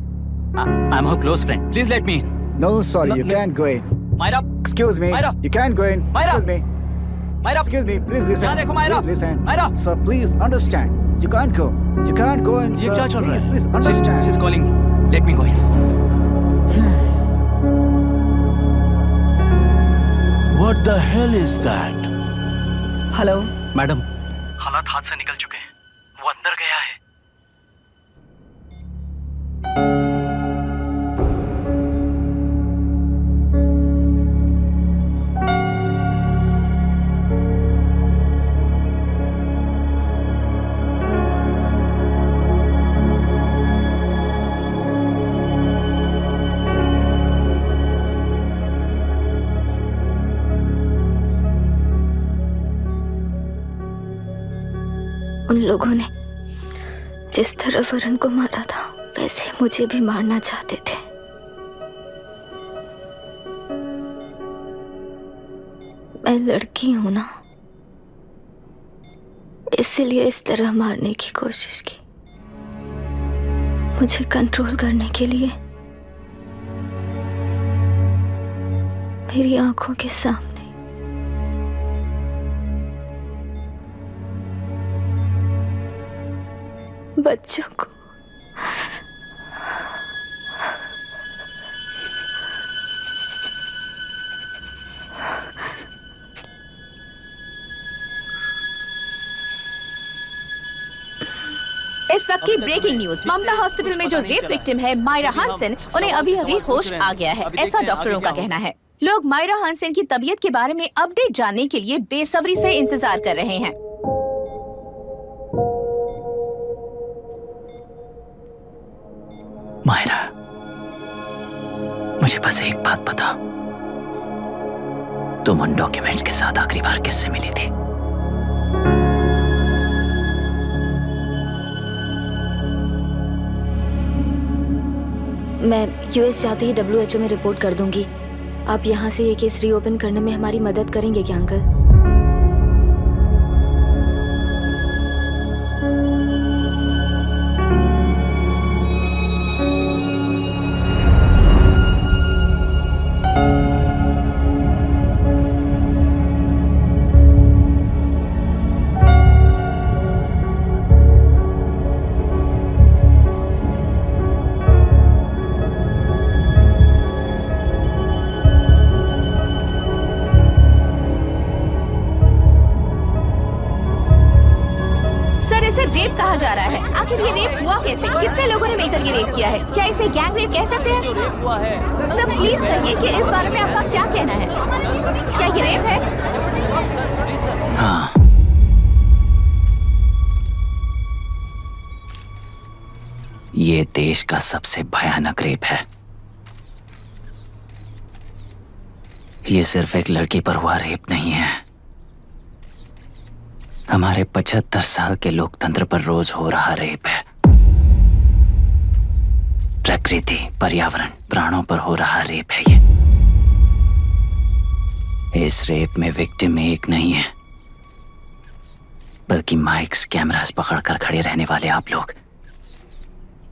[SPEAKER 3] I'm her close friend. Please let me in.
[SPEAKER 11] No, sorry, you can't go in.
[SPEAKER 3] Myra.
[SPEAKER 11] Excuse me.
[SPEAKER 3] Myra.
[SPEAKER 11] You can't go in.
[SPEAKER 3] Myra.
[SPEAKER 11] Excuse me.
[SPEAKER 3] Myra.
[SPEAKER 11] Excuse me. Please listen.
[SPEAKER 3] यहाँ देखो, Myra.
[SPEAKER 11] Please listen.
[SPEAKER 3] Myra.
[SPEAKER 11] Sir, please understand. You can't go. You can't go in,
[SPEAKER 3] ये
[SPEAKER 11] sir.
[SPEAKER 3] क्या चल रहा
[SPEAKER 11] Please,
[SPEAKER 3] है?
[SPEAKER 11] please understand.
[SPEAKER 3] She's calling me. Let me go in.
[SPEAKER 13] What the hell is that?
[SPEAKER 12] Hello
[SPEAKER 15] madam, हालात हाथ से निकल चुके हैं। वो अंदर गया है।
[SPEAKER 6] उन लोगों ने जिस तरह वरुण को मारा था वैसे मुझे भी मारना चाहते थे। मैं लड़की हूं ना, इसलिए इस तरह मारने की कोशिश की। मुझे कंट्रोल करने के लिए मेरी आंखों के सामने बच्चों को
[SPEAKER 2] इस वक्त की ब्रेकिंग न्यूज, ममता हॉस्पिटल में जो रेप विक्टिम है मायरा हानसन, उन्हें अभी अभी होश आ गया है, ऐसा डॉक्टरों का कहना है। लोग मायरा हानसन की तबीयत के बारे में अपडेट जानने के लिए बेसब्री से इंतजार कर रहे हैं।
[SPEAKER 3] मायरा, मुझे बस एक बात बता, तुम उन डॉक्यूमेंट्स के साथ आखिरी बार किससे मिली थी?
[SPEAKER 6] मैं यूएस जाते ही WHO में रिपोर्ट कर दूंगी। आप यहाँ से ये केस रीओपन करने में हमारी मदद करेंगे क्या अंकल?
[SPEAKER 2] रेप कहा जा रहा है, आखिर ये रेप हुआ कैसे? कितने लोगों ने मिलकर ये रेप किया है? क्या इसे गैंग रेप कह सकते हैं?
[SPEAKER 9] रेप हुआ है।
[SPEAKER 2] सब प्लीज कहिए कि इस बारे में आपका क्या कहना है? क्या ये रेप है?
[SPEAKER 3] हाँ, ये देश का सबसे भयानक रेप है। ये सिर्फ एक लड़की पर हुआ रेप नहीं है, हमारे 75 साल के लोकतंत्र पर रोज हो रहा रेप है। प्रकृति, पर्यावरण, प्राणों पर हो रहा रेप है ये। इस रेप में विक्टिम एक नहीं है, बल्कि माइक्स, कैमरास पकड़कर खड़े रहने वाले आप लोग,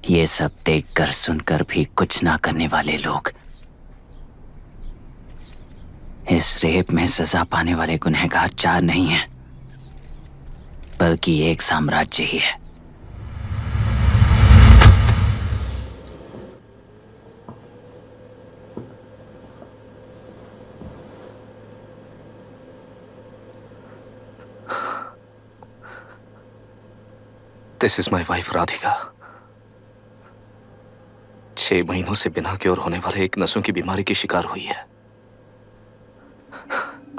[SPEAKER 3] ये सब देखकर सुनकर भी कुछ ना करने वाले लोग। इस रेप में सजा पाने वाले गुनहगार 4 नहीं हैं, बल्कि एक साम्राज्य ही है।
[SPEAKER 10] This is my wife Radhika. 6 महीनों से बिना क्योर होने वाले एक नसों की बीमारी की शिकार हुई है।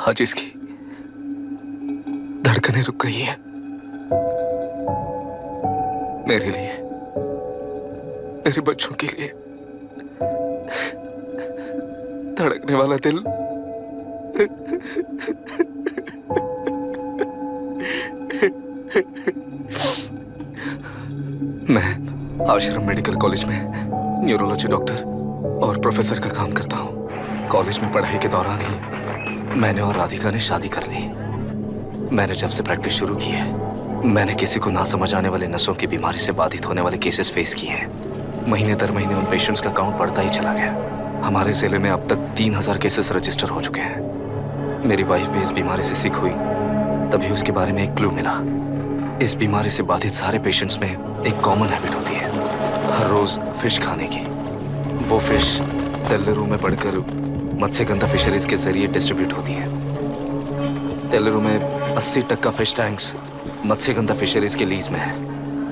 [SPEAKER 10] आज इसकी धड़कनें रुक गई हैं। मेरे लिए, मेरे बच्चों के लिए धड़कने वाला दिल मैं आश्रम मेडिकल कॉलेज में न्यूरोलॉजी डॉक्टर और प्रोफेसर का काम करता हूँ। कॉलेज में पढ़ाई के दौरान ही मैंने और राधिका ने शादी कर ली। मैंने जब से प्रैक्टिस शुरू की है, मैंने किसी को ना समझ आने वाले नसों की बीमारी से बाधित होने वाले केसेस फेस किए हैं। महीने दर महीने उन पेशेंट्स का काउंट बढ़ता ही चला गया। हमारे जिले में अब तक 3000 केसेस रजिस्टर हो चुके हैं। मेरी वाइफ भी इस बीमारी से सिक हुई, तभी उसके बारे में एक क्लू मिला। इस बीमारी से बाधित सारे पेशेंट्स में एक कॉमन हैबिट होती है, हर रोज फिश खाने की। वो फिश तेल्लेरू में बढ़कर मत्स्यगंधा फिशरीज के जरिए डिस्ट्रीब्यूट होती है। तेल्लेरू में 80% फिश टैंक्स मत्स्यगंधा फिशरीज के लीज में है।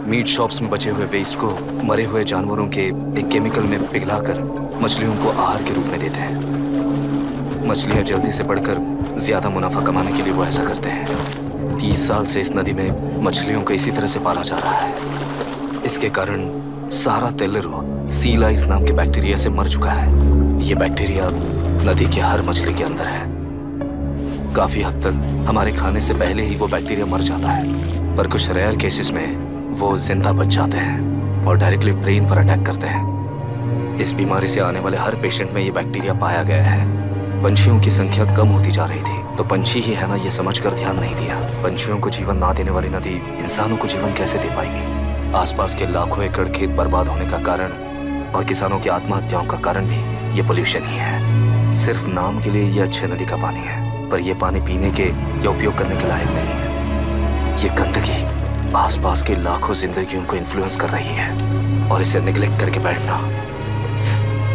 [SPEAKER 10] मीट शॉप्स में बचे हुए वेस्ट को मरे हुए जानवरों के एक केमिकल में पिघलाकर मछलियों को आहार के रूप में देते हैं। मछलियां जल्दी से बढ़कर ज्यादा मुनाफा कमाने के लिए वो ऐसा करते हैं। 30 साल से इस नदी में मछलियों को इसी तरह से पाला जा रहा है। इसके कारण सारा तेल्लेरू सी लाइस नाम के बैक्टीरिया से मर चुका है। ये बैक्टीरिया नदी के हर मछली के अंदर है। काफी हद तक हमारे खाने से पहले ही वो बैक्टीरिया मर जाता है, पर कुछ रेयर केसेस में वो जिंदा बच जाते हैं और डायरेक्टली ब्रेन पर अटैक करते हैं। इस बीमारी से आने वाले हर पेशेंट में ये बैक्टीरिया पाया गया है। पंछियों की संख्या कम होती जा रही थी, तो पंछी ही है ना ये समझकर ध्यान नहीं दिया। पंछियों को जीवन ना देने वाली नदी इंसानों को जीवन कैसे दे पाएगी? आसपास के लाखों एकड़ खेत बर्बाद होने का कारण और किसानों की आत्महत्याओं का कारण भी ये पोल्यूशन ही है। सिर्फ नाम के लिए ये अच्छे नदी का पानी है, पर यह पानी पीने के या उपयोग करने के लायक नहीं है। ये गंदगी आसपास के लाखों जिंदगियों को इन्फ्लुएंस कर रही है और इसे निगलेक्ट करके बैठना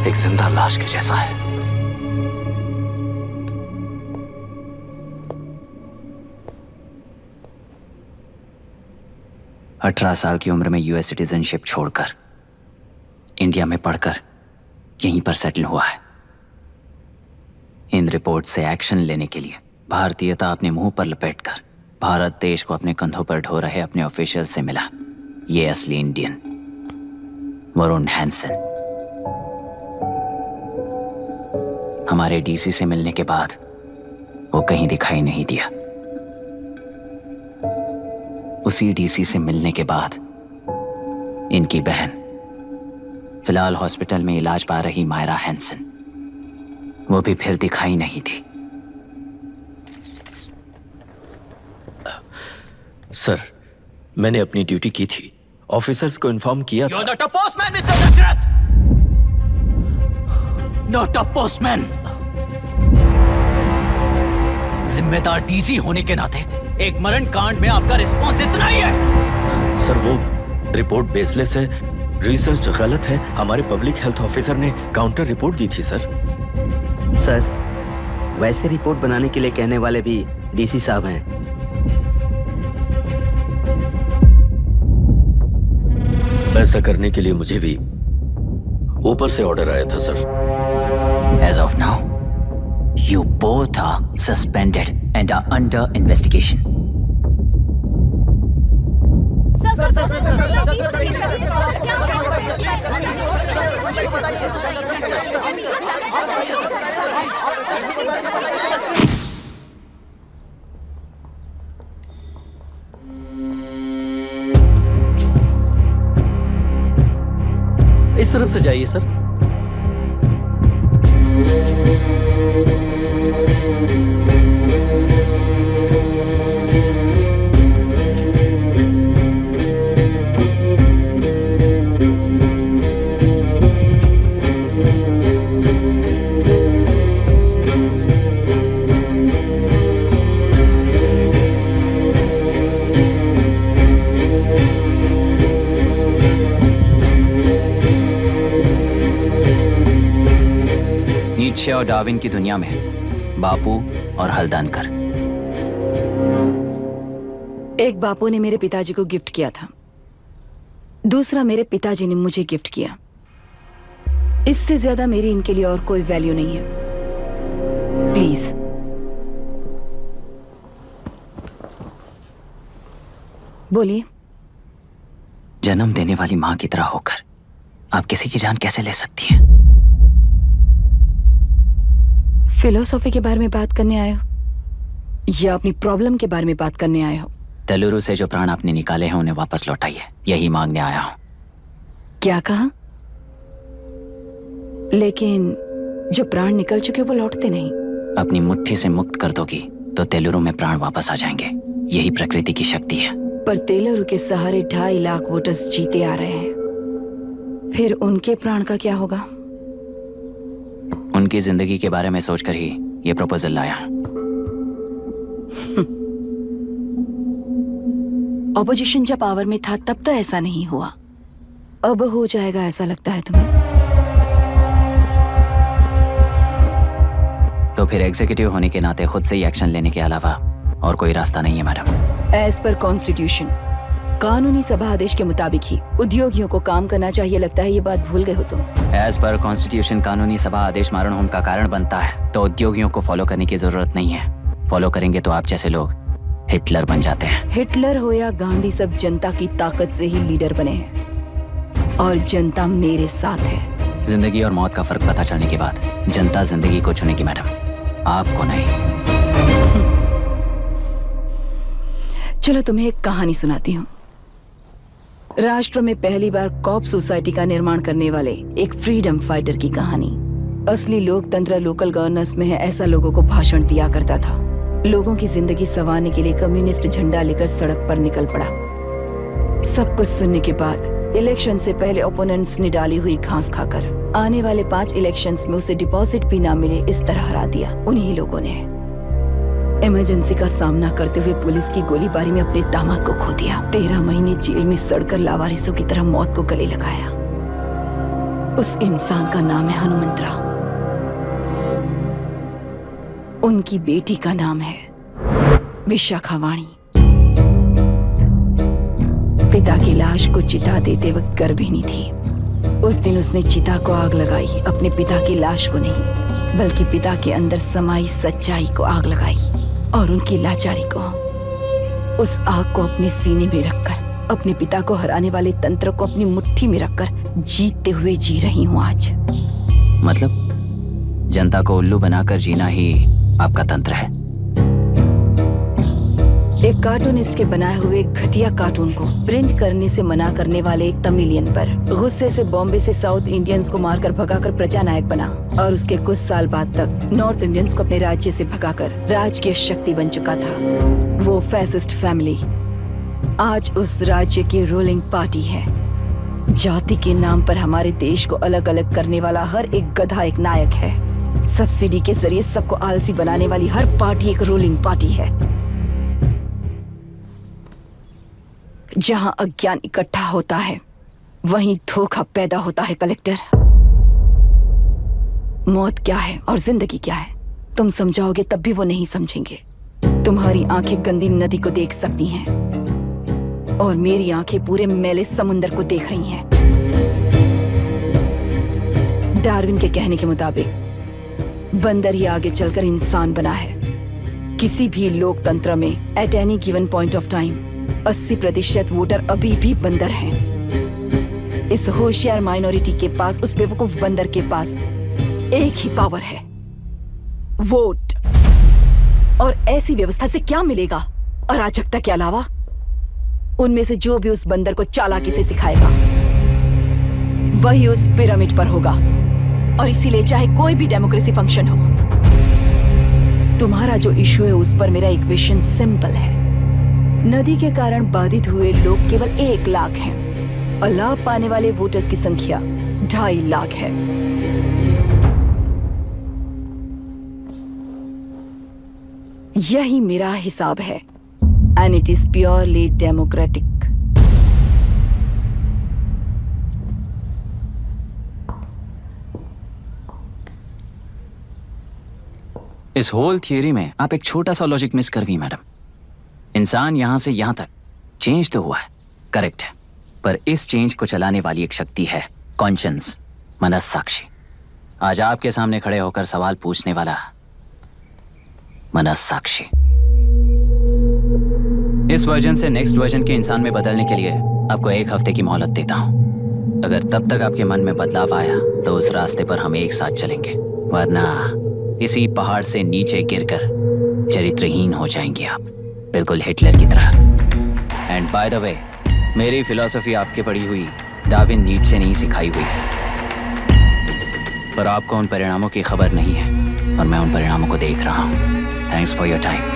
[SPEAKER 10] एक जिंदा लाश के जैसा है।
[SPEAKER 3] अठारह साल की उम्र में यूएस सिटीजनशिप छोड़कर इंडिया में पढ़कर यहीं पर सेटल हुआ है। इन रिपोर्ट से एक्शन लेने के लिए भारतीयता अपने मुंह पर लपेटकर भारत देश को अपने कंधों पर ढो रहे अपने ऑफिशियल से मिला ये असली इंडियन वरुण हैंसन। हमारे डीसी से मिलने के बाद वो कहीं दिखाई नहीं दिया। उसी डीसी से मिलने के बाद इनकी बहन फिलहाल हॉस्पिटल में इलाज पा रही मायरा हैंसन, वो भी फिर दिखाई नहीं दी।
[SPEAKER 1] सर, मैंने अपनी ड्यूटी की थी, ऑफिसर्स को इन्फॉर्म किया था।
[SPEAKER 3] You're not a postman, Mr. Dashrath! Not a postman! जिम्मेदार डीसी होने के नाते एक मरण कांड में आपका रिस्पॉन्स इतना ही है।
[SPEAKER 1] सर, वो रिपोर्ट बेसलेस है, रिसर्च गलत है। हमारे पब्लिक हेल्थ ऑफिसर ने काउंटर रिपोर्ट दी थी।
[SPEAKER 14] सर, वैसे रिपोर्ट बनाने के लिए कहने वाले भी डीसी साहब हैं।
[SPEAKER 1] ऐसा करने के लिए मुझे भी ऊपर से ऑर्डर आया था sir.
[SPEAKER 3] As of now, you both are suspended and are under investigation.
[SPEAKER 15] इस तरफ से जाइए सर।
[SPEAKER 3] नीत्शे और डार्विन की दुनिया में बापू और हल्दनकर।
[SPEAKER 12] एक बापू ने मेरे पिताजी को गिफ्ट किया था, दूसरा मेरे पिताजी ने मुझे गिफ्ट किया। इससे ज्यादा मेरी इनके लिए और कोई वैल्यू नहीं है। प्लीज बोलिए।
[SPEAKER 3] जन्म देने वाली मां की तरह होकर आप किसी की जान कैसे ले सकती हैं?
[SPEAKER 12] फिलोसॉफी के बारे में बात करने आए हो या अपनी प्रॉब्लम के बारे में बात करने आए हो?
[SPEAKER 3] तेलुरु से जो प्राण आपने निकाले हैं उन्हें वापस लौटाइए, यही मांगने आया हूं।
[SPEAKER 12] क्या कहा? लेकिन जो प्राण निकल चुके वो लौटते नहीं।
[SPEAKER 3] अपनी मुट्ठी से मुक्त कर दोगी तो तेलुरु में प्राण वापस आ जाएंगे। यही प्रकृति की शक्ति है।
[SPEAKER 12] पर तेलुरु के सहारे 2.5 लाख वोटर्स जीते आ रहे हैं, फिर उनके प्राण का क्या होगा?
[SPEAKER 3] उनकी जिंदगी के बारे में सोचकर ही ये प्रपोजल लाया।
[SPEAKER 12] ऑपोजिशन जब पावर में था तब तो ऐसा नहीं हुआ, अब हो जाएगा ऐसा लगता है तुम्हें?
[SPEAKER 3] तो फिर एग्जीक्यूटिव होने के नाते खुद से ही एक्शन लेने के अलावा और कोई रास्ता नहीं है मैडम।
[SPEAKER 12] एज पर कॉन्स्टिट्यूशन, कानूनी सभा आदेश के मुताबिक ही उद्योगियों को काम करना चाहिए। लगता है ये बात भूल गए हो तुम।
[SPEAKER 3] एज पर कॉन्स्टिट्यूशन कानूनी सभा आदेश मारण होम का कारण बनता है, तो उद्योगियों को फॉलो करने की जरूरत नहीं है। फॉलो करेंगे तो आप जैसे लोग हिटलर बन जाते हैं।
[SPEAKER 12] हिटलर हो या गांधी, सब जनता की ताकत से ही लीडर बने हैं और जनता मेरे साथ है।
[SPEAKER 3] जिंदगी और मौत का फर्क पता चलने के बाद जनता जिंदगी को चुनेगी मैडम, आपको नहीं।
[SPEAKER 12] चलो तुम्हें एक कहानी सुनाती हूँ। राष्ट्र में पहली बार कॉप सोसाइटी का निर्माण करने वाले एक फ्रीडम फाइटर की कहानी। असली लोकतंत्र लोकल गवर्नेंस में है, ऐसा लोगों को भाषण दिया करता था। लोगों की जिंदगी संवारने के लिए कम्युनिस्ट झंडा लेकर सड़क पर निकल पड़ा। सब कुछ सुनने के बाद इलेक्शन से पहले ओपोनेंट्स ने डाली हुई घास खाकर आने वाले 5 इलेक्शंस में उसे डिपॉजिट भी ना मिले इस तरह हरा दिया। उन्हीं लोगों ने इमरजेंसी का सामना करते हुए पुलिस की गोलीबारी में अपने दामाद को खो दिया। 13 महीने जेल में सड़कर लावारिसों की तरह मौत को गले लगाया। उस इंसान का नाम है हनुमंतराव। उनकी बेटी का नाम है विशाखावाणी। पिता की लाश को चिता देते वक्त गर्भिणी थी। उस दिन उसने चिता को आग लगाई, अपने पिता की लाश को नहीं बल्कि पिता के अंदर समाई सच्चाई को आग लगाई और उनकी लाचारी को। उस आग को अपने सीने में रखकर अपने पिता को हराने वाले तंत्र को अपनी मुट्ठी में रखकर जीतते हुए जी रही हूँ आज।
[SPEAKER 3] मतलब जनता को उल्लू बनाकर जीना ही आपका तंत्र है?
[SPEAKER 12] एक कार्टूनिस्ट के बनाए हुए घटिया कार्टून को प्रिंट करने से मना करने वाले एक तमिलियन पर गुस्से से बॉम्बे से साउथ इंडियंस को मारकर भगाकर प्रजा नायक बना और उसके कुछ साल बाद तक नॉर्थ इंडियंस को अपने राज्य से भगाकर राजकीय शक्ति बन चुका था। वो फैसिस्ट फैमिली आज उस राज्य की रूलिंग पार्टी है। जाति के नाम पर हमारे देश को अलग अलग करने वाला हर एक गधा एक नायक है। सब्सिडी के जरिए सबको आलसी बनाने वाली हर पार्टी एक रूलिंग पार्टी है। जहां अज्ञान इकट्ठा होता है वहीं धोखा पैदा होता है। कलेक्टर, मौत क्या है और जिंदगी क्या है तुम समझाओगे तब भी वो नहीं समझेंगे। तुम्हारी आंखें गंदी नदी को देख सकती हैं और मेरी आंखें पूरे मैले समुंदर को देख रही हैं। डार्विन के कहने के मुताबिक बंदर ही आगे चलकर इंसान बना है। किसी भी लोकतंत्र में at any given point of time 80% voter अभी भी बंदर हैं। इस होशियार माइनॉरिटी के पास, उस बेवकूफ बंदर के पास एक ही पावर है, वोट। और ऐसी व्यवस्था से क्या मिलेगा अराजकता के अलावा? उनमें से जो भी उस बंदर को चालाकी से सिखाएगा वही उस पिरामिड पर होगा। और इसीलिए चाहे कोई भी डेमोक्रेसी फंक्शन हो, तुम्हारा जो इशू है उस पर मेरा इक्वेशन सिंपल है। नदी के कारण बाधित हुए लोग केवल 1 लाख हैं और लाभ पाने वाले वोटर्स की संख्या 2.5 लाख है। यही मेरा हिसाब है and it is purely democratic.
[SPEAKER 3] इस होल थियरी में आप एक छोटा सा लॉजिक मिस कर गई मैडम। इंसान यहां से यहां तक चेंज तो हुआ है, करेक्ट है, पर इस चेंज को चलाने वाली एक शक्ति है कॉन्शियंस, मनस्साक्षी। आज आपके सामने खड़े होकर सवाल पूछने वाला मनस्साक्षी। इस वर्जन से नेक्स्ट वर्जन के इंसान में बदलने के लिए आपको 1 हफ्ते की मोहलत देता हूं। अगर तब तक आपके मन में बदलाव आया तो उस रास्ते पर हम एक साथ चलेंगे, वरना इसी पहाड़ से नीचे गिरकर चरित्रहीन हो जाएंगे आप, बिल्कुल हिटलर की तरह। एंड बाय द वे, मेरी फिलॉसफी आपके पढ़ी हुई डार्विन नीचे नहीं सिखाई हुई है, पर आपको उन परिणामों की खबर नहीं है और मैं उन परिणामों को देख रहा हूँ। Thanks for your time.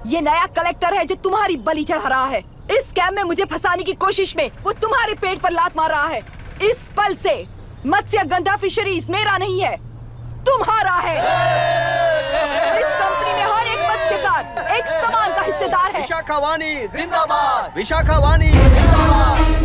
[SPEAKER 12] ये नया कलेक्टर है जो तुम्हारी बलि चढ़ा रहा है। इस स्कैम में मुझे फंसाने की कोशिश में वो तुम्हारे पेट पर लात मार रहा है। इस पल से मत्स्य गंधा फिशरीज मेरा नहीं है, तुम्हारा है। इस कंपनी में हर एक मत्स्यकार एक समान का हिस्सेदार है।
[SPEAKER 5] विशाखावाणी जिंदाबाद, विशाखावाणी जिंदाबाद।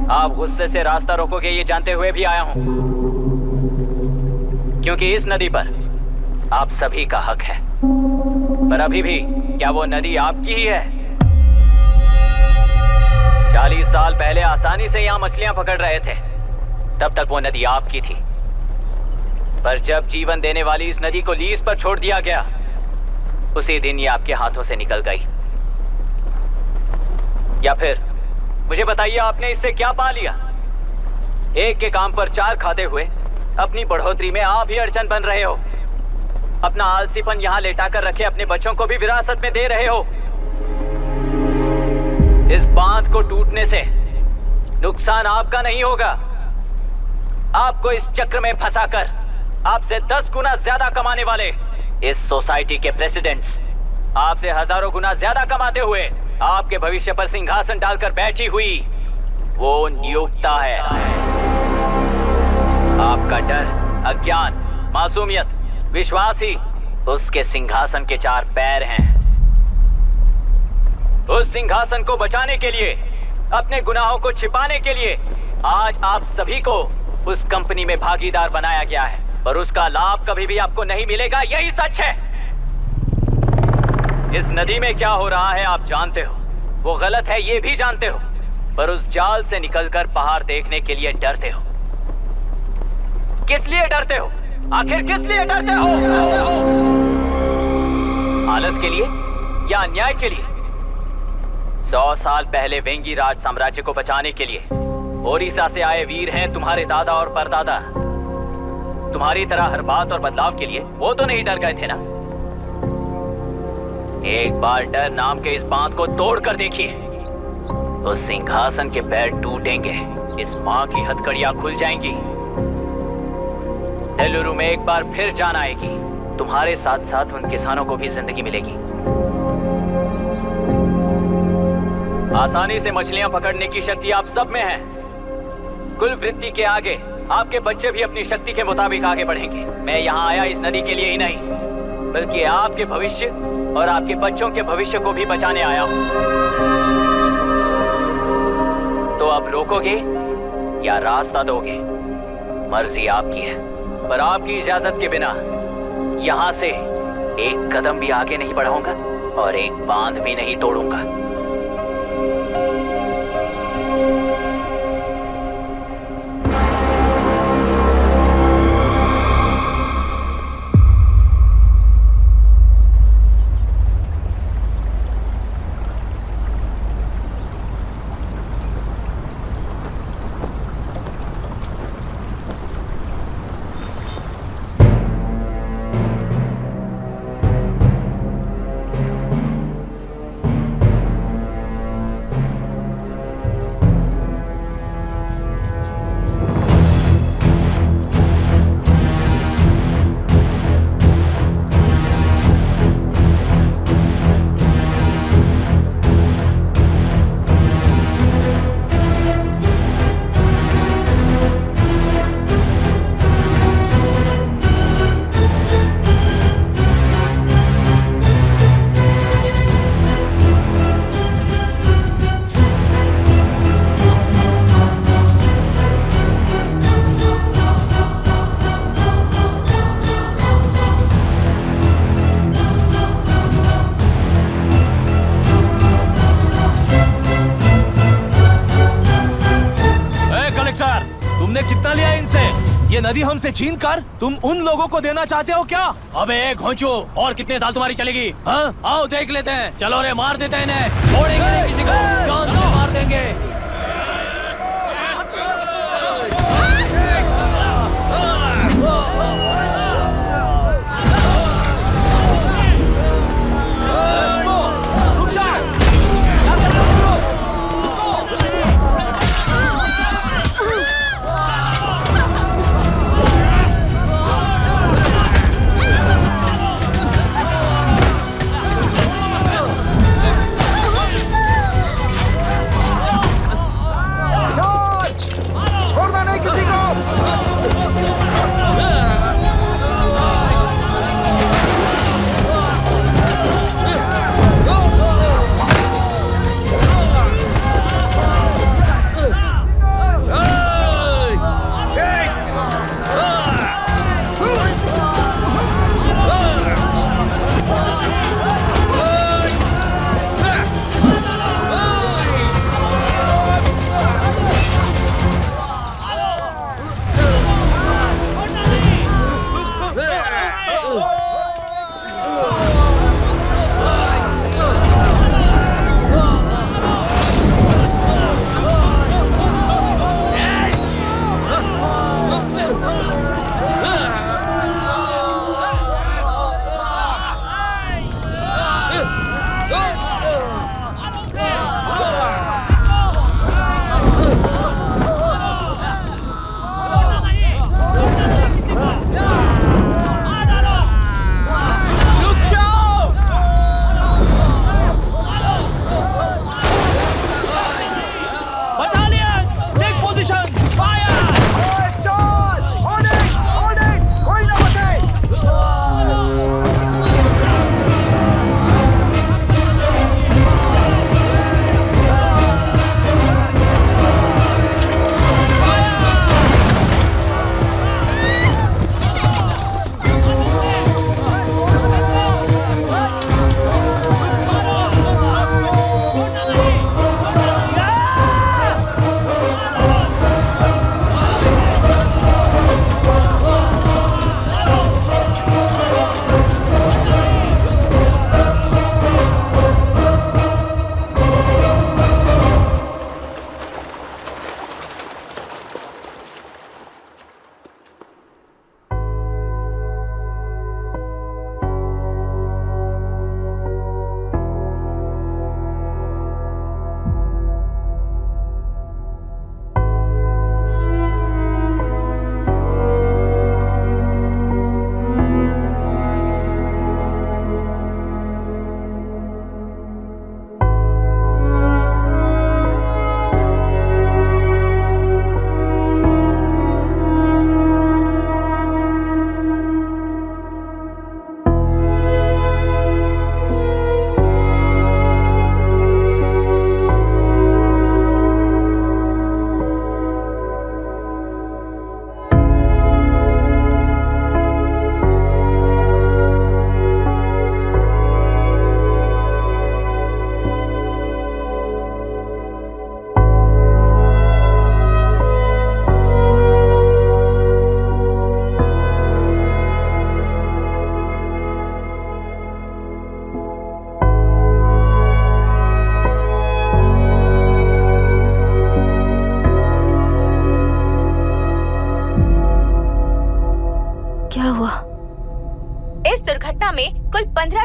[SPEAKER 3] आप गुस्से से रास्ता रोकोगे ये जानते हुए भी आया हूं, क्योंकि इस नदी पर आप सभी का हक है। पर अभी भी क्या वो नदी आपकी ही है? 40 साल पहले आसानी से यहां मछलियां पकड़ रहे थे, तब तक वो नदी आपकी थी। पर जब जीवन देने वाली इस नदी को लीज पर छोड़ दिया गया, उसी दिन ये आपके हाथों से निकल गई। या फिर मुझे बताइए, आपने इससे क्या पा लिया? एक के काम पर 4 खाते हुए अपनी बढ़ोतरी में आप ही अड़चन बन रहे हो। अपना आलसीपन यहाँ लेटा कर रखे अपने बच्चों को भी विरासत में दे रहे हो। इस बांध को टूटने से नुकसान आपका नहीं होगा। आपको इस चक्र में फंसाकर आपसे 10 गुना ज्यादा कमाने वाले इस सोसाइटी के प्रेसिडेंट्स आपसे हजारों गुना ज्यादा कमाते हुए आपके भविष्य पर सिंहासन डालकर बैठी हुई वो नियोक्ता है। आपका डर, अज्ञान, मासूमियत, विश्वास ही उसके सिंहासन के 4 पैर हैं। उस सिंहासन को बचाने के लिए, अपने गुनाहों को छिपाने के लिए आज आप सभी को उस कंपनी में भागीदार बनाया गया है, और उसका लाभ कभी भी आपको नहीं मिलेगा। यही सच है। इस नदी में क्या हो रहा है आप जानते हो, वो गलत है ये भी जानते हो, पर उस जाल से निकलकर पहाड़ देखने के लिए डरते हो। किस लिए डरते हो? आखिर किस लिए डरते हो? आलस के लिए या अन्याय के लिए? 100 साल पहले वेंगी राज साम्राज्य को बचाने के लिए ओडिशा से आए वीर हैं तुम्हारे दादा और परदादा। तुम्हारी तरह हर बात और बदलाव के लिए वो तो नहीं डर गए थे ना। एक बार डर नाम के इस बांध को तोड़ कर देखिए, तो सिंहासन के पैर टूटेंगे, इस मां की हथकड़ियां खुल जाएंगी। नेल्लूरू में एक बार फिर जान आएगी। तुम्हारे साथ साथ उन किसानों को भी जिंदगी मिलेगी। आसानी से मछलियां पकड़ने की शक्ति आप सब में है। कुल वृत्ति के आगे आपके बच्चे भी अपनी शक्ति के मुताबिक आगे बढ़ेंगे। मैं यहाँ आया इस नदी के लिए ही नहीं, बल्कि आपके भविष्य और आपके बच्चों के भविष्य को भी बचाने आया हूँ। तो अब रोकोगे या रास्ता दोगे, मर्जी आपकी है। पर आपकी इजाजत के बिना यहाँ से एक कदम भी आगे नहीं बढ़ाऊंगा और एक बांध भी नहीं तोड़ूंगा।
[SPEAKER 13] कितना लिया इनसे? ये नदी हमसे छीन कर तुम उन लोगों को देना चाहते हो क्या?
[SPEAKER 9] अबे घोंचू, और कितने साल तुम्हारी चलेगी? हाँ, आओ देख लेते हैं। चलो रे, मार देते हैं इन्हें। छोड़ेंगे नहीं किसी को, जान से मार देंगे।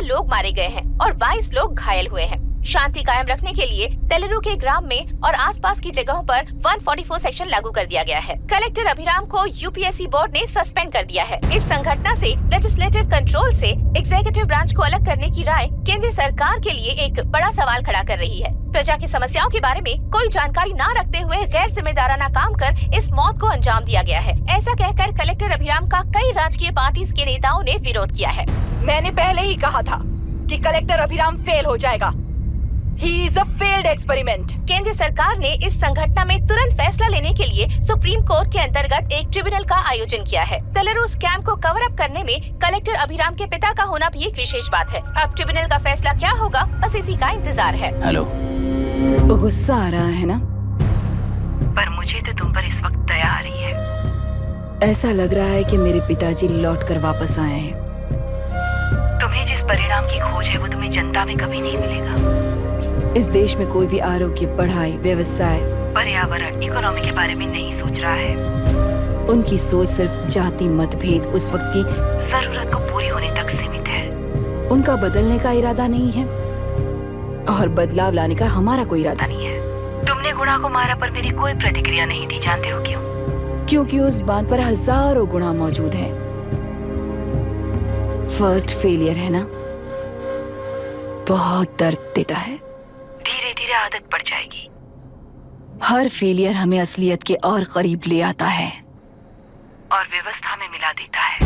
[SPEAKER 2] लोग मारे गए हैं और 22 लोग घायल हुए हैं। शांति कायम रखने के लिए तेलुरु के ग्राम में और आसपास की जगहों पर 144 सेक्शन लागू कर दिया गया है। कलेक्टर अभिराम को यूपीएससी बोर्ड ने सस्पेंड कर दिया है। इस संघटना से लेजिस्लेटिव कंट्रोल से एग्जीक्यूटिव ब्रांच को अलग करने की राय केंद्र सरकार के लिए एक बड़ा सवाल खड़ा कर रही है। प्रजा की समस्याओं के बारे में कोई जानकारी न रखते हुए गैर जिम्मेदाराना काम कर इस मौत को अंजाम दिया गया है। ऐसा कहकर कलेक्टर अभिराम का कई राजकीय पार्टी के नेताओं ने विरोध किया है।
[SPEAKER 12] मैंने पहले ही कहा था कि कलेक्टर अभिराम फेल हो जाएगा। He is a failed experiment.
[SPEAKER 2] केंद्र सरकार ने इस संघटना में तुरंत फैसला लेने के लिए सुप्रीम कोर्ट के अंतर्गत एक ट्रिब्यूनल का आयोजन किया है। तेलुरु स्कैम को कवर अप करने में कलेक्टर अभिराम के पिता का होना भी एक विशेष बात है। अब ट्रिब्यूनल का फैसला क्या होगा, बस इसी का इंतजार है।
[SPEAKER 3] हेलो,
[SPEAKER 12] गुस्सा आ रहा है ना?
[SPEAKER 6] पर मुझे तो तुम पर इस वक्त दया आ रही है।
[SPEAKER 12] ऐसा लग रहा है कि मेरे पिताजी लौट कर वापस आए हैं।
[SPEAKER 6] तुम्हें जिस परिणाम की खोज है वो तुम्हें जनता में कभी नहीं मिलेगा।
[SPEAKER 12] इस देश में कोई भी आरोग्य, पढ़ाई, व्यवसाय,
[SPEAKER 6] पर्यावरण, इकोनॉमी के बारे में नहीं सोच रहा है।
[SPEAKER 12] उनकी सोच सिर्फ जाति मतभेद उस वक्त की
[SPEAKER 6] जरूरत को पूरी होने तक सीमित है।
[SPEAKER 12] उनका बदलने का इरादा नहीं है और बदलाव लाने का हमारा कोई इरादा
[SPEAKER 6] नहीं है। तुमने गुणा को मारा पर मेरी कोई प्रतिक्रिया नहीं दी, जानते हो क्यों?
[SPEAKER 12] क्योंकि उस बात पर हजारों गुणा मौजूद है। फर्स्ट फेलियर है ना, बहुत दर्द देता है।
[SPEAKER 6] धीरे धीरे आदत पड़ जाएगी।
[SPEAKER 12] हर फेलियर हमें असलियत के और करीब ले आता है
[SPEAKER 6] और व्यवस्था में मिला देता है।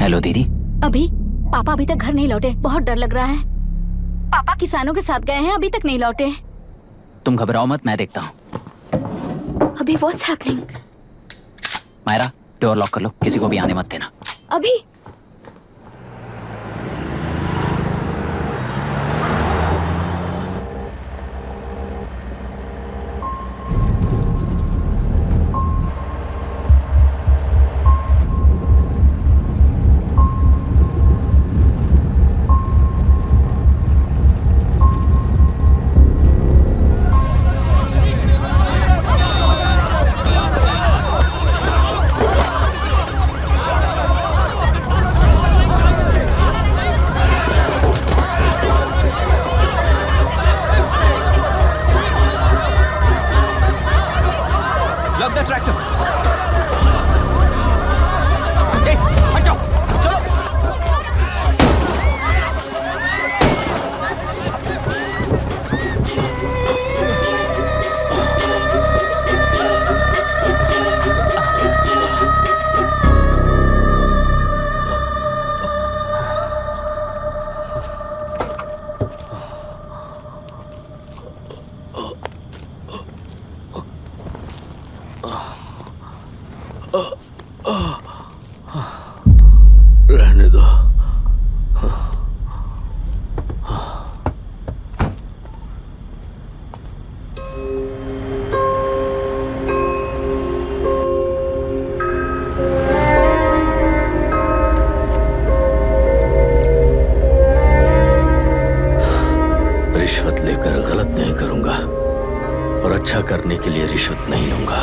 [SPEAKER 3] हेलो दीदी।
[SPEAKER 7] अभी पापा अभी तक घर नहीं लौटे, बहुत डर लग रहा है। पापा किसानों के साथ गए हैं, अभी तक नहीं लौटे।
[SPEAKER 3] तुम घबराओ मत, मैं देखता हूँ।
[SPEAKER 7] अभी what's happening?
[SPEAKER 3] Myra, door lock कर लो, किसी को भी आने मत देना।
[SPEAKER 7] अभी
[SPEAKER 13] रहने दो। रिश्वत लेकर गलत नहीं करूंगा और अच्छा करने के लिए रिश्वत नहीं लूंगा।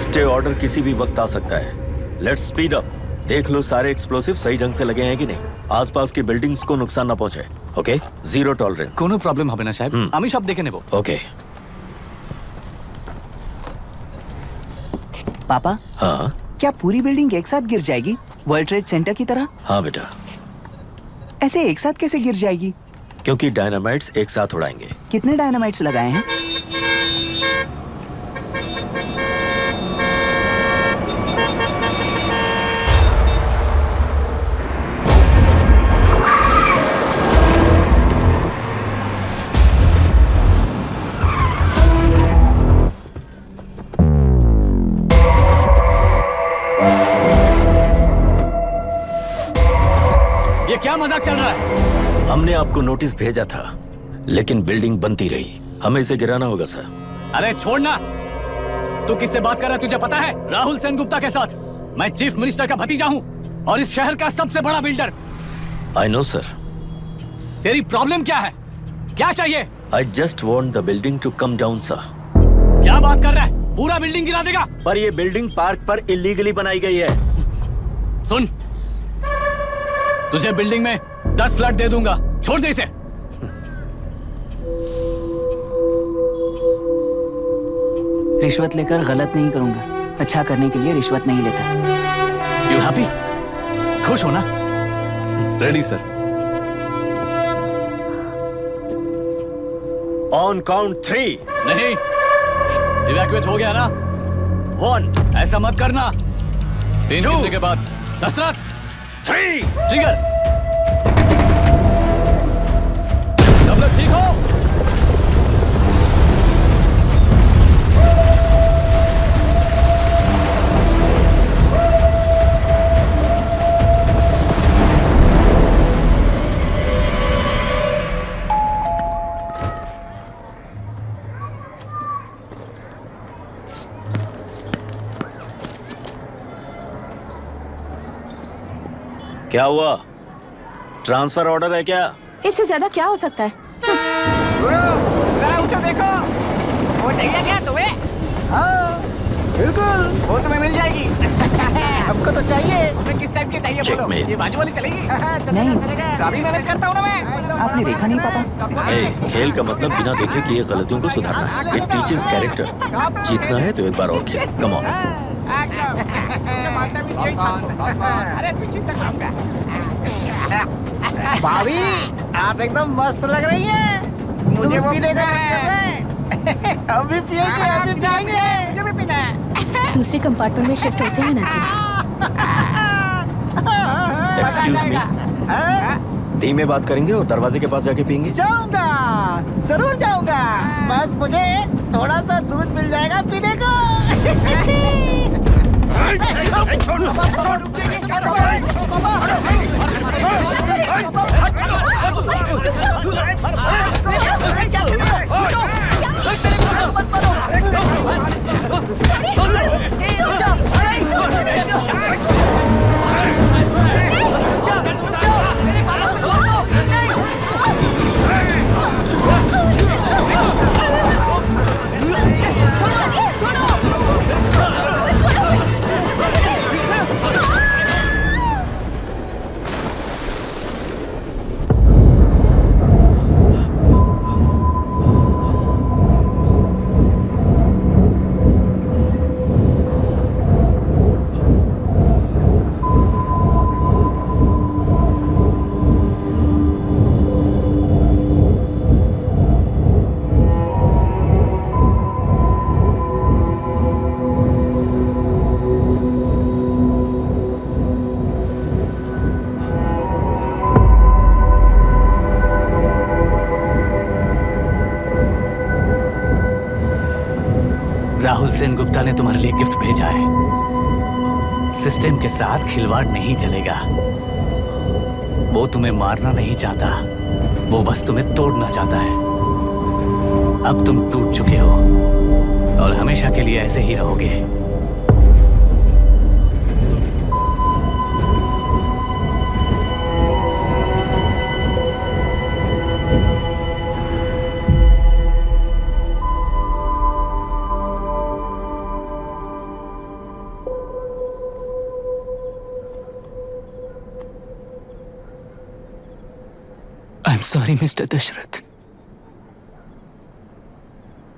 [SPEAKER 1] स्टे ऑर्डर किसी भी वक्त आ सकता है। Let's speed up. देख लो सारे एक्सप्लोसिव सही ढंग से लगे हैं कि नहीं। आसपास की बिल्डिंग्स को नुकसान ना पहुंचे। Okay, zero tolerance.
[SPEAKER 15] कोनो प्रॉब्लम হবে না সাহেব, আমি সব দেখে নেব।
[SPEAKER 1] ओके।
[SPEAKER 14] पापा,
[SPEAKER 1] हाँ
[SPEAKER 14] क्या पूरी बिल्डिंग एक साथ गिर जाएगी, वर्ल्ड ट्रेड सेंटर की तरह?
[SPEAKER 1] हाँ बेटा।
[SPEAKER 14] ऐसे एक साथ कैसे गिर जाएगी?
[SPEAKER 1] क्योंकि डायनामाइट्स एक साथ उड़ाएंगे।
[SPEAKER 14] कितने डायनामाइट्स लगाए हैं?
[SPEAKER 15] ये क्या मजाक चल रहा है?
[SPEAKER 1] हमने आपको नोटिस भेजा था, लेकिन बिल्डिंग बनती रही। हमें इसे गिराना होगा सर।
[SPEAKER 15] अरे छोड़ना। तू किससे बात कर रहा है तुझे पता है? राहुल सेनगुप्ता के साथ। मैं चीफ मिनिस्टर का भतीजा हूँ और इस शहर का सबसे बड़ा बिल्डर।
[SPEAKER 1] I know sir.
[SPEAKER 15] तेरी प्रॉब्लम क्या है? क्या चाहिए?
[SPEAKER 1] I just want the building to come down sir.
[SPEAKER 15] क्या बात कर रहा है? पूरा बिल्डिंग गिरा देगा?
[SPEAKER 1] पर ये बिल्डिंग पार्क पर इलीगली बनाई गई है।
[SPEAKER 15] सुन, तुझे बिल्डिंग में 10 फ्लैट दे दूंगा, छोड़ दे इसे।
[SPEAKER 3] रिश्वत लेकर गलत नहीं करूंगा, अच्छा करने के लिए रिश्वत नहीं लेता।
[SPEAKER 15] You happy? खुश हो ना?
[SPEAKER 1] Ready sir. On count 3।
[SPEAKER 15] नहीं, इवैक्यूएट हो गया ना?
[SPEAKER 1] 1।
[SPEAKER 15] ऐसा मत करना। 3 गिनने के बाद दशरथ
[SPEAKER 1] 3।
[SPEAKER 15] ट्रिगर। सब लोग ठीक हो?
[SPEAKER 1] क्या हुआ? ट्रांसफर ऑर्डर है क्या?
[SPEAKER 6] इससे ज्यादा क्या हो सकता है?
[SPEAKER 16] जरा उसे देखो, वो चाहिए क्या तुम्हें? हाँ, बिल्कुल, वो तुम्हें मिल जाएगी। हमको तो चाहिए। तुम्हें किस टाइप की चाहिए बोलो? ये बाजू वाली चलेगी?
[SPEAKER 3] नहीं,
[SPEAKER 16] चलेगा। अभी मैनेज करता हूँ ना मैं।
[SPEAKER 3] आपने देखा नहीं पापा?
[SPEAKER 1] खेल का मतलब बिना देखे किए गलतियों को सुधारना है। It teaches character. जीतना है तो एक बार और खेल। Come on.
[SPEAKER 16] अरे तू चिंता करो। भाभी, आप एकदम मस्त लग रही हैं। मुझे वो पीने का मन कर रहा है। अभी पिएंगे, अभी पिएंगे। मुझे भी पीना है।
[SPEAKER 6] दूसरे कंपार्टमेंट में शिफ्ट होते हैं ना जी।
[SPEAKER 1] एक्सक्यूज मी, धीमे बात करेंगे और दरवाजे के पास जाके पियेंगे।
[SPEAKER 16] जाऊंगा, जरूर जाऊंगा। बस मुझे थोड़ा सा दूध मिल जाएगा पीने को।
[SPEAKER 15] राहुल सेनगुप्ता ने तुम्हारे लिए गिफ्ट भेजा है। सिस्टम के साथ खिलवाड़ नहीं चलेगा। वो तुम्हें मारना नहीं चाहता, वो बस तुम्हें तोड़ना चाहता है। अब तुम टूट चुके हो और हमेशा के लिए ऐसे ही रहोगे।
[SPEAKER 3] I'm sorry, mister Dasharath.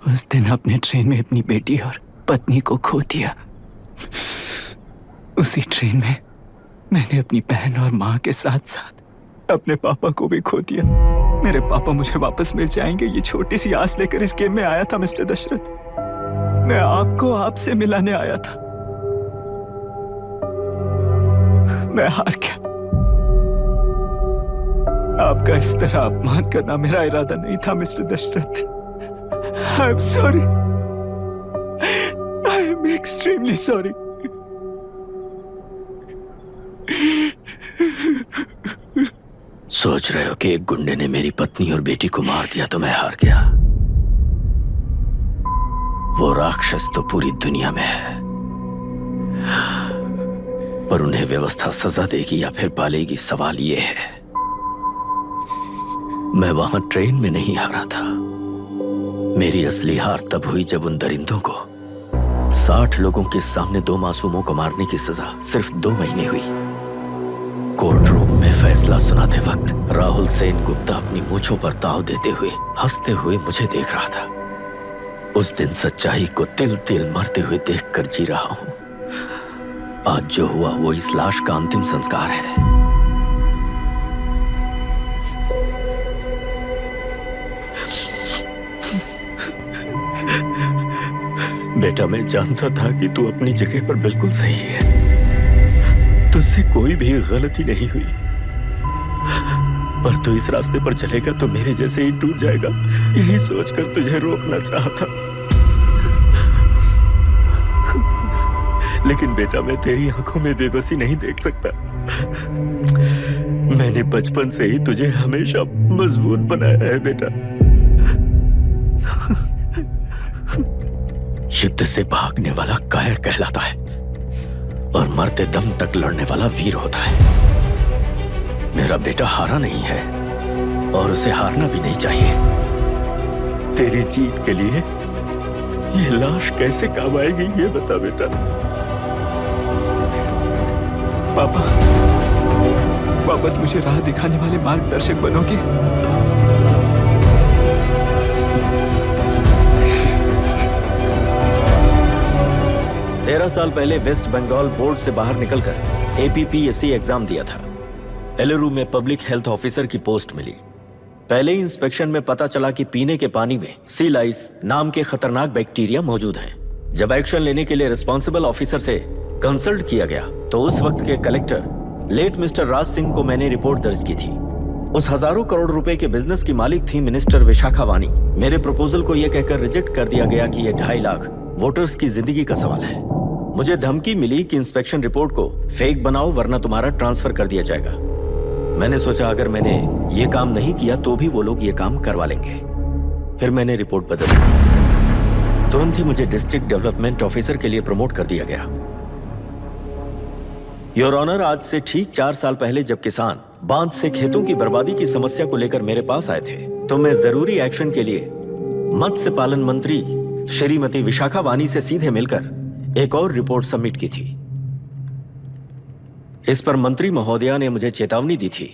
[SPEAKER 3] उस दिन अपने ट्रेन में अपनी बेटी और पत्नी को खो दिया। उसी ट्रेन में मैंने अपनी बहन और माँ के साथ साथ अपने पापा को भी खो दिया। मेरे पापा मुझे वापस मिल जाएंगे, ये छोटी सी आस लेकर इस गेम में आया था मिस्टर दशरथ। मैं आपको आपसे मिलाने आया था। मैं हार गया। आपका इस तरह अपमान करना मेरा इरादा नहीं था mister Dashrath. I am sorry. I am extremely sorry.
[SPEAKER 1] सोच रहे हो कि एक गुंडे ने मेरी पत्नी और बेटी को मार दिया तो मैं हार गया? वो राक्षस तो पूरी दुनिया में है, पर उन्हें व्यवस्था सजा देगी या फिर पालेगी, सवाल ये है। मैं वहां ट्रेन में नहीं हारा था। मेरी असली हार तब हुई जब उन दरिंदों को 60 लोगों के सामने 2 मासूमों को मारने की सजा सिर्फ 2 महीने हुई। कोर्ट रूम में फैसला सुनाते वक्त राहुल सेन गुप्ता अपनी मूंछों पर ताव देते हुए हंसते हुए मुझे देख रहा था। उस दिन सच्चाई को तिल तिल मरते हुए देखकर जी रहा हूं। आज जो हुआ वो इस लाश का अंतिम संस्कार है। बेटा, मैं जानता था कि तू अपनी जगह पर बिल्कुल सही है। तुझसे कोई भी गलती नहीं हुई, पर तू इस रास्ते पर चलेगा तो मेरे जैसे ही टूट जाएगा, यही सोचकर तुझे रोकना चाहता। लेकिन बेटा, मैं तेरी आंखों में बेबसी नहीं देख सकता। मैंने बचपन से ही तुझे हमेशा मजबूत बनाया है बेटा। युद्ध से भागने वाला कायर कहलाता है और मरते दम तक लड़ने वाला वीर होता है। मेरा बेटा हारा नहीं है और उसे हारना भी नहीं चाहिए। तेरी जीत के लिए ये लाश कैसे काम आएगी, ये बता बेटा।
[SPEAKER 17] पापा, वापस मुझे राह दिखाने वाले मार्गदर्शक बनोगे?
[SPEAKER 1] 13 साल पहले वेस्ट बंगाल बोर्ड से बाहर निकलकर APPSC एग्जाम दिया था। एलरू में पब्लिक हेल्थ ऑफिसर की पोस्ट मिली। पहले ही इंस्पेक्शन में पता चला कि पीने के पानी में सी लाइस नाम के खतरनाक बैक्टीरिया मौजूद हैं। जब एक्शन लेने के लिए रिस्पॉन्सिबल ऑफिसर से कंसल्ट किया गया तो उस वक्त के collector late mister Raj Singh को मैंने रिपोर्ट दर्ज की थी। उस हजारों करोड़ रुपए के बिजनेस की मालिक थी मिनिस्टर विशाखा वानी। मेरे प्रपोजल को यह कहकर रिजेक्ट कर दिया गया कि यह 2.5 लाख वोटर्स की जिंदगी का सवाल है। मुझे धमकी मिली कि इंस्पेक्शन रिपोर्ट को फेक बनाओ वरना तुम्हारा ट्रांसफर कर दिया जाएगा। मैंने सोचा अगर मैंने ये काम नहीं किया तो भी वो लोग ये काम करवा लेंगे। फिर मैंने रिपोर्ट बदल दी। तुरंत ही मुझे डिस्ट्रिक्ट डेवलपमेंट ऑफिसर के लिए प्रमोट कर दिया गया। योर ऑनर, आज से ठीक 4 साल पहले जब किसान बांध से खेतों की बर्बादी की समस्या को लेकर मेरे पास आए थे तो मैं जरूरी एक्शन के लिए मत्स्य पालन मंत्री श्रीमती विशाखा वानी से सीधे मिलकर एक और रिपोर्ट सबमिट की थी। इस पर मंत्री महोदया ने मुझे चेतावनी दी थी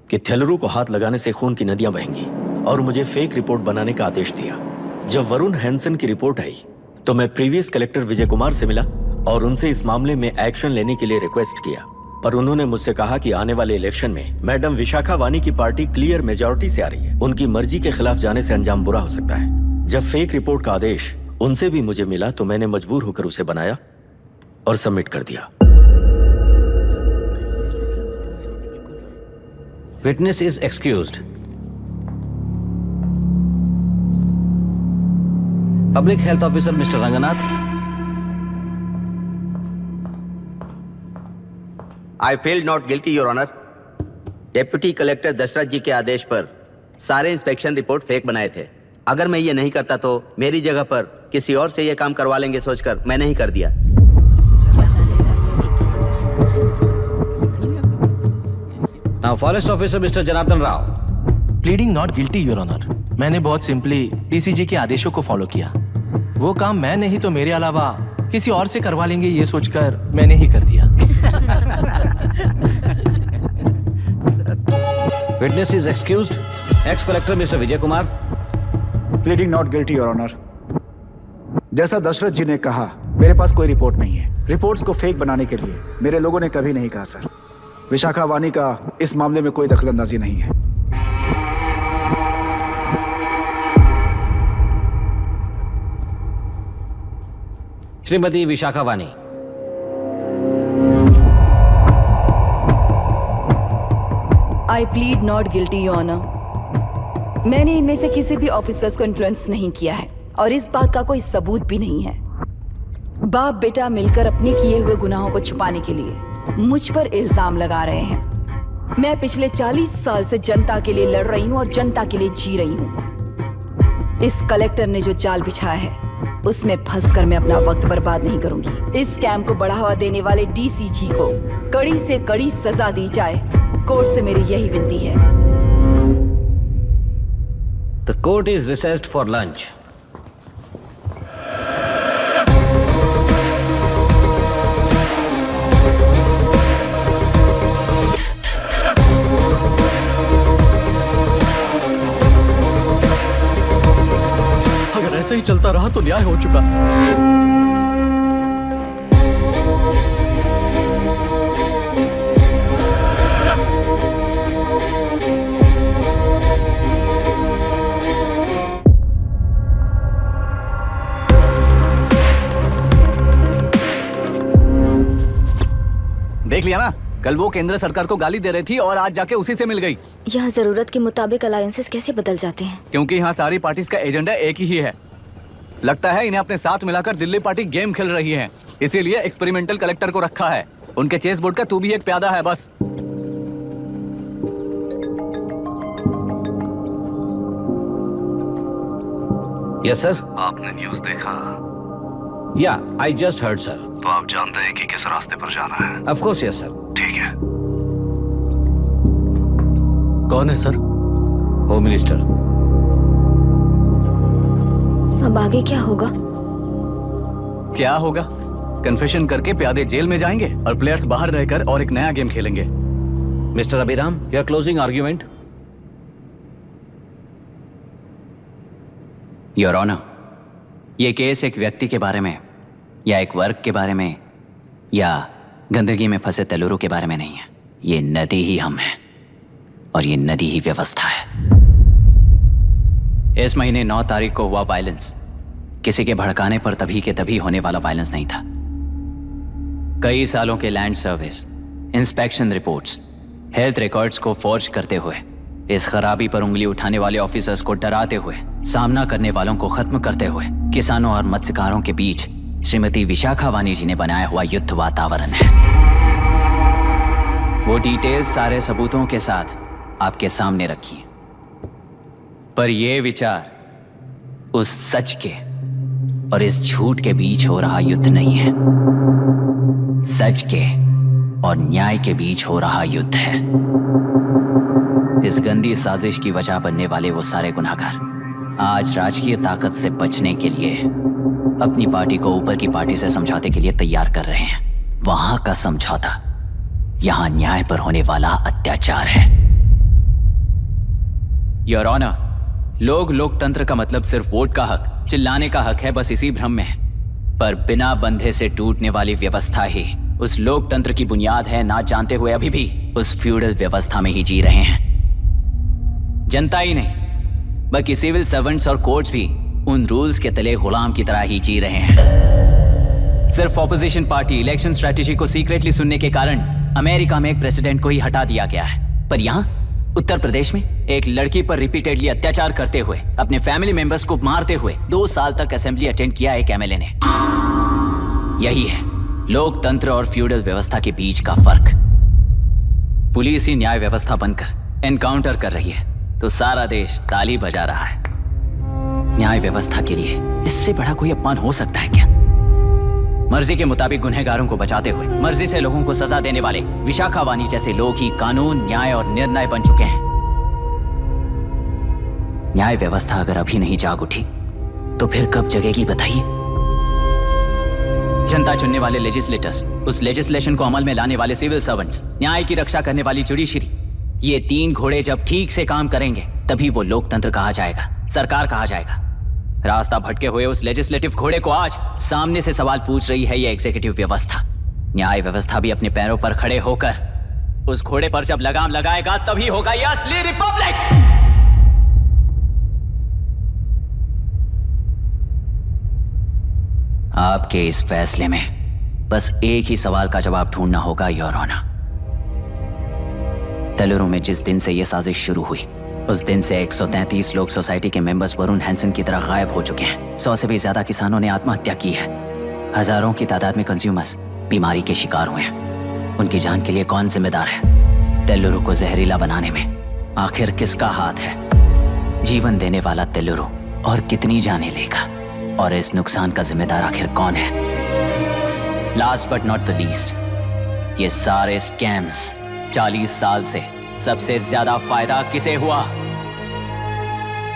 [SPEAKER 1] कि थेलरू को हाथ लगाने से खून की नदियां बहेंगी और मुझे फेक रिपोर्ट बनाने का आदेश दिया। जब वरुण हैंसन की रिपोर्ट आई तो मैं प्रीवियस कलेक्टर विजय कुमार से मिला और उनसे इस मामले में एक्शन लेने के लिए रिक्वेस्ट किया, पर उन्होंने मुझसे कहा कि आने वाले इलेक्शन में मैडम विशाखा वानी की पार्टी क्लियर मेजॉरिटी से आ रही है। उनकी मर्जी के खिलाफ जाने से अंजाम बुरा हो सकता है। जब फेक रिपोर्ट का आदेश उनसे भी मुझे मिला तो मैंने मजबूर होकर उसे बनाया और सबमिट कर दिया।
[SPEAKER 8] Witness is excused. Public health officer mister Ranganath.
[SPEAKER 14] I feel not guilty your honour. Deputy collector Dashrath ji के आदेश पर सारे इंस्पेक्शन रिपोर्ट फेक बनाए थे। अगर मैं ये नहीं करता तो मेरी जगह पर किसी और से ये काम करवा लेंगे सोचकर मैं नहीं कर दिया।
[SPEAKER 8] Now forest officer mister Janardhan Rao.
[SPEAKER 13] Pleading not guilty your honour. मैंने बहुत सिंपली डीसीजी के आदेशों को फॉलो किया। वो काम मैं नहीं तो मेरे अलावा किसी और से करवा लेंगे ये सोचकर मैंने ही कर दिया।
[SPEAKER 8] Witness is excused. Ex collector mister Vijay Kumar.
[SPEAKER 11] Pleading not guilty your honour. जैसा दशरथ जी ने कहा, मेरे पास कोई रिपोर्ट नहीं है। रिपोर्ट्स को फेक बनाने के लिए मेरे लोगों ने कभी नहीं कहा सर। विशाखा वानी का इस मामले में कोई दखलंदाजी नहीं है।
[SPEAKER 8] Shrimati Vishakha Vani.
[SPEAKER 12] I plead not guilty your honour. मैंने इनमें से किसी भी ऑफिसर्स को इन्फ्लुएंस नहीं किया है और इस बात का कोई सबूत भी नहीं है। बाप बेटा मिलकर अपने किए हुए गुनाहों को छुपाने के लिए मुझ पर इल्जाम लगा रहे हैं। मैं पिछले 40 साल से जनता के लिए लड़ रही हूँ और जनता के लिए जी रही हूँ। इस कलेक्टर ने जो जाल बिछाया है उसमें फंसकर मैं अपना वक्त बर्बाद नहीं करूंगी। इस स्कैम को बढ़ावा देने वाले डीसीजी को कड़ी से कड़ी सजा दी जाए। कोर्ट से मेरी यही विनती है।
[SPEAKER 8] The court is recessed for lunch.
[SPEAKER 15] ऐसे ही चलता रहा तो न्याय हो चुका।
[SPEAKER 3] देख लिया ना, कल वो केंद्र सरकार को गाली दे रही थी और आज जाके उसी से मिल गई।
[SPEAKER 6] यहाँ जरूरत के मुताबिक अलायंसेस कैसे बदल जाते हैं?
[SPEAKER 3] क्योंकि यहाँ सारी पार्टीज का एजेंडा एक ही है। लगता है इन्हें अपने साथ मिलाकर दिल्ली पार्टी गेम खेल रही है, इसीलिए एक्सपेरिमेंटल कलेक्टर को रखा है। उनके चेस बोर्ड का तू भी एक प्यादा है बस।
[SPEAKER 8] Yes sir.
[SPEAKER 18] आपने न्यूज़ देखा?
[SPEAKER 8] या आई जस्ट हर्ड सर।
[SPEAKER 18] तो आप जानते हैं कि किस रास्ते पर जाना है?
[SPEAKER 8] Of course yes sir.
[SPEAKER 18] ठीक है।
[SPEAKER 15] कौन है सर?
[SPEAKER 8] Home minister.
[SPEAKER 6] अब आगे क्या होगा?
[SPEAKER 3] क्या होगा? कन्फेशन करके प्यादे जेल में जाएंगे और प्लेयर्स बाहर रहकर और एक नया गेम खेलेंगे।
[SPEAKER 8] Mister Abhiram, your closing argument.
[SPEAKER 3] Your honour, ये केस एक व्यक्ति के बारे में या एक वर्ग के बारे में या गंदगी में फंसे तेलुरु के बारे में नहीं है। ये नदी ही हम हैं और ये नदी ही व्यवस्था है। इस महीने 9 तारीख को हुआ वायलेंस किसी के भड़काने पर तभी के तभी होने वाला वायलेंस नहीं था। कई सालों के land service, inspection reports, health records को फॉर्ज करते हुए, इस खराबी पर उंगली उठाने वाले ऑफिसर्स को डराते हुए, सामना करने वालों को खत्म करते हुए, किसानों और मत्स्यकारों के बीच श्रीमती विशाखा वानी जी ने बनाया हुआ युद्ध वातावरण है। वो डिटेल सारे सबूतों के साथ आपके सामने रखी है। पर ये विचार उस सच के और इस झूठ के बीच हो रहा युद्ध नहीं है, सच के और न्याय के बीच हो रहा युद्ध है। इस गंदी साजिश की वजह बनने वाले वो सारे गुनाहगार आज राजकीय ताकत से बचने के लिए अपनी पार्टी को ऊपर की पार्टी से समझौते के लिए तैयार कर रहे हैं। वहां का समझौता यहां न्याय पर होने वाला अत्याचार है। योर ऑनर, लोकतंत्र का मतलब सिर्फ वोट का हक, चिल्लाने का हक है, बस इसी भ्रम में है। पर बिना बंधे से टूटने वाली व्यवस्था ही उस लोकतंत्र की बुनियाद है, ना जानते हुए अभी भी उस फ्यूडल व्यवस्था में ही जी रहे हैं। जनता ही नहीं बल्कि सिविल सर्वेंट्स और कोर्ट्स भी उन रूल्स के तले गुलाम की तरह ही जी रहे हैं। सिर्फ ऑपोजिशन पार्टी इलेक्शन स्ट्रेटेजी को सीक्रेटली सुनने के कारण अमेरिका में एक प्रेसिडेंट को ही हटा दिया गया है, पर यहाँ उत्तर प्रदेश में एक लड़की पर रिपीटेडली अत्याचार करते हुए, अपने फैमिली मेंबर्स को मारते हुए 2 साल तक असेंबली अटेंड किया एक एमएलए ने। यही है लोकतंत्र और फ्यूडल व्यवस्था के बीच का फर्क। पुलिस ही न्याय व्यवस्था बनकर एनकाउंटर कर रही है तो सारा देश ताली बजा रहा है। न्याय व्यवस्था के लिए इससे बड़ा कोई अपमान हो सकता है क्या? मर्जी के मुताबिक गुनहगारों को बचाते हुए मर्जी से लोगों को सजा देने वाले विशाखा वानी जैसे लोग ही कानून, न्याय और निर्णय बन चुके हैं। न्याय व्यवस्था अगर अभी नहीं जाग उठी तो फिर कब जगेगी बताइए? जनता चुनने वाले लेजिस्लेटर्स, उस लेजिस्लेशन को अमल में लाने वाले सिविल सर्वेंट्स, न्याय की रक्षा करने वाली जुडिशरी, ये 3 घोड़े जब ठीक से काम करेंगे तभी वो लोकतंत्र कहा जाएगा, सरकार कहा जाएगा। रास्ता भटके हुए उस लेजिस्लेटिव घोड़े को आज सामने से सवाल पूछ रही है ये एग्जीक्यूटिव व्यवस्था। न्याय व्यवस्था भी अपने पैरों पर खड़े होकर उस घोड़े पर जब लगाम लगाएगा तभी होगा ये असली रिपब्लिक। आपके इस फैसले में बस एक ही सवाल का जवाब ढूंढना होगा योर ऑनर। तेलुरु में जिस दिन से यह साजिश शुरू हुई उस दिन से 133 लोग सोसाइटी के मेंबर्स वरुण हैंसन की तरह गायब हो चुके हैं। 100 से भी ज्यादा किसानों ने आत्महत्या की है। हजारों की तादाद में कंज्यूमर्स बीमारी के शिकार हुए हैं। उनकी जान के लिए कौन जिम्मेदार है? तेलुरु को जहरीला बनाने में आखिर किसका हाथ है? जीवन देने वाला तेलुरु और कितनी जाने लेगा? और इस नुकसान का जिम्मेदार आखिर कौन है? Last but not the least, ये सारे स्कैम्स 40 साल से सबसे ज्यादा फायदा किसे हुआ?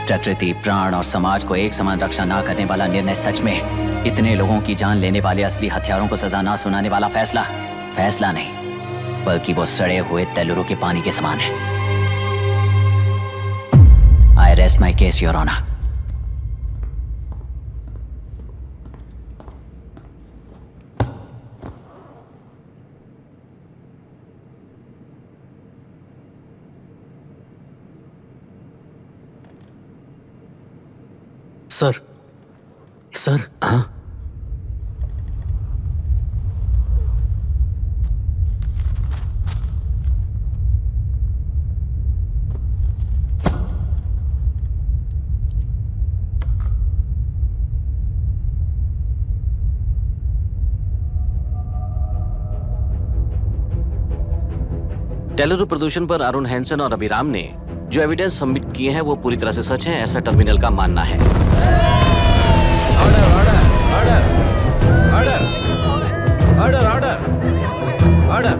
[SPEAKER 3] प्रकृति, प्राण और समाज को एक समान रक्षा ना करने वाला निर्णय सच में इतने लोगों की जान लेने वाले असली हथियारों को सजा ना सुनाने वाला फैसला नहीं बल्कि वो सड़े हुए तेलुरु के पानी के समान है। I rest my case your honour.
[SPEAKER 15] Sir sir
[SPEAKER 8] हाँ टेलुरु प्रदूषण पर अरुण हैंसन और अभिराम ने जो एविडेंस सबमिट किए हैं वो पूरी तरह से सच है, ऐसा टर्मिनल का मानना है। ऑर्डर।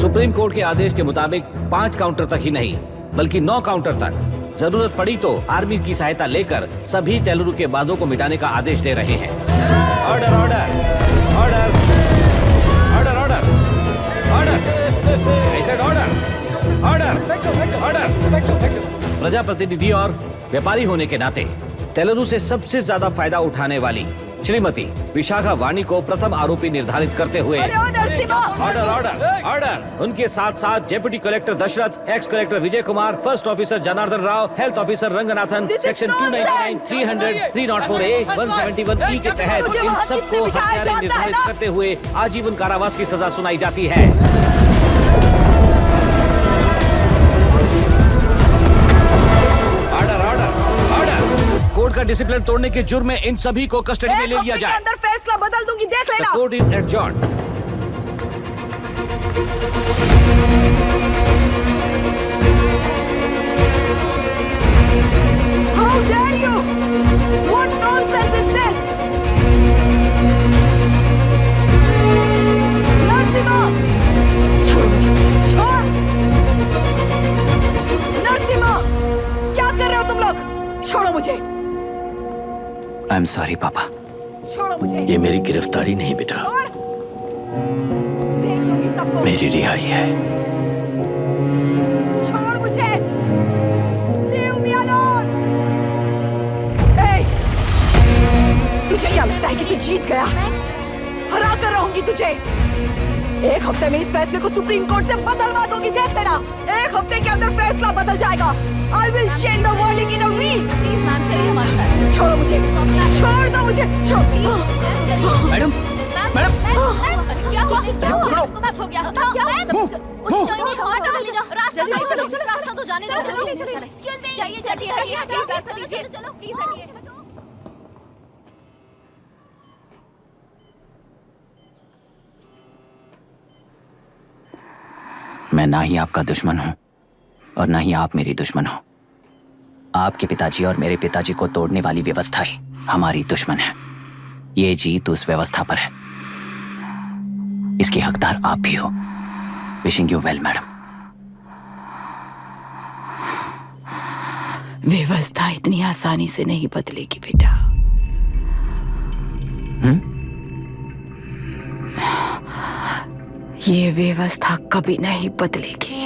[SPEAKER 8] सुप्रीम कोर्ट के आदेश के मुताबिक 5 काउंटर तक ही नहीं बल्कि 9 काउंटर तक जरूरत पड़ी तो आर्मी की सहायता लेकर सभी टेलुरु के वादों को मिटाने का आदेश दे रहे हैं। Order order order order order order order. प्रजाप्रतिनिधि और व्यापारी होने के नाते टेलुरु से सबसे ज्यादा फायदा उठाने वाली श्रीमती विशाखा वाणी को प्रथम आरोपी निर्धारित करते हुए ऑर्डर ऑर्डर ऑर्डर। उनके साथ साथ deputy collector Dashrath, ex collector Vijay Kumar, first officer Janardhan Rao, health officer Ranganathan, section 299, 300, 304A, 171E के तहत इन सबको हत्यारे निर्धारित करते हुए आजीवन कारावास की सजा सुनाई जाती है। कोर्ट का डिसिप्लिन तोड़ने के जुर्म में इन सभी को कस्टडी में ले लिया जाए।
[SPEAKER 12] अंदर फैसला बदल दूंगी, देख लेना।
[SPEAKER 8] Court is adjourned.
[SPEAKER 12] How dare you? What nonsense is this? Narasimha, छोड़ मुझे, छोड़। नरसिम्हा, क्या कर रहे हो तुम लोग? छोड़ो मुझे।
[SPEAKER 3] आई एम सॉरी पापा।
[SPEAKER 12] छोड़ो मुझे।
[SPEAKER 13] ये मेरी गिरफ्तारी नहीं बेटा,
[SPEAKER 12] देख लूंगी सबको।
[SPEAKER 3] मेरी रिहाई है।
[SPEAKER 12] छोड़ मुझे। Leave me alone. Hey, तुझे क्या लगता है कि तू जीत गया? हरा कर रहूंगी तुझे। एक हफ्ते में इस फैसले को सुप्रीम कोर्ट से बदलवा दूंगी, देख लेना। एक हफ्ते के अंदर फैसला बदल जाएगा। I will change the verdict in a week.
[SPEAKER 2] Please ma'am चलिए हमारे साथ।
[SPEAKER 12] छोड़ो मुझे, छोड़ दो मुझे, छोड़।
[SPEAKER 15] मैडम मैडम
[SPEAKER 2] क्या हुआ? क्या हुआ? कुछ हो गया? क्या हुआ? रास्ता तो जाने दो। चलो एक्सक्यूज मी, चाहिए जल्दी हटिए, प्लीज रास्ता दीजिए। चलो प्लीज हटिए।
[SPEAKER 3] मैं ना ही आपका दुश्मन हूं और ना ही आप मेरी दुश्मन हो। आपके पिताजी और मेरे पिताजी को तोड़ने वाली व्यवस्था ही हमारी दुश्मन है। ये जीत उस व्यवस्था पर है, इसकी हकदार आप भी हो। Wishing you well madam.
[SPEAKER 12] व्यवस्था इतनी आसानी से नहीं बदलेगी बेटा। ये व्यवस्था कभी नहीं बदलेगी।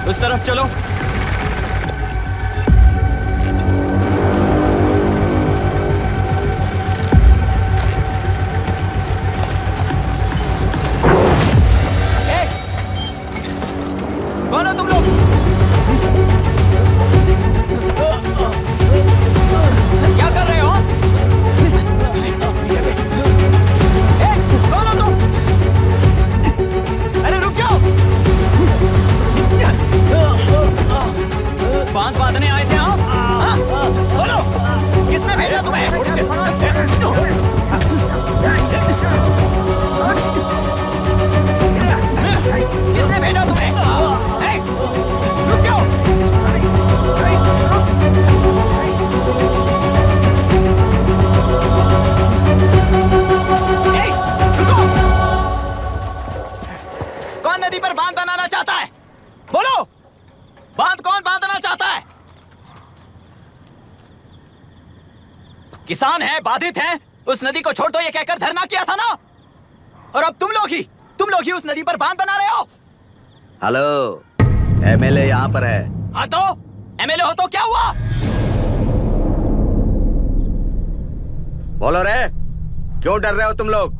[SPEAKER 15] उस तरफ चलो।
[SPEAKER 16] कौन हो तुम लोग? क्या कर रहे हो? कौन हो तुम? अरे रुक जाओ। बांध बांधने आए थे आप? बोलो, किसने भेजा तुम्हें? किसने भेजा तुम्हें? रुक जाओ। रुको। किसान हैं, बाधित हैं, उस नदी को छोड़ दो ये कहकर धरना किया था ना। और अब तुम लोग ही उस नदी पर बांध बना रहे हो।
[SPEAKER 14] हेलो, एमएलए यहाँ पर है।
[SPEAKER 16] हाँ तो एमएलए हो तो क्या हुआ?
[SPEAKER 14] बोलो रे, क्यों डर रहे हो तुम लोग?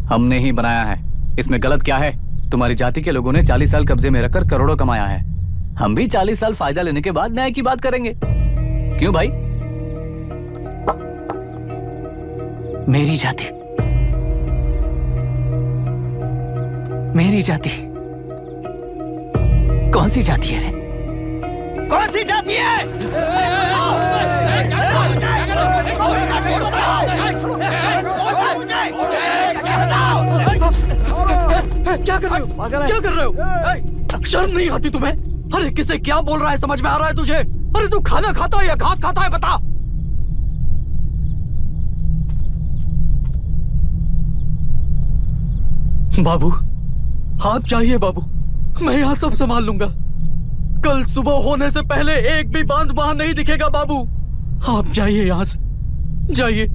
[SPEAKER 15] हमने ही बनाया है, इसमें गलत क्या है? तुम्हारी जाति के लोगों ने 40 साल कब्जे में रखकर करोड़ों कमाया है। हम भी 40 साल फायदा लेने के बाद न्याय की बात करेंगे। क्यों भाई?
[SPEAKER 3] मेरी जाति, मेरी जाति कौन सी जाति है रे?
[SPEAKER 16] कौन सी जाति है?
[SPEAKER 19] क्या कर रहे हो? क्या कर रहे हो? शर्म नहीं आती तुम्हें? अरे किसे क्या बोल रहा है, समझ में आ रहा है तुझे? अरे तू खाना खाता है या घास खाता है, बता। बाबू, आप चाहिए बाबू, मैं यहाँ सब संभाल लूंगा। कल सुबह होने से पहले एक भी बांध वहां नहीं दिखेगा बाबू। आप जाइए यहाँ से, जाइए।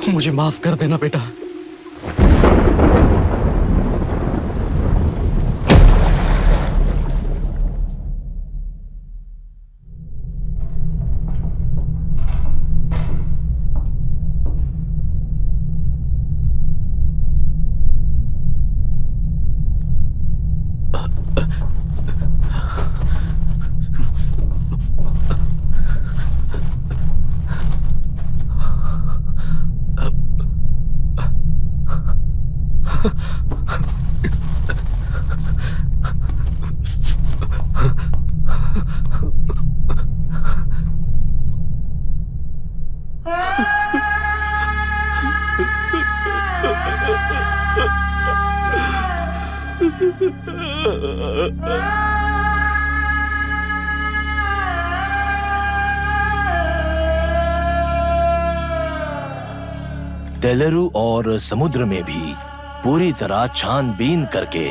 [SPEAKER 19] मुझे माफ कर देना बेटा।
[SPEAKER 13] तेलुरु और समुद्र में भी पूरी तरह छानबीन करके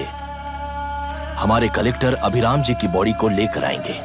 [SPEAKER 13] हमारे कलेक्टर अभिराम जी की बॉडी को लेकर आएंगे।